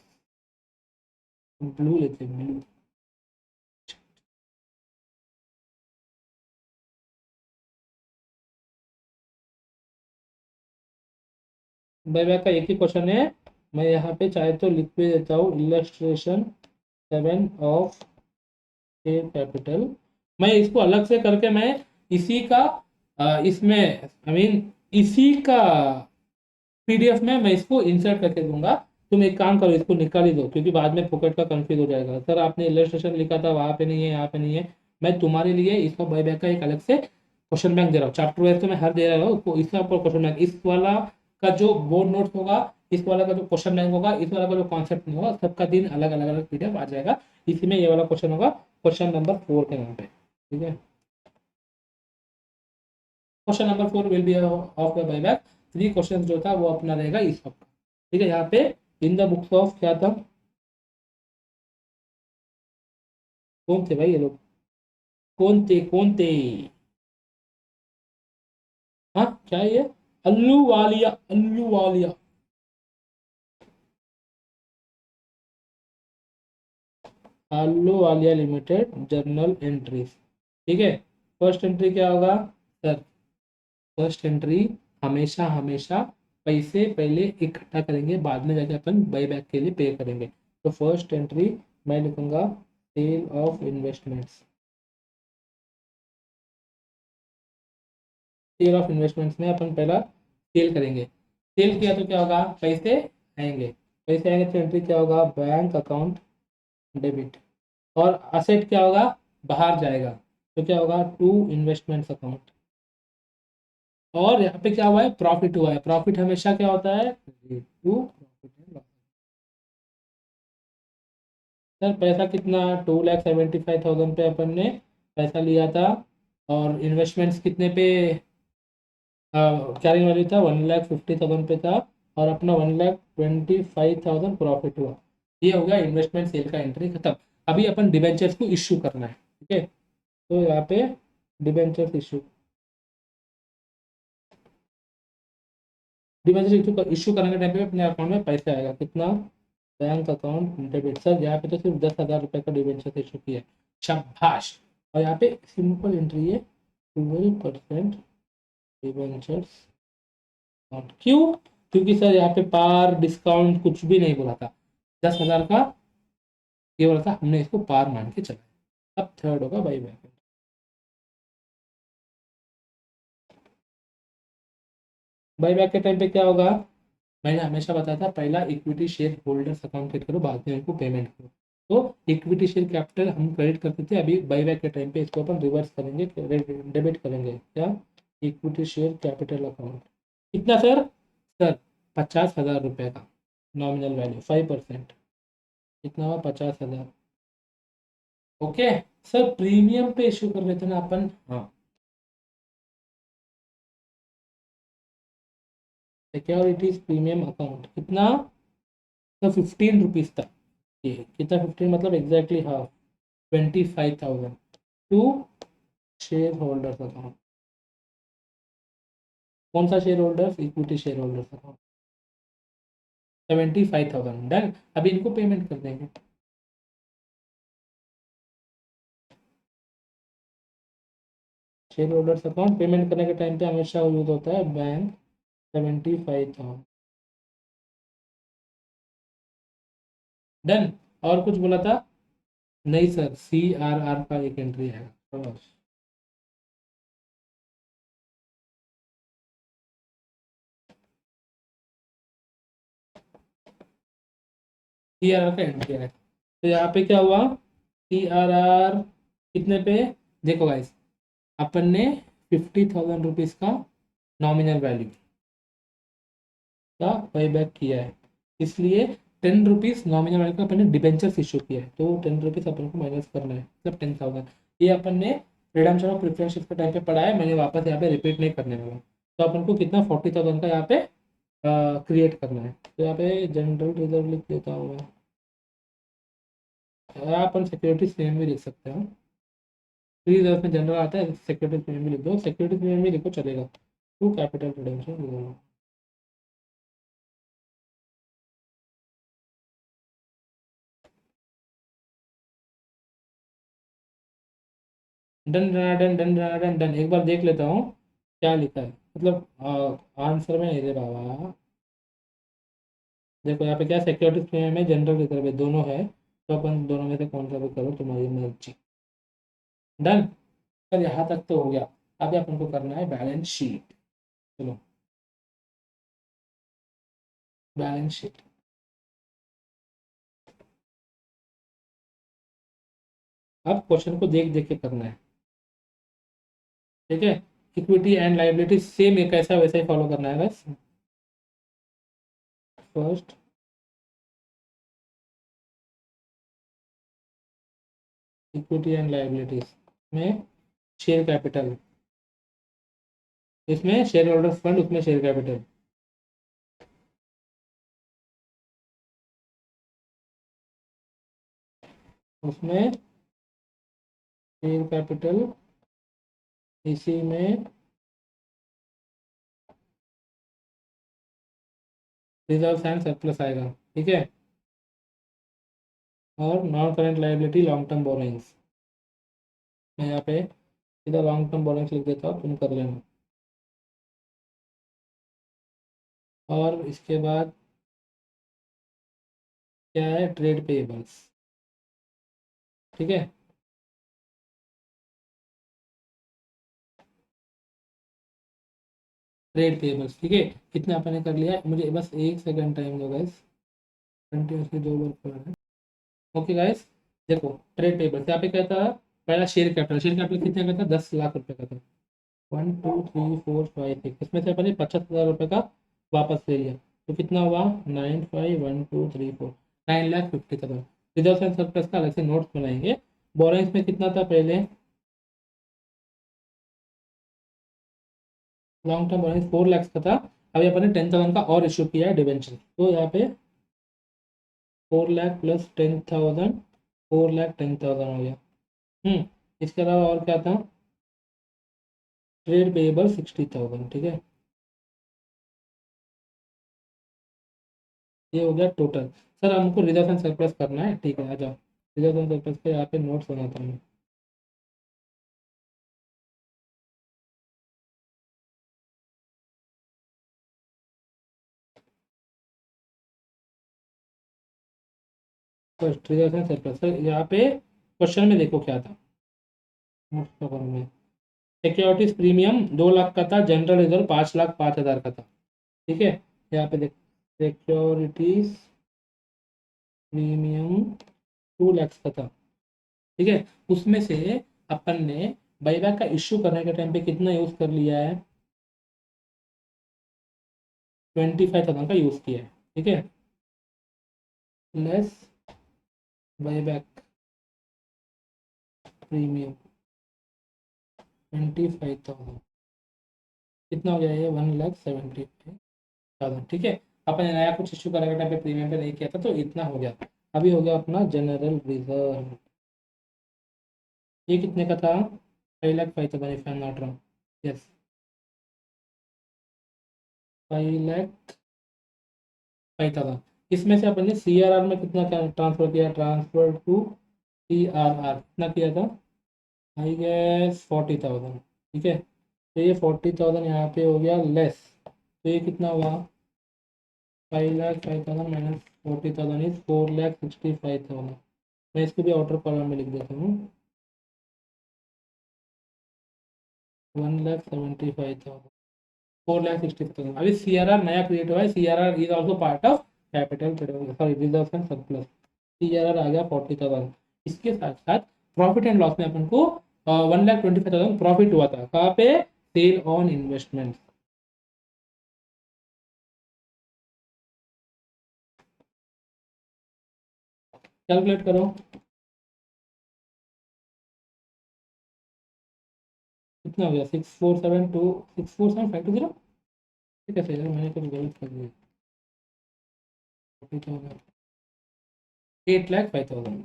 ब्लू लेते हैं, ब्लू। बाईबैक का एक ही क्वेश्चन है, मैं यहाँ पे चाहे तो लिख भी देता हूँ, इलस्ट्रेशन 7 ऑफ शेयर कैपिटल। मैं इसको अलग से करके मैं इसी का इसमें आई मीन इसी का PDF में मैं इसको इंसर्ट करके दूंगा। तुम एक काम करो, इसको निकाल ही दो, क्योंकि बाद में पॉकेट का कंफ्यूज हो जाएगा। सर आपने इलस्ट्रेशन लिखा था, वहाँ पे नहीं है, यहाँ पे नहीं है। मैं तुम्हारे लिए इसका बाईबैक का एक अलग से क्वेश्चन बैंक दे रहा हूँ। चैप्टर वाइज तो मैं हर दे रहा हूँ, तो इसका ऊपर क्वेश्चन बैंक, इस वाला का जो बोर्ड नोट्स होगा, इस वाला का जो क्वेश्चन बैंक होगा, इस वाला का जो कॉन्सेप्ट नहीं होगा, सबका दिन अलग अलग अलग PDF आ जाएगा। इसी में ये वाला क्वेश्चन होगा, क्वेश्चन नंबर 4 के नाम पे। ठीक है, question number 4 will be of the buyback. 3 question जो था वो अपना रहेगा इस वक्त। ठीक है, यहाँ पे इन द बुक्स ऑफ क्या था, कौन थे भाई ये लोग, कौन थे कौन थे, हाँ क्या है ये, अल्लू वालिया, अल्लू वालिया। अल्लू वालिया लिमिटेड जर्नल एंट्रीज। ठीक है, फर्स्ट एंट्री क्या होगा सर, फर्स्ट एंट्री हमेशा हमेशा पैसे पहले इकट्ठा करेंगे, बाद में जाके अपन बाई बैक के लिए पे करेंगे। तो फर्स्ट एंट्री मैं लिखूंगा sale of investments. Sale of investments में अपन पहला सेल करेंगे। सेल किया तो क्या होगा, पैसे आएंगे। पैसे आएंगे तो एंट्री क्या होगा, बैंक अकाउंट डेबिट। और असेट क्या होगा, बाहर जाएगा तो क्या होगा, टू इन्वेस्टमेंट्स अकाउंट। और यहाँ पे क्या हुआ है, प्रॉफिट हुआ है। प्रॉफिट हमेशा क्या होता है, to profit and loss. Sir पैसा कितना, 2,75,000 पे अपन ने पैसा लिया था। और इन्वेस्टमेंट्स कितने पे, कैरिंग वैल्यू था 1,50,000 पे था। और अपना 1,25,000 प्रॉफिट हुआ। ये हो गया इन्वेस्टमेंट सेल का एंट्री खत्म। अभी अपन डिबेंचर्स को इश्यू करना है, ठीक है। तो यहाँ पे डिबेंचर्स इशू, डिबेंचर इशू करने के टाइम पे अपने अकाउंट में पैसा आएगा कितना, बैंक अकाउंट डेबिट। सर यहाँ पे तो सिर्फ 10,000 रुपये का डिबेंचर इशू किया है, शाबाश। और यहाँ पे सिंपल एंट्री है, 12% डिबेंचर्स। क्यों, क्योंकि सर यहाँ पे पार डिस्काउंट कुछ भी नहीं बोला था, 10,000 का ये बोला था, हमने इसको पार मान के चला। अब थर्ड होगा बाई बैक। बाई बैक के टाइम पे क्या होगा, मैंने हमेशा बताया था पहला equity share holders account create करो, बाद में उनको पेमेंट करो। तो इक्विटी शेयर कैपिटल हम क्रेडिट करते थे, अभी बाई बैक के टाइम पे इसको अपन रिवर्स करेंगे, डेबिट करेंगे। क्या, इक्विटी शेयर कैपिटल अकाउंट। कितना सर, सर 50,000 रुपये का नॉमिनल वैल्यू 5%, कितना हुआ 50,000। ओके। सर प्रीमियम पे इशू कर लेते ना अपन, हाँ। सिक्योरिटीज प्रीमियम अकाउंट कितना, तो 15 रुपीज था। ये कितना, 15 मतलब exactly half, 25,000 to share holders account. कौन सा share holders, equity share holders account. 75,000 done. अभी इनको पेमेंट कर देंगे। शेयर होल्डर्स अकाउंट पेमेंट करने के टाइम पे हमेशा यूज होता है बैंक 75,000 डन। और कुछ बोला था, नहीं सर, CRR का एक एंट्री है बस। CRR का एंट्री है, तो यहाँ पे क्या हुआ, CRR कितने पे, देखो गाइस, अपन ने 50,000 रुपीज का नॉमिनल वैल्यू का बाई बैक किया है, इसलिए 10 रुपीज नॉमिनल वैल्यू का अपन ने डिबेंचर्स इशू किया है, तो 10 रुपीज अपन को माइनस करना है, मतलब 10,000। ये अपन ने रिडम्पशन ऑफ प्रेफरेंस के टाइम पे पढ़ा है, मैंने वापस यहाँ पे रिपीट नहीं करने वाला। तो अपन को कितना 40,000 का यहाँ पे क्रिएट करना है। तो यहाँ पे जनरल रिजर्व लिख देता हूँ मैं, अपन सिक्योरिटी स्कीम भी लिख सकते हैं। फ्री रिजर्व में जनरल आता है, सिक्योरिटी स्कीम भी लिख दो, सिक्योरिटी स्कीम भी लिखो चलेगा। To capital redemption, done done done done done done done. एक बार देख लेता हूँ क्या लिखा है, मतलब आंसर में नहीं दे रहा। देखो यहाँ पे क्या, सिक्योरिटी प्रीमियम है, जनरल रिजर्व है, दोनों है, तो अपन दोनों में से कौन सा भी करो, तुम्हारी मर्जी। डन। सर यहाँ तक तो हो गया। अभी अपन को करना है बैलेंस शीट। चलो बैलेंस शीट। अब क्वेश्चन को देख देख के करना है, ठीक है। इक्विटी एंड लाइबिलिटी सेम एक ऐसा वैसा ही फॉलो करना है बस। फर्स्ट इक्विटी एंड लाइबिलिटीज में शेयर कैपिटल, इसमें शेयर होल्डर्स फंड, उसमें शेयर कैपिटल। उसमें शेयर कैपिटल, इसी में रिजर्व एंड सरप्लस आएगा, ठीक है। और non current liability long term borrowings, मैं यहाँ पे सीधा लॉन्ग टर्म बोरोइंग्स लिख देता हूँ, तुम कर लेना। और इसके बाद क्या है, ट्रेड पेएबल्स, ठीक है। ट्रेड पेबल्स, ठीक है। कितना अपन ने कर लिया, मुझे बस 1 सेकंड टाइम दो गाइस, कंटिन्यूसली 2 बार कर रहा है। ओके गाइस, देखो ट्रेड पेबल्स यहाँ पे क्या था, पहला शेयर कैपिटल कितने का था, 10 लाख रुपए का था। 1 2 3 4 5 6, इसमें से अपन ने 75,000 रुपये का वापस ले लिया, तो कितना हुआ, 951 2 3 4, 9,50,000। रिजर्व एंड सरप्लस का अलग से नोट्स बनाएंगे। बोरेंस में कितना था पहले, लॉन्ग टर्म बोरेंस 4 लाख का था। अभी अपन ने 10,000 का और इशू किया है डिवेंचर, तो यहाँ पे 4 लाख प्लस 10,000, 4,10,000 हो गया। इसके अलावा और क्या था, ट्रेड पेएबल 60,000, ठीक है। ये हो गया टोटल। सर हमको रिजर्व एंड सरप्लस करना है, ठीक है, आ जाओ। रिजर्व एंड सरप्लस पे यहाँ पे नोट्स बनाता हूँ। First reserve and surplus, sir यहाँ पे क्वेश्चन में देखो क्या था, नोट्स का करूँ मैं। सिक्योरिटीज प्रीमियम 2 लाख का था, जनरल रिजर्व 5,05,000 का था, ठीक है। यहाँ पे देखो सिक्योरिटीज प्रीमियम 2 लाख का था, ठीक है। उसमें से अपन ने बाईबैक का इश्यू करने के टाइम पे कितना यूज कर लिया है, 25,000 का यूज किया है, ठीक है। लेस बाईबैक प्रीमियम 25,000, कितना हो गया ये, 1,75,000, ठीक है। अपन ने नया कुछ इश्यू करने के टाइम पे प्रीमियम पे नहीं किया था, तो इतना हो गया। अभी हो गया अपना जनरल रिजर्व, ये कितने का था, 5,05,000 if I am not wrong, yes 5,05,000। इसमें से अपन ने CRR में कितना ट्रांसफर किया, ट्रांसफर टू CRR कितना किया था, आई गेस 40,000, ठीक है। तो ये 40,000 यहाँ पे हो गया लेस, तो ये कितना हुआ, 5,05,000 माइनस 40,000 इज 4,65,000। मैं इसको भी आउटर कॉलम में लिख देता हूँ, 1,75,000, 4,65,000। अभी CRR नया क्रिएट हुआ है, CRR is also part of capital, sorry reserve and surplus. CRR आ गया 40,000। इसके साथ साथ प्रॉफिट एंड लॉस में अपन को 1,25,000 प्रॉफिट हुआ था, कहाँ पे, सेल ऑन इन्वेस्टमेंट। कैलकुलेट करो, कितना हो गया, 6,472, 6,475,20, ठीक है। सही, मैंने कुछ गलत कर दिया, 8,05,000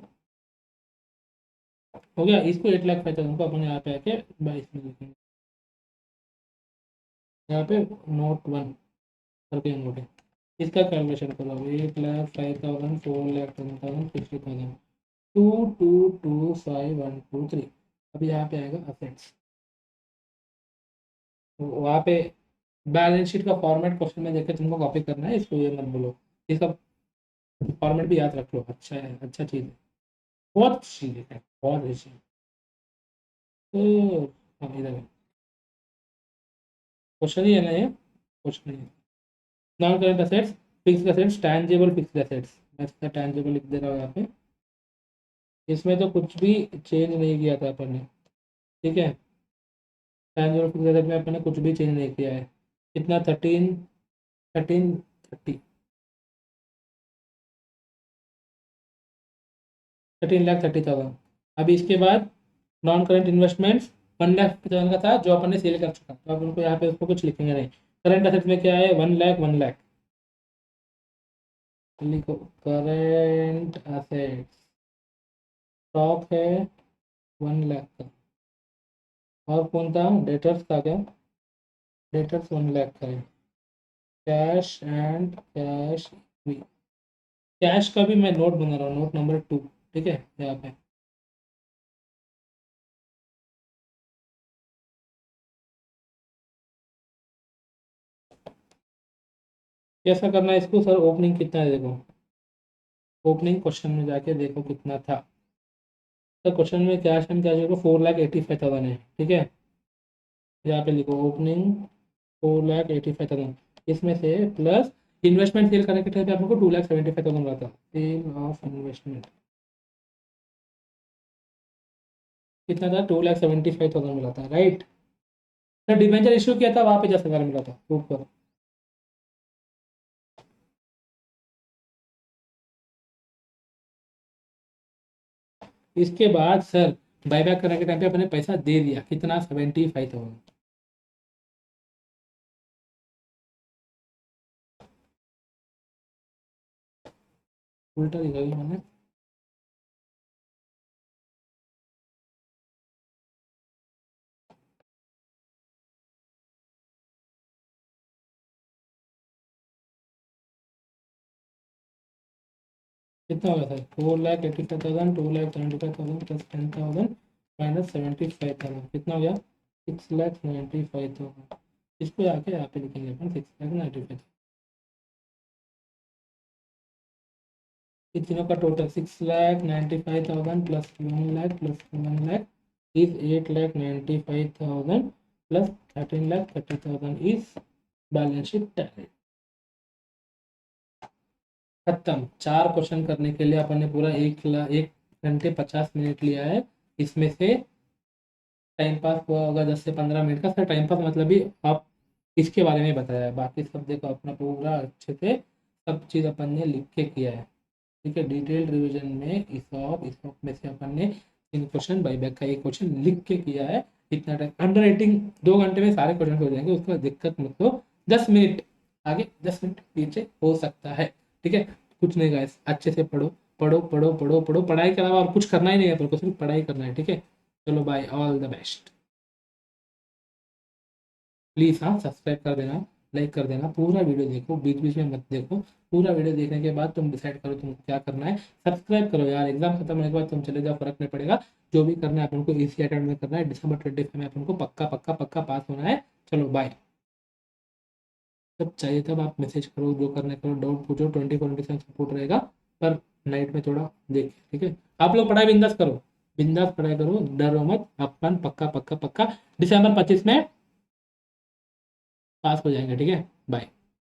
हो गया। इसको 8,05,000 को अपन यहाँ पे आके 22 में लिखेंगे, यहाँ पे नोट 1 करके नोट है। इसका कैलकुलेशन करो, 8,05,000, 4,10,000, 60,000, 2,2,2,5,1,2,3। अब यहाँ पे आएगा असेट्स, वहाँ पे बैलेंस शीट का फॉर्मेट क्वेश्चन में देखे तुमको कॉपी करना है, इसको ये मत बोलो, इसका फॉर्मेट भी याद रख लो, अच्छा है, अच्छा चीज़ है, बहुत अच्छी चीज़ है, बहुत अच्छी। तो हाँ, इधर क्वेश्चन ही है ना ये, क्वेश्चन ही है। Non current assets, fixed assets, tangible fixed assets, मैं इसका टैंजिबल लिख दे रहा हूँ यहाँ पे। इसमें तो कुछ भी चेंज नहीं किया था अपन ने, ठीक है। टैंजिबल फिक्स्ड असेट में अपन ने कुछ भी चेंज नहीं किया है। कितना, 13 13,30,000। अभी इसके बाद नॉन करेंट इन्वेस्टमेंट्स 1,50,000 का था, जो अपन ने सेल कर चुका, तो अब उनको यहाँ पे उसको कुछ लिखेंगे नहीं। करंट असेट्स में क्या है, 1,00,000, 1,00,000 लिखो, करेंट असेट्स स्टॉक है 1,00,000 का। और कौन था, डेटर्स का, क्या डेटर्स 1,00,000 का है। कैश एंड कैश, कैश का भी मैं नोट बना रहा हूँ, नोट नंबर 2, ठीक है। यहाँ पे कैसा करना है इसको, सर ओपनिंग कितना है देखो, ओपनिंग क्वेश्चन में जाके देखो कितना था। सर क्वेश्चन में कैश एंड कैश 4,85,000 है, ठीक है। यहाँ पे लिखो ओपनिंग 4,85,000, इसमें से प्लस इन्वेस्टमेंट सेल करने के टाइम पे आपको 2,75,000 मिला था। सेल ऑफ इन्वेस्टमेंट कितना था? 2,75,000 मिला था, राइट। सर डिबेंचर इशू किया था, वहां पे 10,000 मिला था ऊपर। इसके बाद सर बायबैक करने के टाइम पे अपने पैसा दे दिया, कितना? 75,000। उल्टा लिखा गया मैंने। कितना होगा सर? 4,85,000, 2,75,000 प्लस 10,000 माइनस 75,000, कितना हो गया? 6,95,000। इसको आके यहाँ पे लिखेंगे अपन 6,95,000। इन तीनों का total 6,95,000 plus 1,00,000 plus 1,00,000 is 8,95,000 plus 13,30,000 is balance sheet tally. खत्म। 4 क्वेश्चन करने के लिए अपन ने पूरा 1 घंटे 50 मिनट लिया है। इसमें से टाइम पास हुआ होगा 10 से 15 मिनट का। सर टाइम पास मतलब भी आप इसके बारे में बताया है, बाकी सब देखो अपना पूरा अच्छे से सब चीज़ अपन ने लिख के किया है, ठीक है। डिटेल्ड रिवीजन में इसॉप में से अपन ने 3 क्वेश्चन, बाईबैक का 1 क्वेश्चन लिख के किया है। इतना टाइम, अंडर राइटिंग 2 घंटे में सारे क्वेश्चन हो जाएंगे, उसका दिक्कत मत लो। 10 मिनट आगे 10 मिनट पीछे हो सकता है, ठीक है। कुछ नहीं गाइस, अच्छे से पढ़ो पढ़ो पढ़ो पढ़ो पढ़ो, पढ़ाई के अलावा और कुछ करना ही नहीं है, पर सिर्फ पढ़ाई करना है, ठीक है। चलो bye, all the best. Please हाँ सब्सक्राइब कर देना, लाइक कर देना, पूरा वीडियो देखो, बीच बीच में मत देखो। पूरा वीडियो देखने के बाद तुम डिसाइड करो तुमको क्या करना है। सब्सक्राइब करो यार, एग्जाम खत्म होने के बाद तुम चले जाओ, फर्क नहीं पड़ेगा। जो भी करना है अपन को इसी अटेम्प्ट में करना है। December 25 में अपन को पक्का पक्का पक्का पास होना है। चलो बाय। जब चाहिए तब आप मैसेज करो, जो करना है करो, डाउट पूछो, 24/7 सपोर्ट रहेगा। पर नाइट में थोड़ा देख, ठीक है। आप लोग पढ़ाई बिंदास करो, बिंदास पढ़ाई करो, डरो मत। अपन पक्का पक्का पक्का December 25 में पास हो जाएंगे, ठीक है। बाय।